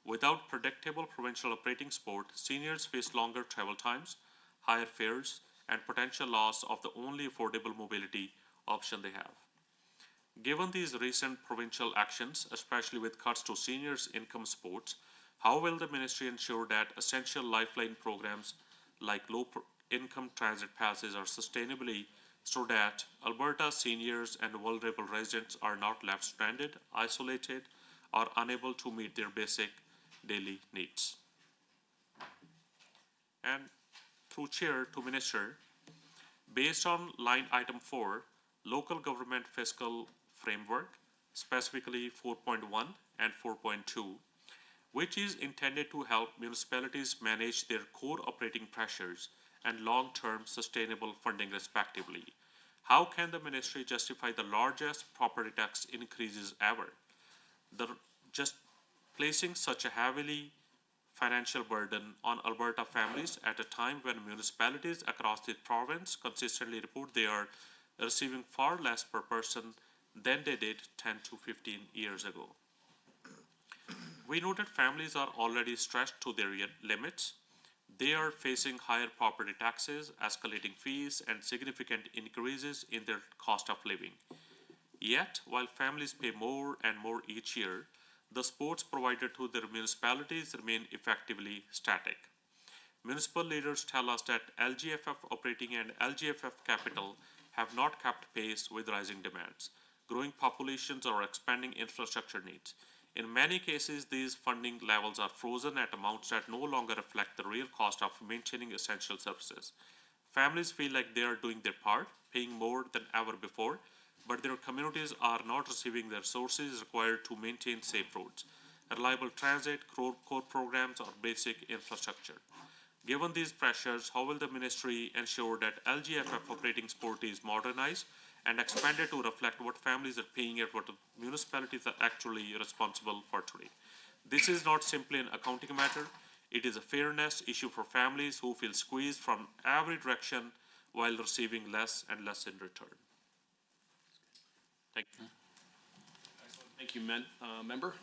Without predictable provincial operating support, seniors face longer travel times, higher fares, and potential loss of the only affordable mobility option they have. Given these recent provincial actions, especially with cuts to seniors' income supports, how will the ministry ensure that essential lifeline programs like low-income transit passes are sustainably so that Alberta seniors and vulnerable residents are not left stranded, isolated, or unable to meet their basic daily needs? and through chair to minister, based on line item 4, local government fiscal framework, specifically 4.1 and 4.2, which is intended to help municipalities manage their core operating pressures and long-term sustainable funding respectively. How can the ministry justify the largest property tax increases ever? Just placing such a heavily financial burden on Alberta families at a time when municipalities across the province consistently report they are receiving far less per person than they did 10 to 15 years ago. We know that families are already stretched to their limits. They are facing higher property taxes, escalating fees, and significant increases in their cost of living. Yet, while families pay more and more each year, the supports provided to their municipalities remain effectively static. Municipal leaders tell us that LGFF operating and LGFF capital have not kept pace with rising demands, growing populations, or expanding infrastructure needs. In many cases, these funding levels are frozen at amounts that no longer reflect the real cost of maintaining essential services. Families feel like they are doing their part, paying more than ever before, but their communities are not receiving the resources required to maintain safe roads, reliable transit, core programs, or basic infrastructure. Given these pressures, how will the ministry ensure that LGFF operating support is modernized and expanded to reflect what families are paying and what the municipalities are actually responsible for today? This is not simply an accounting matter. It is a fairness issue for families who feel squeezed from every direction while receiving less and less in return. Thank you. Thank you, member.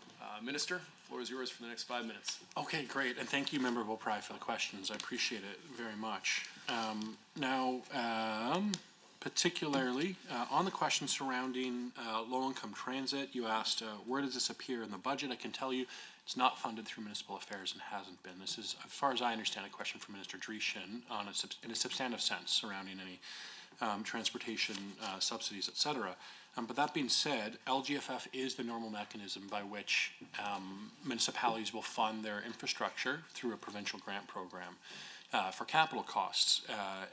Minister, floor is yours for the next 5 minutes. Okay, great, and thank you, Member Beaupre, for the questions. I appreciate it very much. Particularly on the question surrounding low-income transit, you asked where does this appear in the budget? I can tell you it's not funded through municipal affairs and hasn't been. This is, as far as I understand, a question from Minister Dreeshen on in a substantive sense surrounding any transportation subsidies, et cetera. But that being said, LGFF is the normal mechanism by which municipalities will fund their infrastructure through a provincial grant program for capital costs.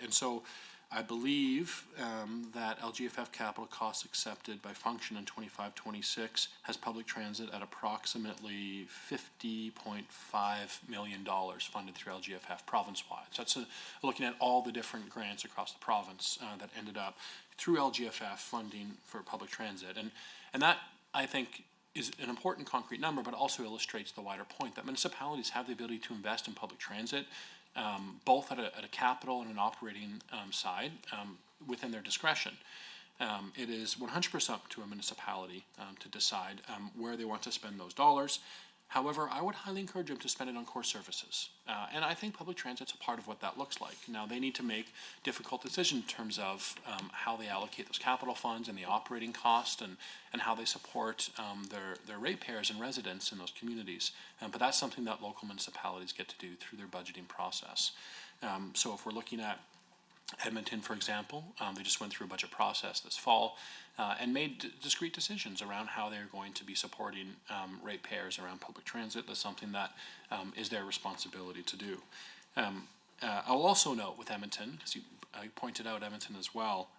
And so I believe that LGFF capital costs accepted by function in 25-26 has public transit at approximately $50.5 million funded through LGFF province-wide. So that's looking at all the different grants across the province that ended up through LGFF funding for public transit. And that, I think, is an important concrete number, but also illustrates the wider point that municipalities have the ability to invest in public transit, both at a capital and an operating side within their discretion. It is 100% up to a municipality to decide where they want to spend those dollars. However, I would highly encourage them to spend it on core services. And I think public transit's a part of what that looks like. Now, they need to make difficult decisions in terms of how they allocate those capital funds and the operating cost and how they support their ratepayers and residents in those communities. But that's something that local municipalities get to do through their budgeting process. So if we're looking at Edmonton, for example, they just went through a budget process this fall and made discrete decisions around how they're going to be supporting ratepayers around public transit. That's something that is their responsibility to do. I'll also note with Edmonton, because I pointed out Edmonton as well,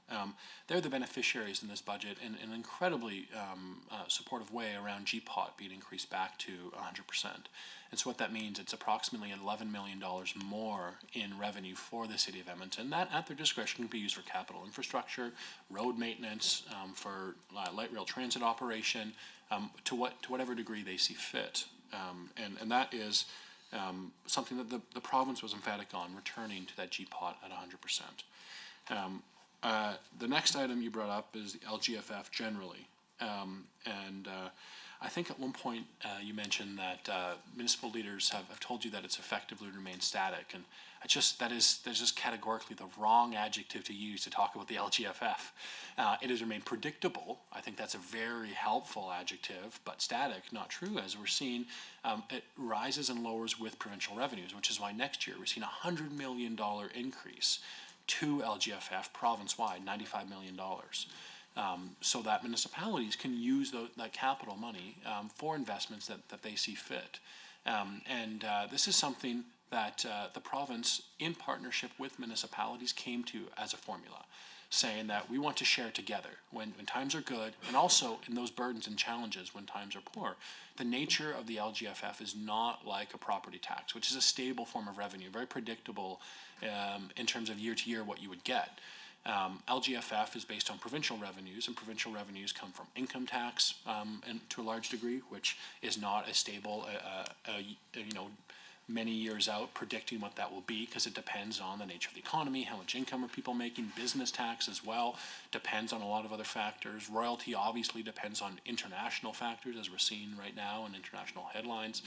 they're the beneficiaries in this budget in an incredibly supportive way around GPOT being increased back to 100%. And so what that means, it's approximately $11 million more in revenue for the city of Edmonton. That, at their discretion, can be used for capital infrastructure, road maintenance, for light rail transit operation, to whatever degree they see fit. And that is something that the province was emphatic on, returning to that GPOT at 100%. The next item you brought up is the LGFF generally. I think at one point you mentioned that municipal leaders have told you that it's effectively remained static, and that is just categorically the wrong adjective to use to talk about the LGFF. It has remained predictable. I think that's a very helpful adjective, but static, not true, as we're seeing it rises and lowers with provincial revenues, which is why next year we're seeing a $100 million increase to LGFF province-wide, $95 million. So that municipalities can use that capital money for investments that they see fit. This is something that the province, in partnership with municipalities, came to as a formula, saying that we want to share together when times are good, and also in those burdens and challenges when times are poor. The nature of the LGFF is not like a property tax, which is a stable form of revenue, very predictable in terms of year to year what you would get. LGFF is based on provincial revenues, and provincial revenues come from income tax, and to a large degree, which is not as stable, many years out, predicting what that will be, because it depends on the nature of the economy, how much income are people making. Business tax as well depends on a lot of other factors. Royalty obviously depends on international factors, as we're seeing right now in international headlines.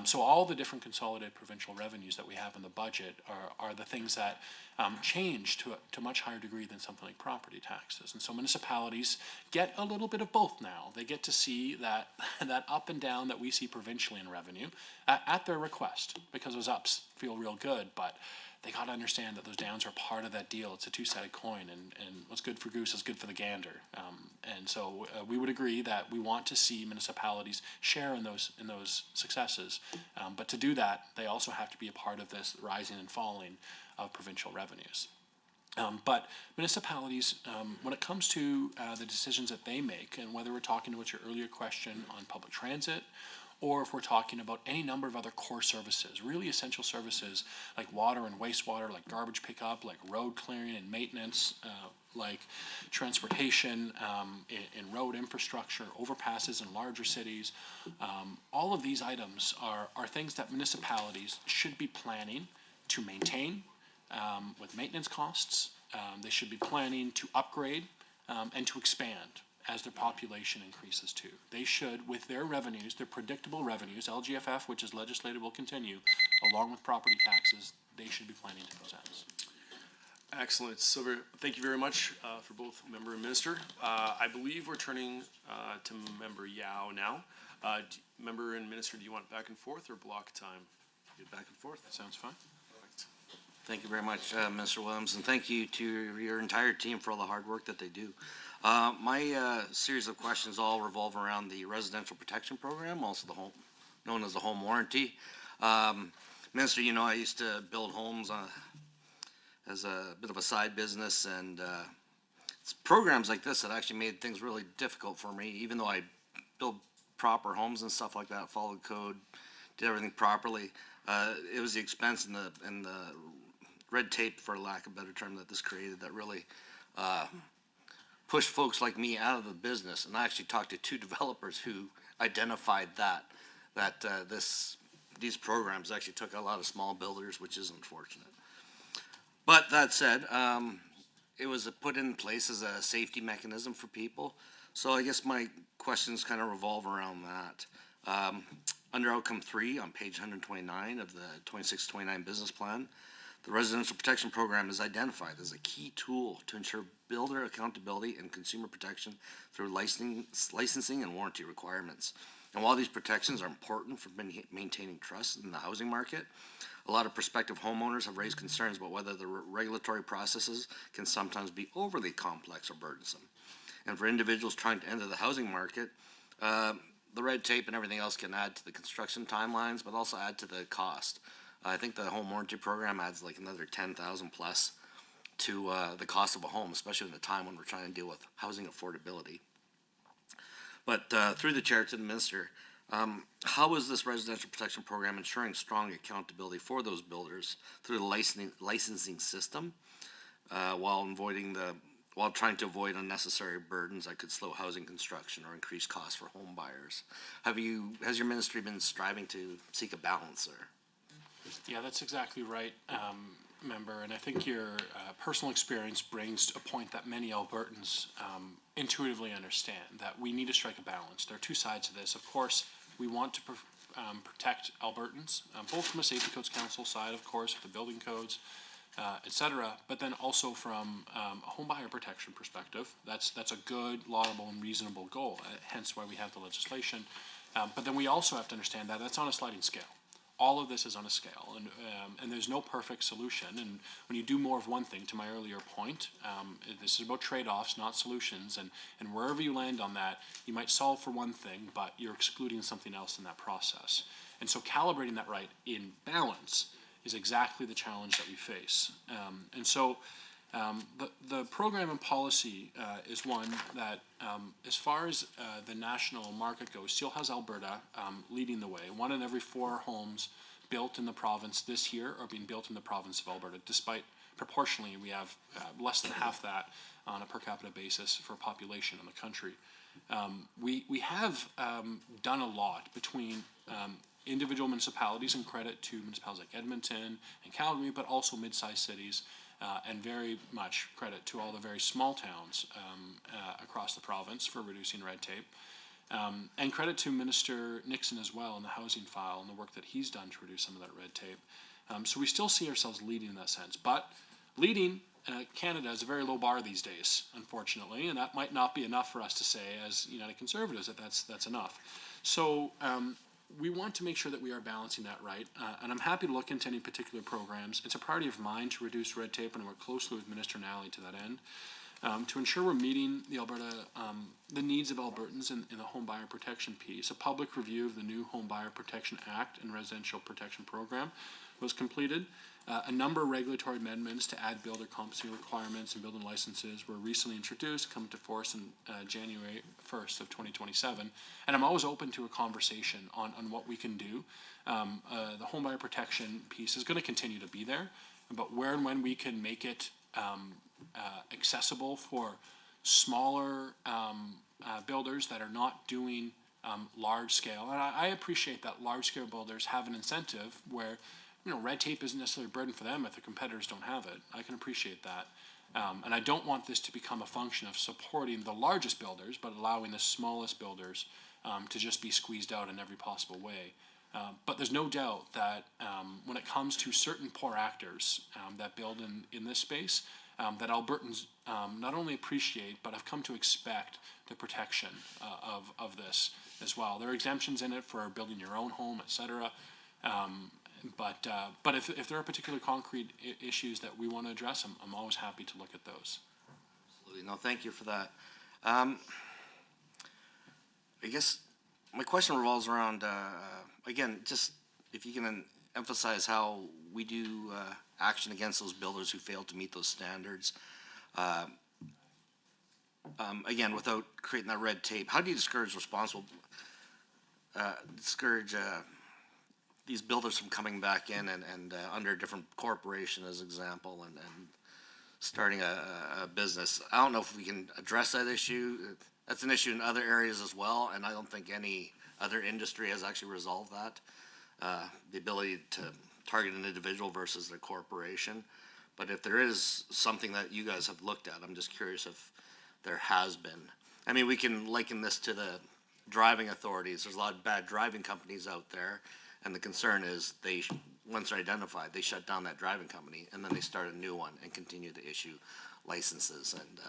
So all the different consolidated provincial revenues that we have in the budget are the things that change to a much higher degree than something like property taxes. And so municipalities get a little bit of both now. They get to see that up and down that we see provincially in revenue at their request, because those ups feel real good, but they got to understand that those downs are part of that deal. It's a two-sided coin, and what's good for goose is good for the gander. And so we would agree that we want to see municipalities share in those successes, but to do that, they also have to be a part of this rising and falling of provincial revenues. But municipalities, when it comes to the decisions that they make, and whether we're talking about your earlier question on public transit, or if we're talking about any number of other core services, really essential services like water and wastewater, like garbage pickup, like road clearing and maintenance, like transportation, in road infrastructure, overpasses in larger cities, all of these items are things that municipalities should be planning to maintain with maintenance costs. They should be planning to upgrade and to expand as their population increases too. They should, with their revenues, their predictable revenues, LGFF, which is legislated, will continue, along with property taxes, they should be planning to those ends. Excellent. So thank you very much for both member and minister. I believe we're turning to member Yao now. Member and minister, do you want back and forth or block time? Get back and forth. That sounds fine. Thank you very much, Mr. Williams, and thank you to your entire team for all the hard work that they do. My series of questions all revolve around the residential protection program, also known as the home warranty. Minister, you know, I used to build homes as a bit of a side business, and it's programs like this that actually made things really difficult for me, even though I built proper homes and stuff like that, followed code, did everything properly. It was the expense and the red tape, for lack of a better term, that this created that really pushed folks like me out of the business. And I actually talked to 2 developers who identified that these programs actually took a lot of small builders, which is unfortunate. But that said, it was put in place as a safety mechanism for people. So I guess my questions kind of revolve around that. Under outcome 3 on page 129 of the 26-29 business plan, the residential protection program is identified as a key tool to ensure builder accountability and consumer protection through licensing and warranty requirements. And while these protections are important for maintaining trust in the housing market, a lot of prospective homeowners have raised concerns about whether the regulatory processes can sometimes be overly complex or burdensome. And for individuals trying to enter the housing market, the red tape and everything else can add to the construction timelines, but also add to the cost. I think the home warranty program adds like another $10,000 plus to the cost of a home, especially in a time when we're trying to deal with housing affordability. But through the chair to the minister, how is this residential protection program ensuring strong accountability for those builders through the licensing system, while trying to avoid unnecessary burdens that could slow housing construction or increase costs for home buyers? Has your ministry been striving to seek a balance there? Yeah, that's exactly right, member, and I think your personal experience brings a point that many Albertans intuitively understand, that we need to strike a balance. There are 2 sides to this. Of course, we want to protect Albertans, both from a Safety Codes Council side, of course, with the building codes, et cetera, but then also from a home buyer protection perspective. That's a good, laudable, and reasonable goal, hence why we have the legislation. But then we also have to understand that that's on a sliding scale. All of this is on a scale, and there's no perfect solution. And when you do more of one thing, to my earlier point, this is about trade-offs, not solutions. And wherever you land on that, you might solve for one thing, but you're excluding something else in that process. And so calibrating that right in balance is exactly the challenge that we face. And so the program and policy is one that, as far as the national market goes, still has Alberta leading the way. 1 in every 4 homes built in the province this year are being built in the province of Alberta, despite proportionally we have less than half that on a per capita basis for population in the country. We have done a lot between individual municipalities, and credit to municipalities like Edmonton and Calgary, but also mid-sized cities, and very much credit to all the very small towns across the province for reducing red tape. And credit to Minister Nixon as well in the housing file and the work that he's done to reduce some of that red tape. So we still see ourselves leading in that sense. But leading Canada is a very low bar these days, unfortunately, and that might not be enough for us to say as United Conservatives that that's enough. So we want to make sure that we are balancing that right, and I'm happy to look into any particular programs. It's a priority of mine to reduce red tape, and I work closely with Minister Nally to that end, to ensure we're meeting the needs of Albertans in the home buyer protection piece. A public review of the new Home Buyer Protection Act and Residential Protection Program was completed. A number of regulatory amendments to add builder competency requirements and building licenses were recently introduced, come to force in January 1st of 2027. And I'm always open to a conversation on what we can do. The home buyer protection piece is going to continue to be there, but where and when we can make it accessible for smaller builders that are not doing large scale. And I appreciate that large scale builders have an incentive where red tape isn't necessarily a burden for them if their competitors don't have it. I can appreciate that. And I don't want this to become a function of supporting the largest builders, but allowing the smallest builders to just be squeezed out in every possible way. But there's no doubt that when it comes to certain poor actors that build in this space, that Albertans not only appreciate, but have come to expect the protection of this as well. There are exemptions in it for building your own home, et cetera. But if there are particular concrete issues that we want to address, I'm always happy to look at those. Absolutely. No, thank you for that. I guess my question revolves around, again, just if you can emphasize how we do action against those builders who fail to meet those standards. Again, without creating that red tape, how do you discourage these builders from coming back in and under a different corporation, as example, and starting a business? I don't know if we can address that issue. That's an issue in other areas as well, and I don't think any other industry has actually resolved that. The ability to target an individual versus their corporation. But if there is something that you guys have looked at, I'm just curious if there has been. I mean, we can liken this to the driving authorities. There's a lot of bad driving companies out there, and the concern is once they're identified, they shut down that driving company, and then they start a new one and continue to issue licenses. And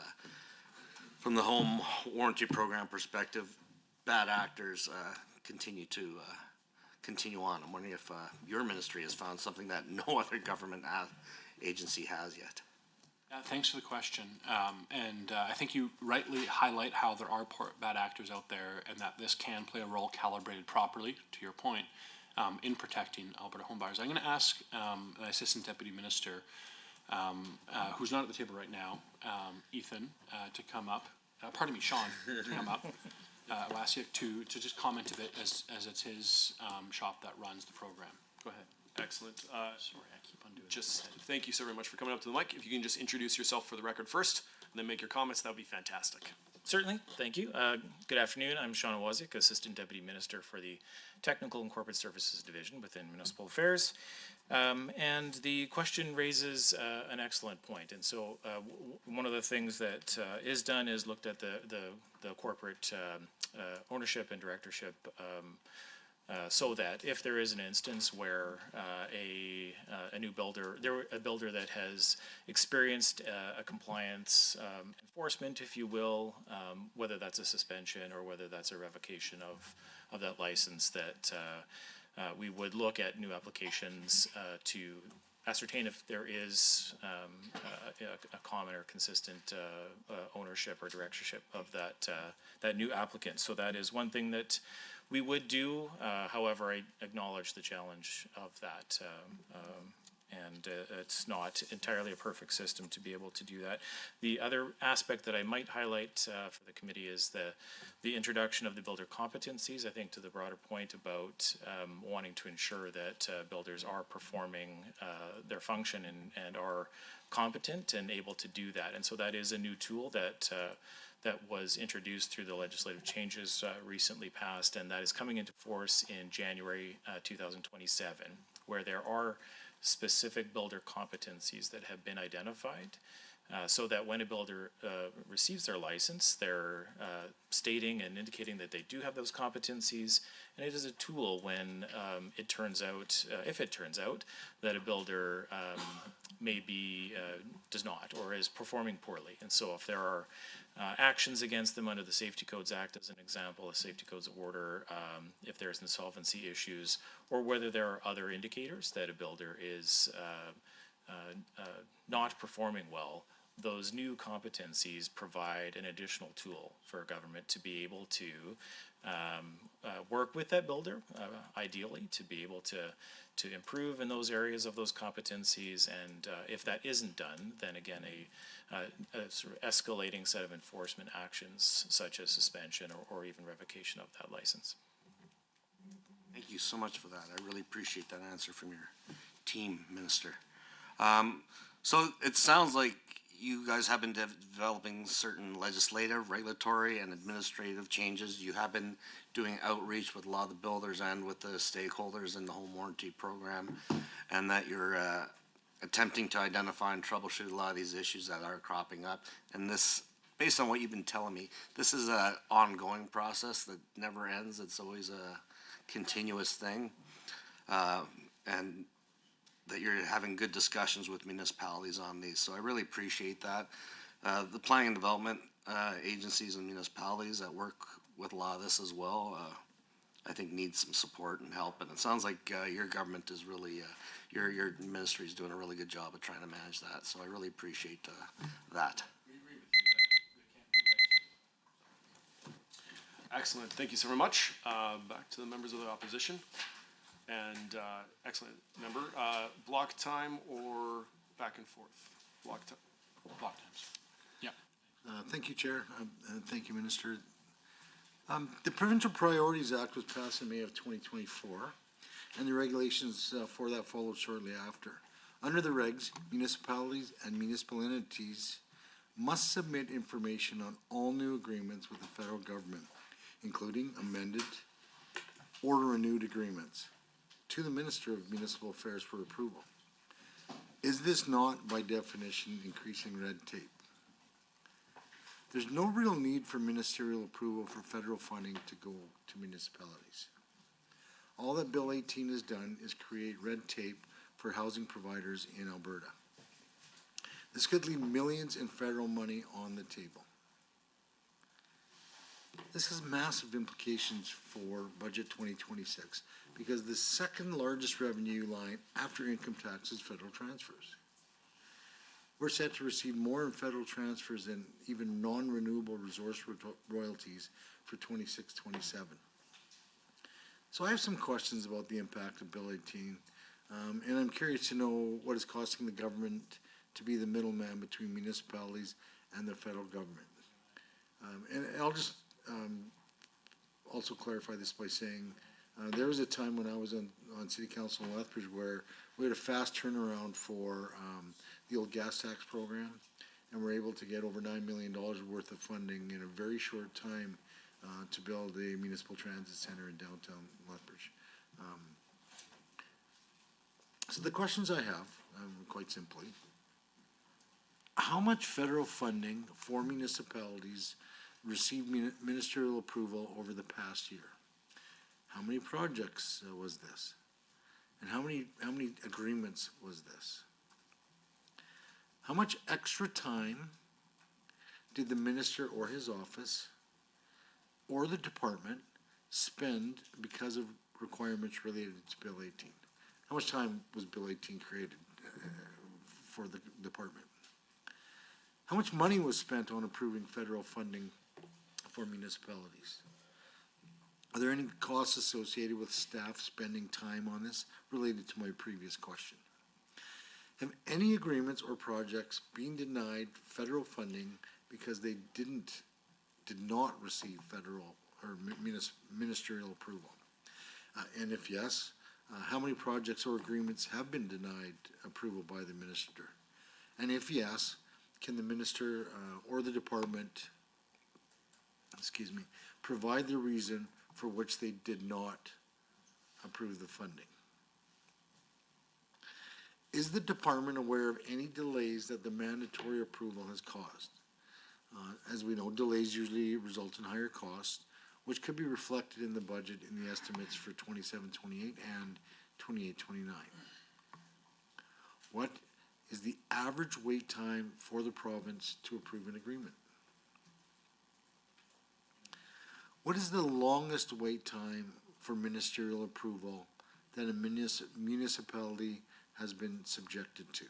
from the home warranty program perspective, bad actors continue on. I'm wondering if your ministry has found something that no other government agency has yet. Thanks for the question. And I think you rightly highlight how there are bad actors out there and that this can play a role calibrated properly, to your point, in protecting Alberta homebuyers. I'm going to ask an Assistant Deputy Minister, who's not at the table right now, Ethan, to come up. Sean, to come up. I'll ask you to just comment a bit as it's his shop that runs the program. Go ahead. Excellent. Sorry, I keep on doing Just thank you so very much for coming up to the mic. If you can just introduce yourself for the record first, and then make your comments, that would be fantastic. Certainly, thank you. Good afternoon, I'm Sean Wozik, Assistant Deputy Minister for the Technical and Corporate Services Division within Municipal Affairs. And the question raises an excellent point. And so one of the things that is done is looked at the corporate ownership and directorship so that if there is an instance where a new builder, a builder that has experienced a compliance enforcement, if you will, whether that's a suspension or whether that's a revocation of that license, that we would look at new applications to ascertain if there is a common or consistent ownership or directorship of that new applicant. So that is one thing that we would do. However, I acknowledge the challenge of that And it's not entirely a perfect system to be able to do that. The other aspect that I might highlight for the committee is the introduction of the builder competencies. I think to the broader point about wanting to ensure that builders are performing their function and are competent and able to do that. And so that is a new tool that was introduced through the legislative changes recently passed, and that is coming into force in January 2027, where there are specific builder competencies that have been identified, so that when a builder receives their license, they're stating and indicating that they do have those competencies, and it is a tool when it turns out, if it turns out, that a builder maybe does not or is performing poorly. And so if there are actions against them under the Safety Codes Act, as an example, a Safety Codes Order, if there's insolvency issues, or whether there are other indicators that a builder is not performing well, those new competencies provide an additional tool for government to be able to work with that builder, ideally, to be able to improve in those areas of those competencies. And if that isn't done, then again, a sort of escalating set of enforcement actions, such as suspension or even revocation of that license. Thank you so much for that. I really appreciate that answer from your team, Minister. So it sounds like you guys have been developing certain legislative, regulatory, and administrative changes. You have been doing outreach with a lot of the builders and with the stakeholders in the home warranty program, and that you're attempting to identify and troubleshoot a lot of these issues that are cropping up. And this, based on what you've been telling me, this is an ongoing process that never ends. It's always a continuous thing. And that you're having good discussions with municipalities on these. So I really appreciate that. The planning and development agencies and municipalities that work with a lot of this as well, I think need some support and help. And it sounds like your government is really, your ministry is doing a really good job of trying to manage that. So I really appreciate that. Excellent, thank you so very much. Back to the members of the opposition. And excellent member, block time or back and forth? Block time. Block times. Yeah. Thank you, Chair. Thank you, Minister. The Provincial Priorities Act was passed in May of 2024, and the regulations for that followed shortly after. Under the regs, municipalities and municipal entities must submit information on all new agreements with the federal government, including amended or renewed agreements, to the Minister of Municipal Affairs for approval. Is this not, by definition, increasing red tape? There's no real need for ministerial approval for federal funding to go to municipalities. All that Bill 18 has done is create red tape for housing providers in Alberta. This could leave millions in federal money on the table. This has massive implications for Budget 2026 because the second largest revenue line after income tax is federal transfers. We're set to receive more in federal transfers than even non-renewable resource royalties for 26-27. So I have some questions about the impact of Bill 18, and I'm curious to know what is costing the government to be the middleman between municipalities and the federal government. And I'll just also clarify this by saying there was a time when I was on City Council in Lethbridge where we had a fast turnaround for the old gas tax program, and we're able to get over $9 million worth of funding in a very short time to build a municipal transit center in downtown Lethbridge. So the questions I have, quite simply, how much federal funding for municipalities received ministerial approval over the past year? How many projects was this? And how many agreements was this? How much extra time did the minister or his office or the department spend because of requirements related to Bill 18? How much time was Bill 18 created for the department? How much money was spent on approving federal funding for municipalities? Are there any costs associated with staff spending time on this related to my previous question? Have any agreements or projects been denied federal funding because they did not receive federal or ministerial approval? And if yes, how many projects or agreements have been denied approval by the minister? And if yes, can the minister or the department, provide the reason for which they did not approve the funding? Is the department aware of any delays that the mandatory approval has caused? As we know, delays usually result in higher costs, which could be reflected in the budget in the estimates for 27-28 and 28-29. What is the average wait time for the province to approve an agreement? What is the longest wait time for ministerial approval that a municipality has been subjected to?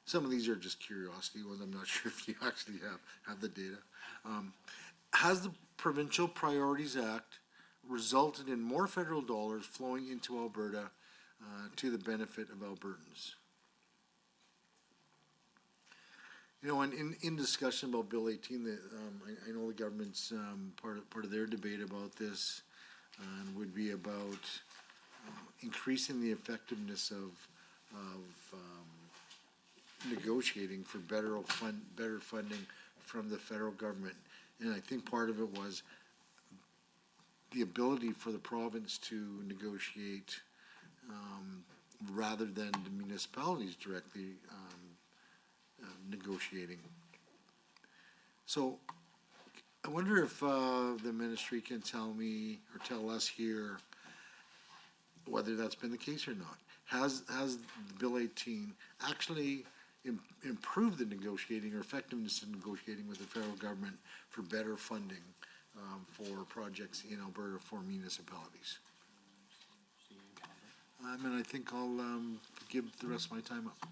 Some of these are just curiosity ones. I'm not sure if you actually have the data. Has the Provincial Priorities Act resulted in more federal dollars flowing into Alberta to the benefit of Albertans? You know, and in discussion about Bill 18, I know the government's part of their debate about this would be about increasing the effectiveness of negotiating for better funding from the federal government. And I think part of it was the ability for the province to negotiate rather than the municipalities directly negotiating. So I wonder if the ministry can tell me or tell us here whether that's been the case or not. Has Bill 18 actually improved the negotiating or effectiveness in negotiating with the federal government for better funding for projects in Alberta for municipalities? And I think I'll give the rest of my time up.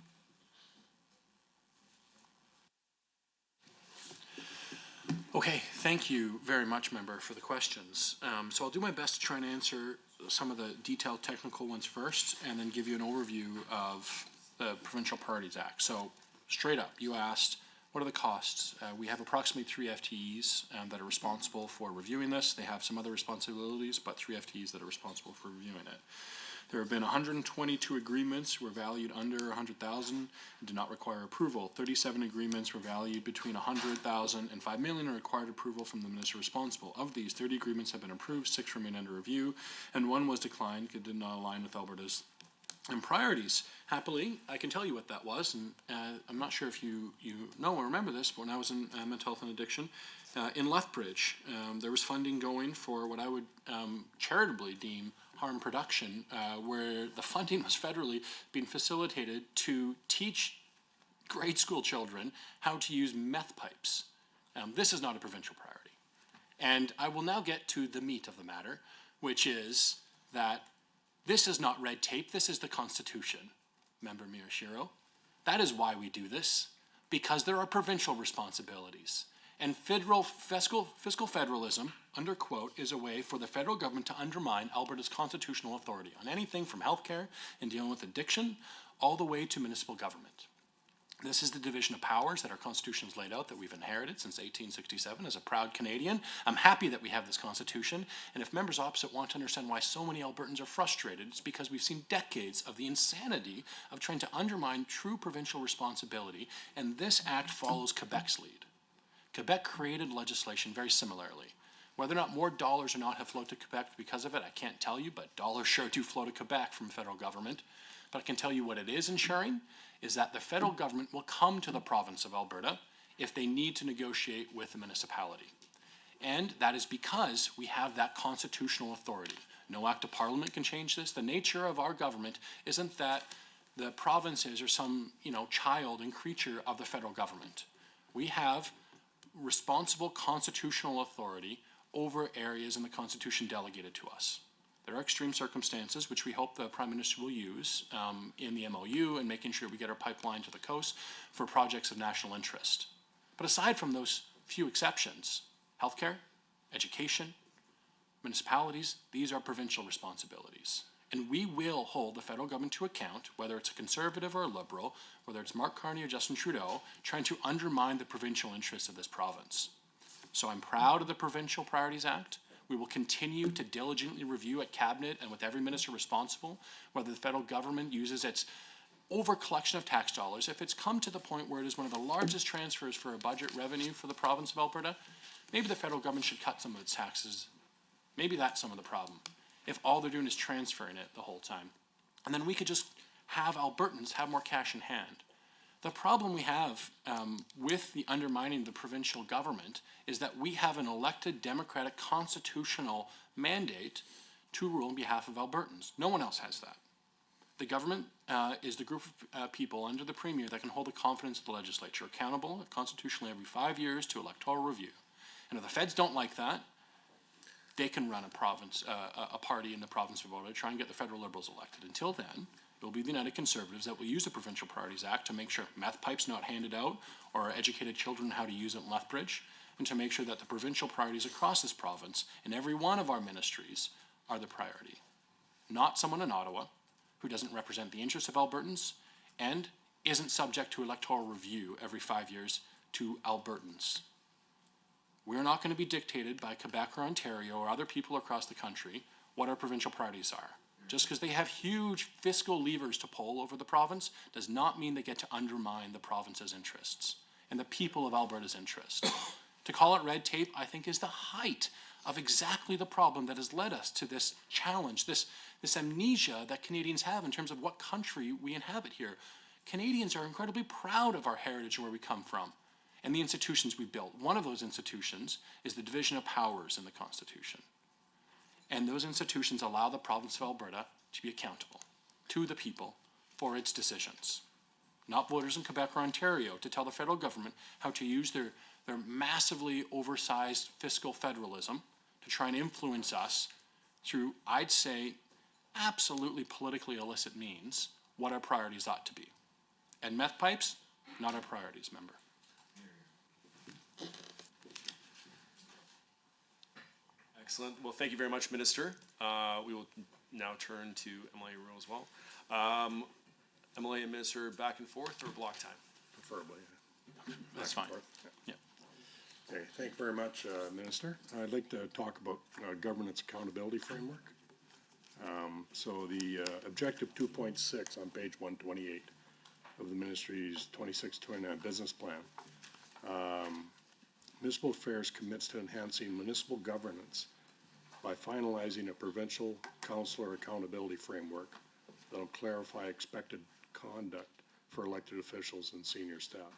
Okay, thank you very much, member, for the questions. So I'll do my best to try and answer some of the detailed technical ones first, and then give you an overview of the Provincial Priorities Act. So straight up, you asked, what are the costs? We have approximately 3 FTEs that are responsible for reviewing this. They have some other responsibilities, but 3 FTEs that are responsible for reviewing it. There have been 122 agreements were valued under 100,000 and did not require approval. 37 agreements were valued between 100,000 and 5 million and required approval from the minister responsible. Of these, 30 agreements have been approved, 6 remain under review, and 1 was declined because it did not align with Alberta's priorities. Happily, I can tell you what that was, and I'm not sure if you know or remember this, but when I was in mental health and addiction, in Lethbridge, there was funding going for what I would charitably deem harm production, where the funding was federally being facilitated to teach grade school children how to use meth pipes. This is not a provincial priority. And I will now get to the meat of the matter, which is that this is not red tape, this is the Constitution, Member Miyashiro. That is why we do this, because there are provincial responsibilities. And fiscal federalism, under quote, is a way for the federal government to undermine Alberta's constitutional authority on anything from healthcare and dealing with addiction, all the way to municipal government. This is the division of powers that our Constitution has laid out, that we've inherited since 1867 as a proud Canadian. I'm happy that we have this Constitution, and if members opposite want to understand why so many Albertans are frustrated, it's because we've seen decades of the insanity of trying to undermine true provincial responsibility, and this act follows Quebec's lead. Quebec created legislation very similarly. Whether or not more dollars or not have flowed to Quebec because of it, I can't tell you, but dollars sure do flow to Quebec from federal government. But I can tell you what it is ensuring is that the federal government will come to the province of Alberta if they need to negotiate with the municipality. And that is because we have that constitutional authority. No act of parliament can change this. The nature of our government isn't that the provinces are some, child and creature of the federal government. We have responsible constitutional authority over areas in the Constitution delegated to us. There are extreme circumstances, which we hope the Prime Minister will use in the MOU and making sure we get our pipeline to the coast for projects of national interest. But aside from those few exceptions, healthcare, education, municipalities, these are provincial responsibilities. And we will hold the federal government to account, whether it's a conservative or a liberal, whether it's Mark Carney or Justin Trudeau, trying to undermine the provincial interests of this province. So I'm proud of the Provincial Priorities Act. We will continue to diligently review at Cabinet and with every minister responsible whether the federal government uses its over collection of tax dollars. If it's come to the point where it is one of the largest transfers for a budget revenue for the province of Alberta, maybe the federal government should cut some of its taxes. Maybe that's some of the problem, if all they're doing is transferring it the whole time. And then we could just have Albertans have more cash in hand. The problem we have with the undermining of the provincial government is that we have an elected democratic constitutional mandate to rule on behalf of Albertans. No one else has that. The government is the group of people under the Premier that can hold the confidence of the legislature accountable constitutionally every 5 years to electoral review. And if the feds don't like that, they can run a party in the province of Alberta to try and get the federal Liberals elected. Until then, it will be the United Conservatives that will use the Provincial Priorities Act to make sure meth pipes not handed out or educated children how to use it in Lethbridge, and to make sure that the provincial priorities across this province in every one of our ministries are the priority. Not someone in Ottawa who doesn't represent the interests of Albertans and isn't subject to electoral review every 5 years to Albertans. We're not going to be dictated by Quebec or Ontario or other people across the country what our provincial priorities are. Just because they have huge fiscal levers to pull over the province does not mean they get to undermine the province's interests and the people of Alberta's interests. To call it red tape, I think, is the height of exactly the problem that has led us to this challenge, this amnesia that Canadians have in terms of what country we inhabit here. Canadians are incredibly proud of our heritage and where we come from and the institutions we built. One of those institutions is the division of powers in the Constitution. And those institutions allow the province of Alberta to be accountable to the people for its decisions. Not voters in Quebec or Ontario to tell the federal government how to use their massively oversized fiscal federalism to try and influence us through, I'd say, absolutely politically illicit means, what our priorities ought to be. And meth pipes, not our priorities, member. Excellent. Well, thank you very much, Minister. We will now turn to Emily Rowe as well. Emily and Minister, back and forth or block time? Preferably. That's fine. Yeah. Okay, thank you very much, Minister. I'd like to talk about governance accountability framework. So the objective 2.6 on page 128 of the ministry's 26-29 business plan. Municipal Affairs commits to enhancing municipal governance by finalizing a provincial councillor accountability framework that will clarify expected conduct for elected officials and senior staff.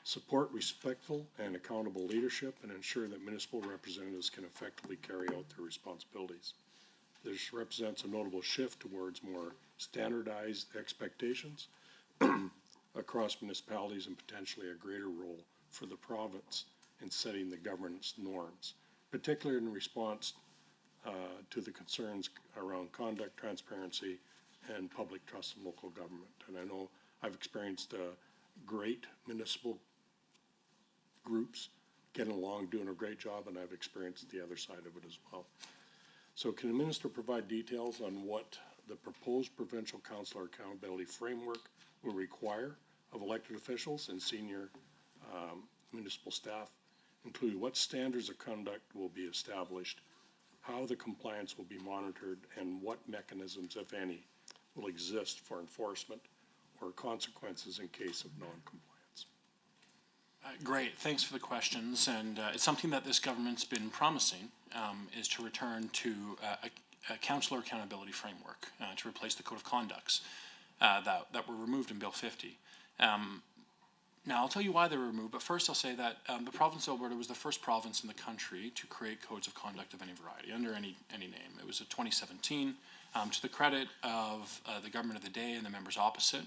Support respectful and accountable leadership and ensure that municipal representatives can effectively carry out their responsibilities. This represents a notable shift towards more standardized expectations across municipalities and potentially a greater role for the province in setting the governance norms, particularly in response to the concerns around conduct, transparency, and public trust in local government. And I know I've experienced great municipal groups getting along, doing a great job, and I've experienced the other side of it as well. So can the minister provide details on what the proposed provincial councillor accountability framework will require of elected officials and senior municipal staff, including what standards of conduct will be established, how the compliance will be monitored, and what mechanisms, if any, will exist for enforcement or consequences in case of non-compliance? Great, thanks for the questions, and it's something that this government's been promising, is to return to a councillor accountability framework to replace the code of conducts that were removed in Bill 50. Now, I'll tell you why they were removed, but first I'll say that the province of Alberta was the first province in the country to create codes of conduct of any variety, under any name. It was in 2017. To the credit of the government of the day and the members opposite,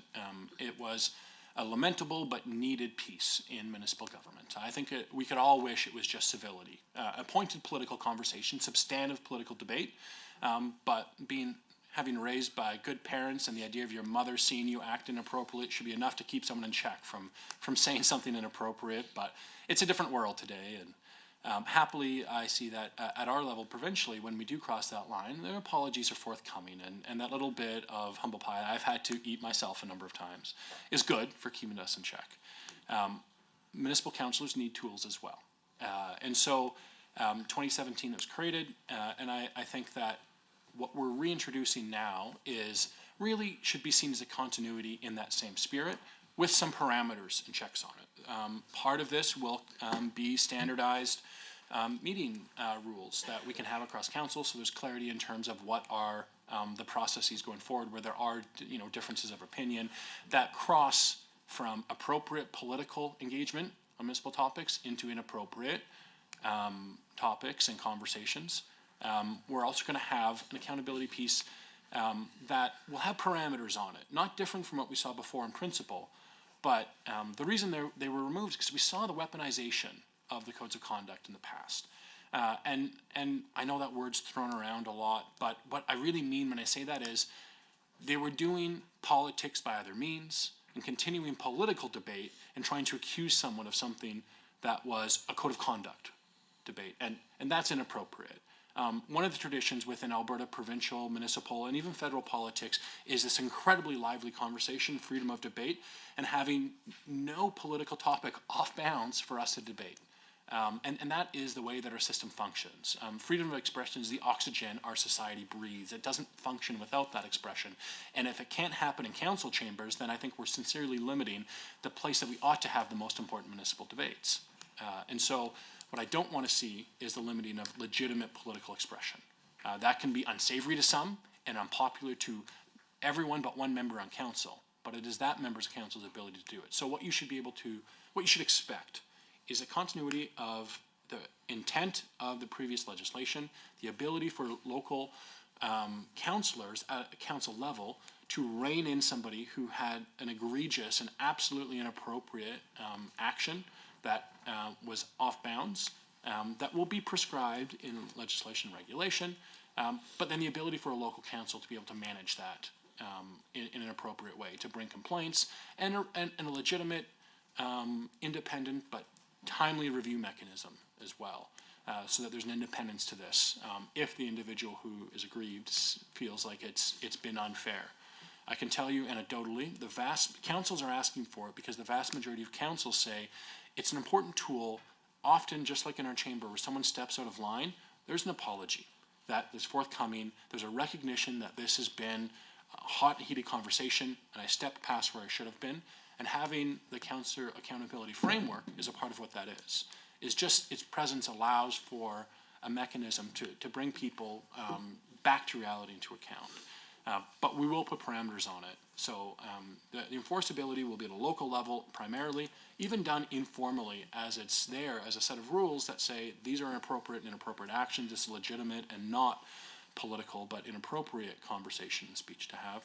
it was a lamentable but needed piece in municipal government. I think we could all wish it was just civility, a pointed political conversation, substantive political debate, but having raised by good parents and the idea of your mother seeing you act inappropriate should be enough to keep someone in check from saying something inappropriate. But it's a different world today, Happily, I see that at our level provincially, when we do cross that line, their apologies are forthcoming, and that little bit of humble pie I've had to eat myself a number of times is good for keeping us in check. Municipal councillors need tools as well. And so 2017 was created, and I think that what we're reintroducing now is really should be seen as a continuity in that same spirit with some parameters and checks on it. Part of this will be standardized meeting rules that we can have across council, so there's clarity in terms of what are the processes going forward where there are differences of opinion that cross from appropriate political engagement on municipal topics into inappropriate topics and conversations. We're also going to have an accountability piece that will have parameters on it, not different from what we saw before in principle, but the reason they were removed is because we saw the weaponization of the codes of conduct in the past. And I know that word's thrown around a lot, but what I really mean when I say that is they were doing politics by other means and continuing political debate and trying to accuse someone of something that was a code of conduct debate, and that's inappropriate. One of the traditions within Alberta provincial, municipal, and even federal politics is this incredibly lively conversation, freedom of debate, and having no political topic off bounds for us to debate. And that is the way that our system functions. Freedom of expression is the oxygen our society breathes. It doesn't function without that expression. And if it can't happen in council chambers, then I think we're sincerely limiting the place that we ought to have the most important municipal debates. And so what I don't want to see is the limiting of legitimate political expression. That can be unsavory to some and unpopular to everyone but one member on council. But it is that member's council's ability to do it. So what you should expect is a continuity of the intent of the previous legislation, the ability for local councillors at a council level to rein in somebody who had an egregious and absolutely inappropriate action that was off bounds, that will be prescribed in legislation and regulation, but then the ability for a local council to be able to manage that in an appropriate way, to bring complaints and a legitimate, independent but timely review mechanism as well, so that there's an independence to this if the individual who is aggrieved feels like it's been unfair. I can tell you anecdotally, the vast councils are asking for it because the vast majority of councils say it's an important tool. Often, just like in our chamber, where someone steps out of line, there's an apology that is forthcoming. There's a recognition that this has been a hot, heated conversation, and I stepped past where I should have been. And having the councillor accountability framework is a part of what that is. Is just its presence allows for a mechanism to bring people back to reality and to account. But we will put parameters on it. So the enforceability will be at a local level primarily, even done informally as it's there as a set of rules that say these are inappropriate and inappropriate actions. This is legitimate and not political, but inappropriate conversation and speech to have.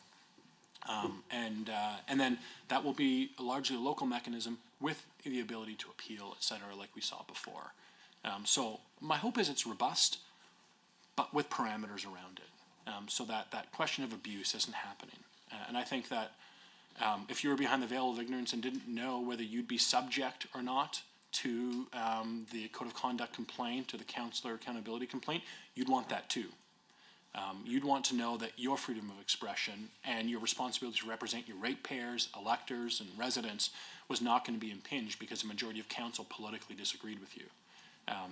And then that will be largely a local mechanism with the ability to appeal, et cetera, like we saw before. So my hope is it's robust, but with parameters around it, so that that question of abuse isn't happening. And I think that if you were behind the veil of ignorance and didn't know whether you'd be subject or not to the code of conduct complaint, to the councillor accountability complaint, you'd want that too. You'd want to know that your freedom of expression and your responsibility to represent your ratepayers, electors, and residents was not going to be impinged because a majority of council politically disagreed with you.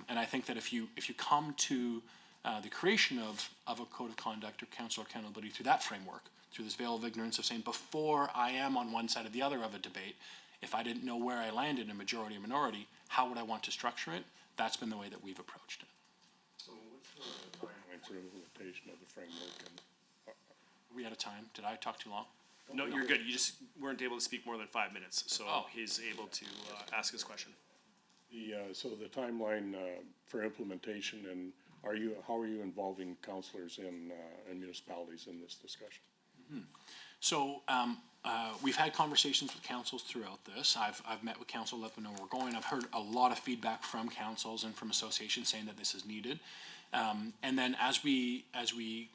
And I think that if you come to the creation of a code of conduct or council accountability through that framework, through this veil of ignorance of saying before I am on one side or the other of a debate, if I didn't know where I landed in majority or minority, how would I want to structure it? That's been the way that we've approached it. So what's the timeline for implementation of the framework? And Are we out of time? Did I talk too long? No, you're good. You just weren't able to speak more than 5 minutes, so Oh. he's able to ask his question. so the timeline for implementation, and how are you involving councillors and municipalities in this discussion? So we've had conversations with councils throughout this. I've met with council, let them know where we're going. I've heard a lot of feedback from councils and from associations saying that this is needed. And then as we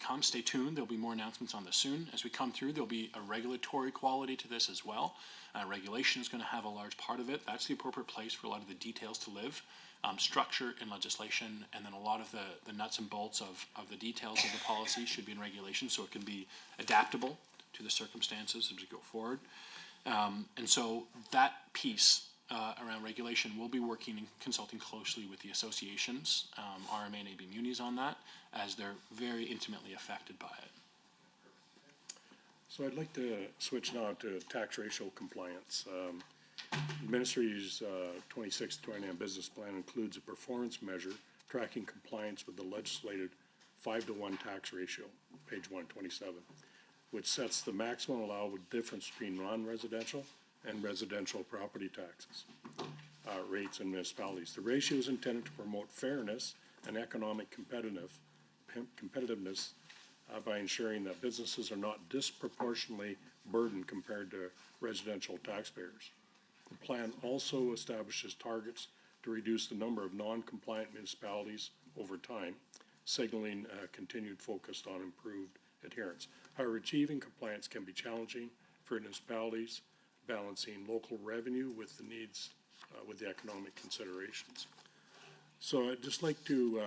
come, stay tuned. There'll be more announcements on this soon. As we come through, there'll be a regulatory quality to this as well. Regulation is going to have a large part of it. That's the appropriate place for a lot of the details to live. Structure in legislation, and then a lot of the nuts and bolts of the details of the policy should be in regulation, so it can be adaptable to the circumstances as we go forward. And so that piece around regulation, we'll be working and consulting closely with the associations, RMA and AB Munis on that, as they're very intimately affected by it. So I'd like to switch now to tax ratio compliance. The Ministry's 26-29 business plan includes a performance measure tracking compliance with the legislated 5-to-1 tax ratio, page 127, which sets the maximum allowable difference between non-residential and residential property taxes rates in municipalities. The ratio is intended to promote fairness and economic competitiveness by ensuring that businesses are not disproportionately burdened compared to residential taxpayers. The plan also establishes targets to reduce the number of non-compliant municipalities over time, signaling a continued focus on improved adherence. However, achieving compliance can be challenging for municipalities, balancing local revenue with the needs, with the economic considerations. So I'd just like to,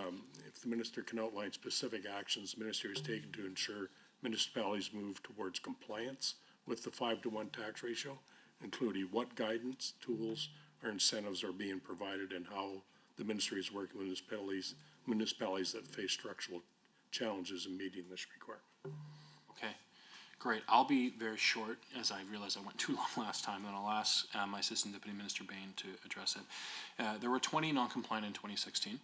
if the minister can outline specific actions the ministry has taken to ensure municipalities move towards compliance with the 5-to-1 tax ratio, including what guidance, tools, or incentives are being provided, and how the ministry is working with municipalities that face structural challenges in meeting this requirement. Okay, great. I'll be very short, as I realized I went too long last time, and I'll ask my Assistant Deputy Minister Bain to address it. There were 20 non-compliant in 2016.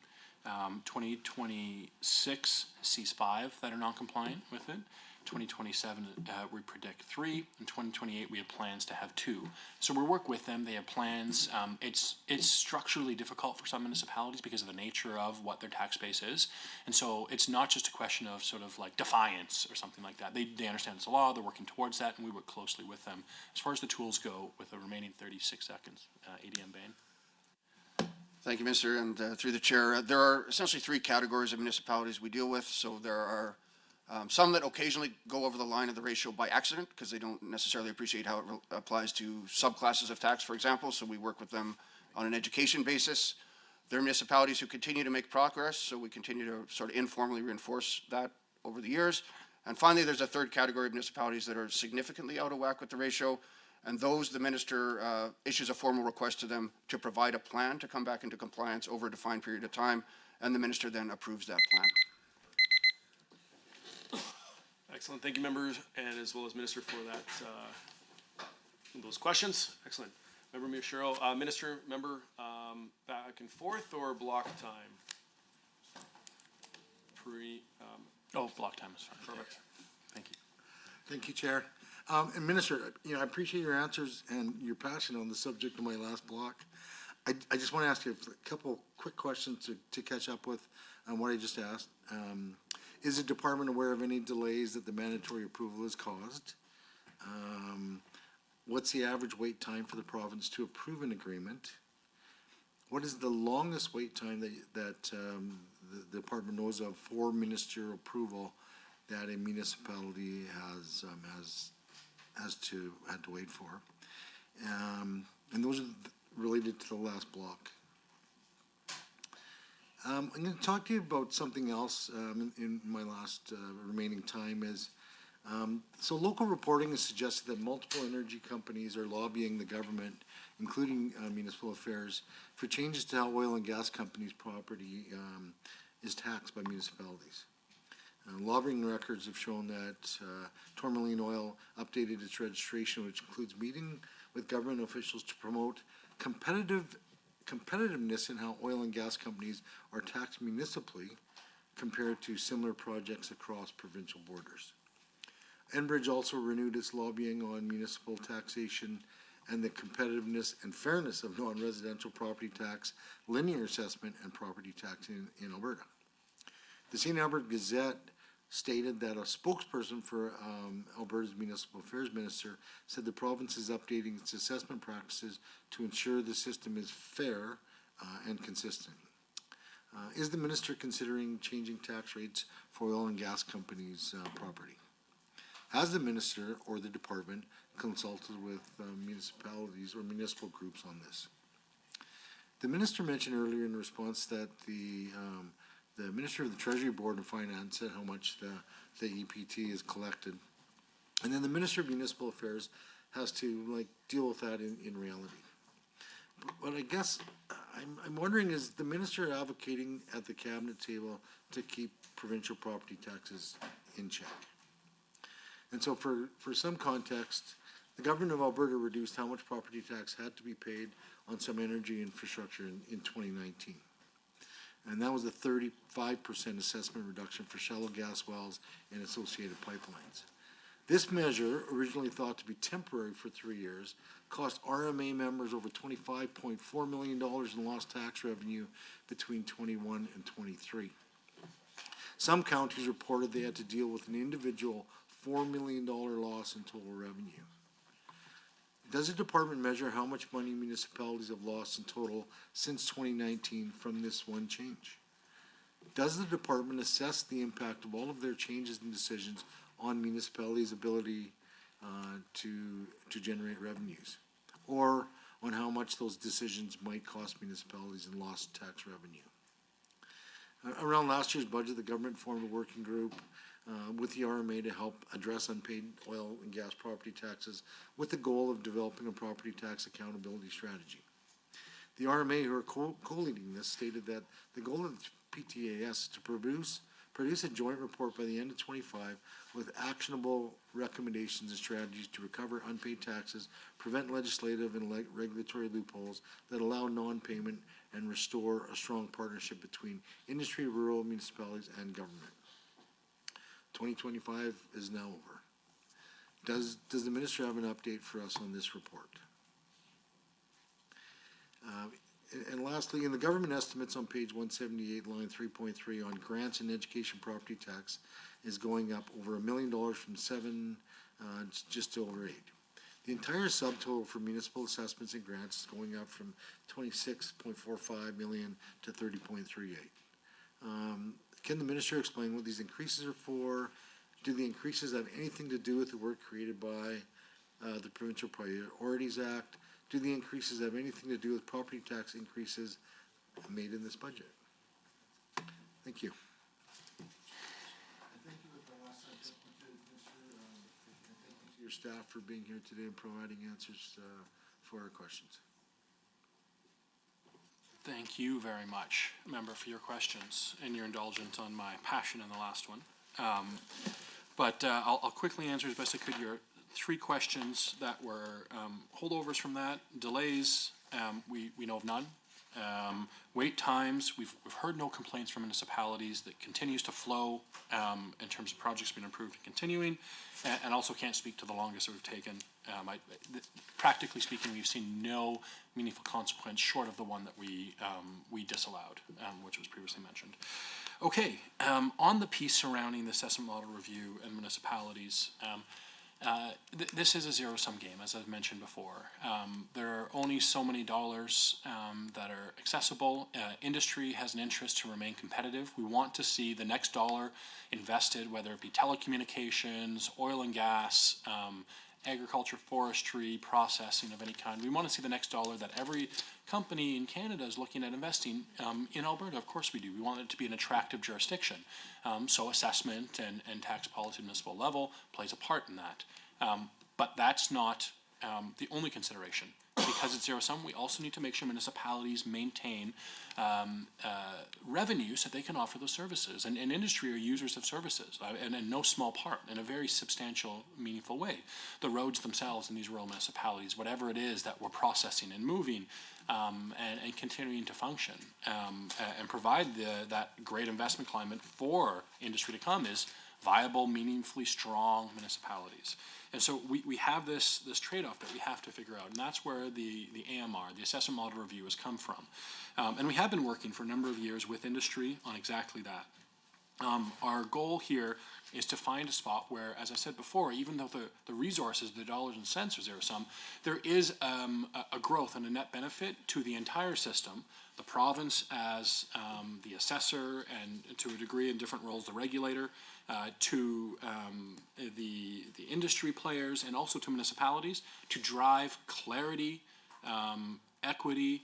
2026 sees 5 that are non-compliant with it. 2027, we predict 3. In 2028, we have plans to have 2. So we work with them. They have plans. It's structurally difficult for some municipalities because of the nature of what their tax base is. And so it's not just a question of sort of like defiance or something like that. They understand it's a law. They're working towards that, and we work closely with them. As far as the tools go, with the remaining 36 seconds, ADM Bain. Thank you, Minister, and through the chair. There are essentially 3 categories of municipalities we deal with. So there are some that occasionally go over the line of the ratio by accident because they don't necessarily appreciate how it applies to subclasses of tax, for example. So we work with them on an education basis. There are municipalities who continue to make progress, so we continue to sort of informally reinforce that over the years. And finally, there's a third category of municipalities that are significantly out of whack with the ratio. And those, the minister issues a formal request to them to provide a plan to come back into compliance over a defined period of time, and the minister then approves that plan. Excellent. Thank you, members, and as well as Minister for that, those questions. Excellent. Member Miyashiro, Minister, member, back and forth or block time? Block time is fine. Perfect. Thank you. Thank you, Chair. And Minister, I appreciate your answers and your passion on the subject of my last block. I just want to ask you a couple quick questions to catch up with on what I just asked. Is the department aware of any delays that the mandatory approval has caused? What's the average wait time for the province to approve an agreement? What is the longest wait time that the department knows of for ministerial approval that a municipality had to wait for? And those are related to the last block. I'm going to talk to you about something else in my last remaining time is, so local reporting has suggested that multiple energy companies are lobbying the government, including municipal affairs, for changes to how oil and gas companies' property is taxed by municipalities. Lobbying records have shown that Tourmaline Oil updated its registration, which includes meeting with government officials to promote competitiveness in how oil and gas companies are taxed municipally compared to similar projects across provincial borders. Enbridge also renewed its lobbying on municipal taxation and the competitiveness and fairness of non-residential property tax, linear assessment, and property tax in Alberta. The St. Albert Gazette stated that a spokesperson for Alberta's Municipal Affairs Minister said the province is updating its assessment practices to ensure the system is fair and consistent. Is the minister considering changing tax rates for oil and gas companies' property? Has the minister or the department consulted with municipalities or municipal groups on this? The minister mentioned earlier in response that the Minister of the Treasury Board and Finance said how much the EPT is collected. And then the Minister of Municipal Affairs has to deal with that in reality. But I guess I'm wondering, is the minister advocating at the cabinet table to keep provincial property taxes in check? And so for some context, the government of Alberta reduced how much property tax had to be paid on some energy infrastructure in 2019. And that was a 35% assessment reduction for shallow gas wells and associated pipelines. This measure, originally thought to be temporary for 3 years, cost RMA members over $25.4 million in lost tax revenue between 21 and 23. Some counties reported they had to deal with an individual $4 million loss in total revenue. Does the department measure how much money municipalities have lost in total since 2019 from this one change? Does the department assess the impact of all of their changes and decisions on municipalities' ability to generate revenues, or on how much those decisions might cost municipalities in lost tax revenue? Around last year's budget, the government formed a working group with the RMA to help address unpaid oil and gas property taxes with the goal of developing a property tax accountability strategy. The RMA, who are co-leading this, stated that the goal of the PTAS is to produce a joint report by the end of 25 with actionable recommendations and strategies to recover unpaid taxes, prevent legislative and regulatory loopholes that allow non-payment, and restore a strong partnership between industry, rural municipalities, and government. 2025 is now over. Does the minister have an update for us on this report? And lastly, in the government estimates on page 178, line 3.3 on grants and education property tax is going up over $1 million from 7 just to over 8. The entire subtotal for municipal assessments and grants is going up from 26.45 million to 30.38. Can the minister explain what these increases are for? Do the increases have anything to do with the work created by the Provincial Priorities Act? Do the increases have anything to do with property tax increases made in this budget? Thank you. Thank you with the last sentence, Mr. Thank you to your staff for being here today and providing answers for our questions. Thank you very much, member, for your questions and your indulgence on my passion in the last one. But I'll quickly answer as best I could your 3 questions that were holdovers from that. Delays, we know of none. Wait times, we've heard no complaints from municipalities. That continues to flow in terms of projects being approved and continuing, and also can't speak to the longest that we've taken. Practically speaking, we've seen no meaningful consequence short of the one that we disallowed, which was previously mentioned. Okay, on the piece surrounding the assessment model review and municipalities, this is a zero-sum game, as I've mentioned before. There are only so many dollars that are accessible. Industry has an interest to remain competitive. We want to see the next dollar invested, whether it be telecommunications, oil and gas, agriculture, forestry, processing of any kind. We want to see the next dollar that every company in Canada is looking at investing. In Alberta, of course we do. We want it to be an attractive jurisdiction. So assessment and tax policy at municipal level plays a part in that. But that's not the only consideration. Because it's zero sum, we also need to make sure municipalities maintain revenues that they can offer those services. And industry are users of services, and in no small part, in a very substantial, meaningful way. The roads themselves in these rural municipalities, whatever it is that we're processing and moving, and continuing to function, and provide that great investment climate for industry to come, is viable, meaningfully strong municipalities. And so we have this trade-off that we have to figure out, and that's where the AMR, the Assessment Model Review, has come from. And we have been working for a number of years with industry on exactly that. Our goal here is to find a spot where, as I said before, even though the resources, the dollars and cents are zero-sum, there is a growth and a net benefit to the entire system, the province as the assessor, and to a degree in different roles, the regulator, to the industry players, and also to municipalities, to drive clarity, equity,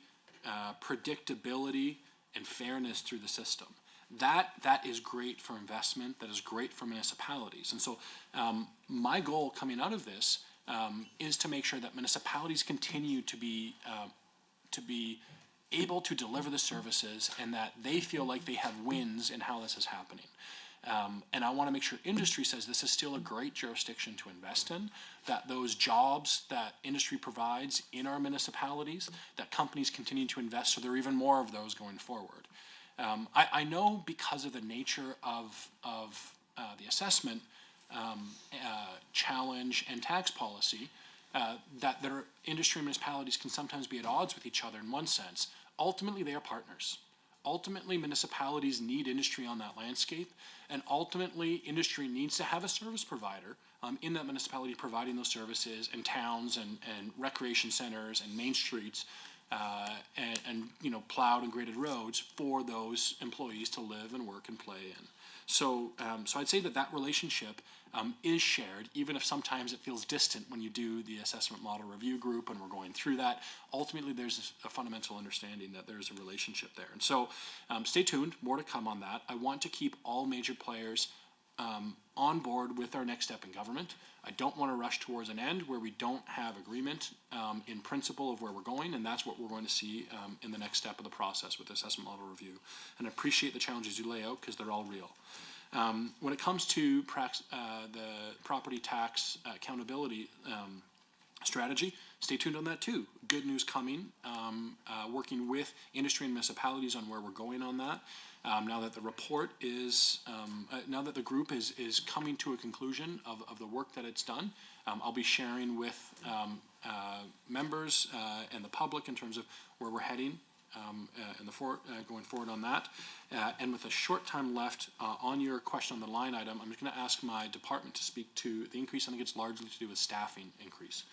predictability, and fairness through the system. That is great for investment, that is great for municipalities. And so my goal coming out of this is to make sure that municipalities continue to be able to deliver the services, and that they feel like they have wins in how this is happening. And I want to make sure industry says this is still a great jurisdiction to invest in, that those jobs that industry provides in our municipalities, that companies continue to invest, so there are even more of those going forward. I know because of the nature of the assessment challenge and tax policy, that their industry and municipalities can sometimes be at odds with each other in one sense. Ultimately, they are partners. Ultimately, municipalities need industry on that landscape, and ultimately, industry needs to have a service provider in that municipality providing those services, and towns and recreation centers and main streets and plowed and graded roads for those employees to live and work and play in. So I'd say that relationship is shared, even if sometimes it feels distant when you do the assessment model review group and we're going through that. Ultimately, there's a fundamental understanding that there's a relationship there. And so stay tuned, more to come on that. I want to keep all major players on board with our next step in government. I don't want to rush towards an end where we don't have agreement in principle of where we're going, and that's what we're going to see in the next step of the process with the assessment model review. And I appreciate the challenges you lay out because they're all real. When it comes to the property tax accountability strategy, stay tuned on that too. Good news coming, working with industry and municipalities on where we're going on that. Now that the report is, now that the group is coming to a conclusion of the work that it's done, I'll be sharing with members and the public in terms of where we're heading going forward on that. And with a short time left on your question on the line item, I'm just going to ask my department to speak to the increase. I think it's largely to do with staffing increase.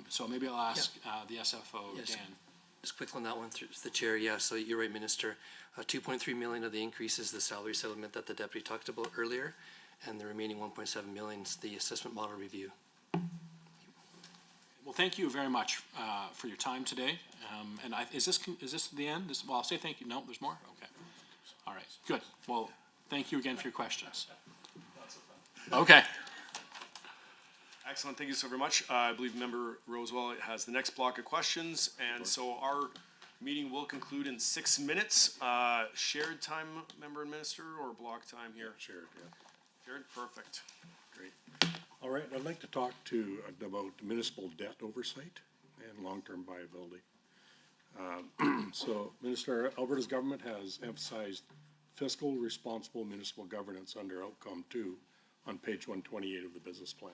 So maybe I'll ask the SFO, Yes. Dan. Just quick on that one through the chair. Yeah, so you're right, Minister. 2.3 million of the increase is the salary settlement that the deputy talked about earlier, and the remaining 1.7 million is the assessment model review. Well, thank you very much for your time today. And is this the end? Well, I'll say thank you. No, there's more? Okay. All right, good. Well, thank you again for your questions. Okay. Excellent, thank you so very much. I believe Member Rosewell has the next block of questions, and so our meeting will conclude in 6 minutes. Shared time, Member and Minister, or block time here? Shared, yeah. Shared, perfect. Great. All right, I'd like to talk about municipal debt oversight and long-term viability. So, Minister, Alberta's government has emphasized fiscal responsible municipal governance under Outcome 2 on page 128 of the business plan.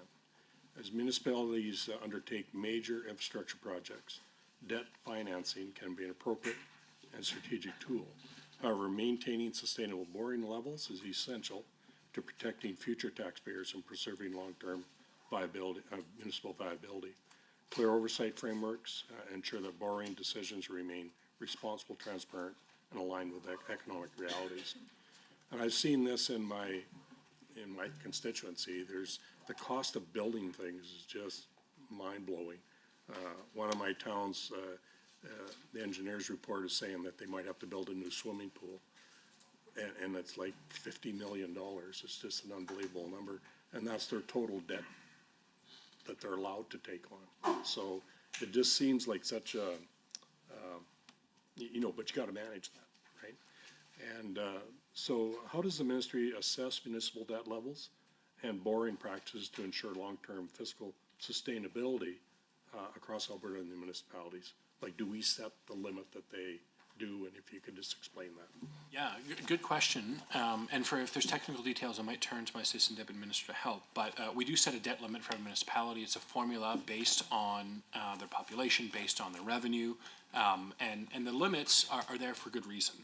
As municipalities undertake major infrastructure projects, debt financing can be an appropriate and strategic tool. However, maintaining sustainable borrowing levels is essential to protecting future taxpayers and preserving long-term viability, municipal viability. Clear oversight frameworks ensure that borrowing decisions remain responsible, transparent, and aligned with economic realities. And I've seen this in my constituency. The cost of building things is just mind-blowing. One of my towns, the engineer's report is saying that they might have to build a new swimming pool, and it's like $50 million. It's just an unbelievable number, and that's their total debt that they're allowed to take on. So it just seems like such a, but you gotta manage that, right? And so how does the ministry assess municipal debt levels and borrowing practices to ensure long-term fiscal sustainability across Alberta and the municipalities? Like, do we set the limit that they do? And if you could just explain that. Yeah, good question. And if there's technical details, I might turn to my assistant deputy minister to help. But we do set a debt limit for a municipality. It's a formula based on their population, based on their revenue, And the limits are there for good reason.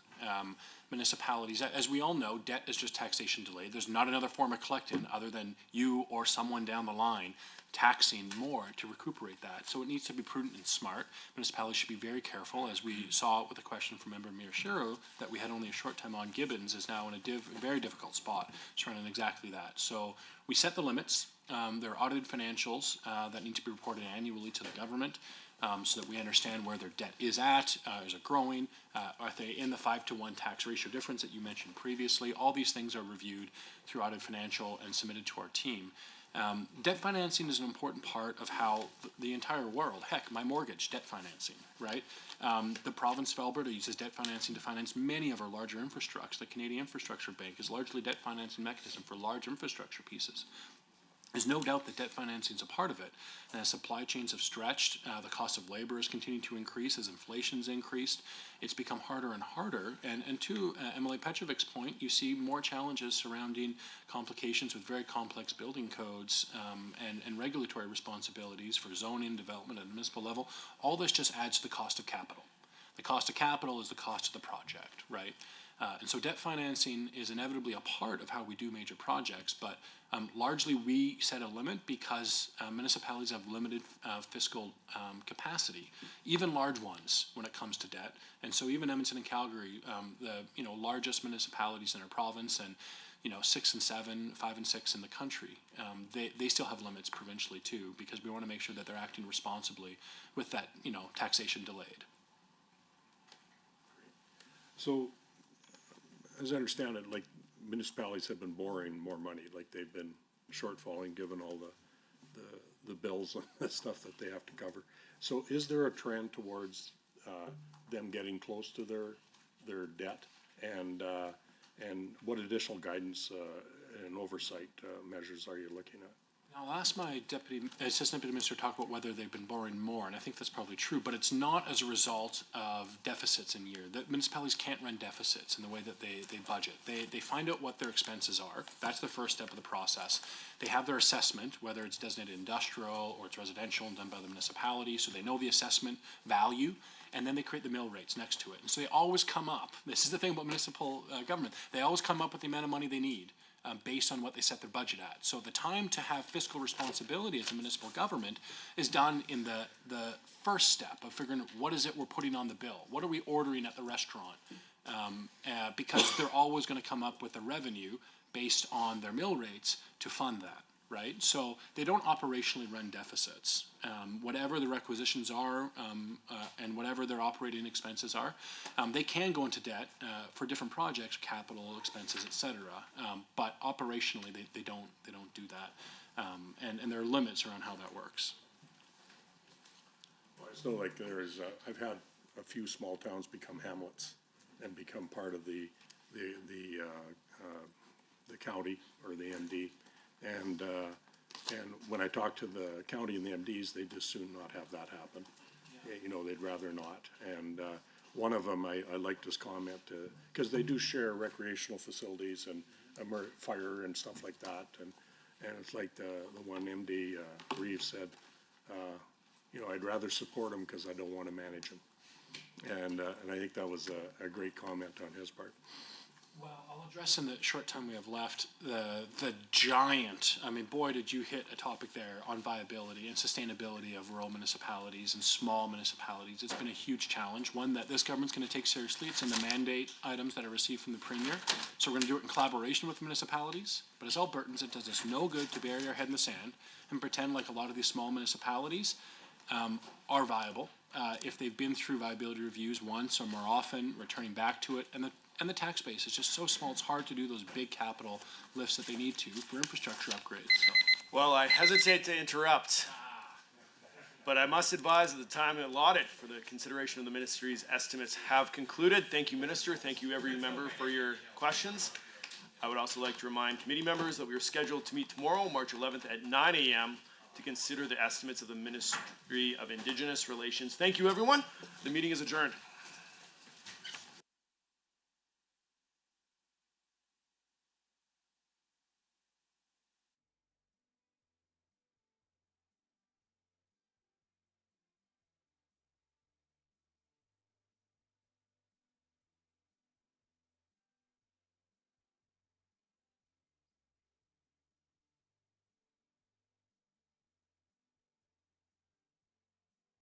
Municipalities, as we all know, debt is just taxation delayed. There's not another form of collecting other than you or someone down the line taxing more to recuperate that. So it needs to be prudent and smart. Municipalities should be very careful, as we saw with the question from Member Miyashiro, that we had only a short time on. Gibbons is now in a very difficult spot surrounding exactly that. So we set the limits. There are audited financials that need to be reported annually to the government. So that we understand where their debt is at, is it growing, are they in the 5-to-1 tax ratio difference that you mentioned previously. All these things are reviewed through audit financial and submitted to our team. Debt financing is an important part of how the entire world, heck, my mortgage, debt financing, right? The province of Alberta uses debt financing to finance many of our larger infrastructure. The Canadian Infrastructure Bank is largely debt financing mechanism for large infrastructure pieces. There's no doubt that debt financing is a part of it. And as supply chains have stretched, the cost of labor has continued to increase as inflation's increased. It's become harder and harder. And to Emily Petrovic's point, you see more challenges surrounding complications with very complex building codes and regulatory responsibilities for zoning development at a municipal level. All this just adds to the cost of capital. The cost of capital is the cost of the project, right? And so debt financing is inevitably a part of how we do major projects, but largely we set a limit because municipalities have limited fiscal capacity, even large ones when it comes to debt. And so even Edmonton and Calgary, the largest municipalities in our province, and 6 and 7, 5 and 6 in the country, they still have limits provincially too, because we want to make sure that they're acting responsibly with that taxation delayed. So, as I understand it, like municipalities have been borrowing more money, like they've been shortfalling given all the bills and the stuff that they have to cover. So is there a trend towards them getting close to their debt? And what additional guidance and oversight measures are you looking at? I'll ask my assistant deputy minister to talk about whether they've been borrowing more, and I think that's probably true, but it's not as a result of deficits in year. The municipalities can't run deficits in the way that they budget. They find out what their expenses are. That's the first step of the process. They have their assessment, whether it's designated industrial or it's residential and done by the municipality, so they know the assessment value, and then they create the mill rates next to it. And so they always come up, this is the thing about municipal government, they always come up with the amount of money they need. Based on what they set their budget at. So the time to have fiscal responsibility as a municipal government is done in the first step of figuring out what is it we're putting on the bill? What are we ordering at the restaurant? Because they're always going to come up with the revenue based on their mill rates to fund that, right? So they don't operationally run deficits. Whatever the requisitions are and whatever their operating expenses are, they can go into debt for different projects, capital expenses, et cetera. But operationally, they don't do that, and there are limits around how that works. Well, I just know like I've had a few small towns become hamlets and become part of the county or the MD, and when I talk to the county and the MDs, they just soon not have that happen. Yeah. They'd rather not. And one of them, I liked his comment, because they do share recreational facilities and fire and stuff like that. And it's like the one MD, Reeves said, I'd rather support him because I don't want to manage him. And I think that was a great comment on his part. Well, I'll address in the short time we have left the giant, boy, did you hit a topic there on viability and sustainability of rural municipalities and small municipalities. It's been a huge challenge, one that this government's going to take seriously. It's in the mandate items that are received from the Premier. So we're going to do it in collaboration with municipalities. But as Albertans, it does us no good to bury our head in the sand and pretend like a lot of these small municipalities are viable. If they've been through viability reviews once or more often, returning back to it, and the tax base is just so small, it's hard to do those big capital lifts that they need to for infrastructure upgrades. So. Well, I hesitate to interrupt, but I must advise that the time allotted for the consideration of the ministry's estimates have concluded. Thank you, Minister. Thank you, every member, for your questions. I would also like to remind committee members that we are scheduled to meet tomorrow, March 11th at 9 a.m. to consider the estimates of the Ministry of Indigenous Relations. Thank you, everyone. The meeting is adjourned.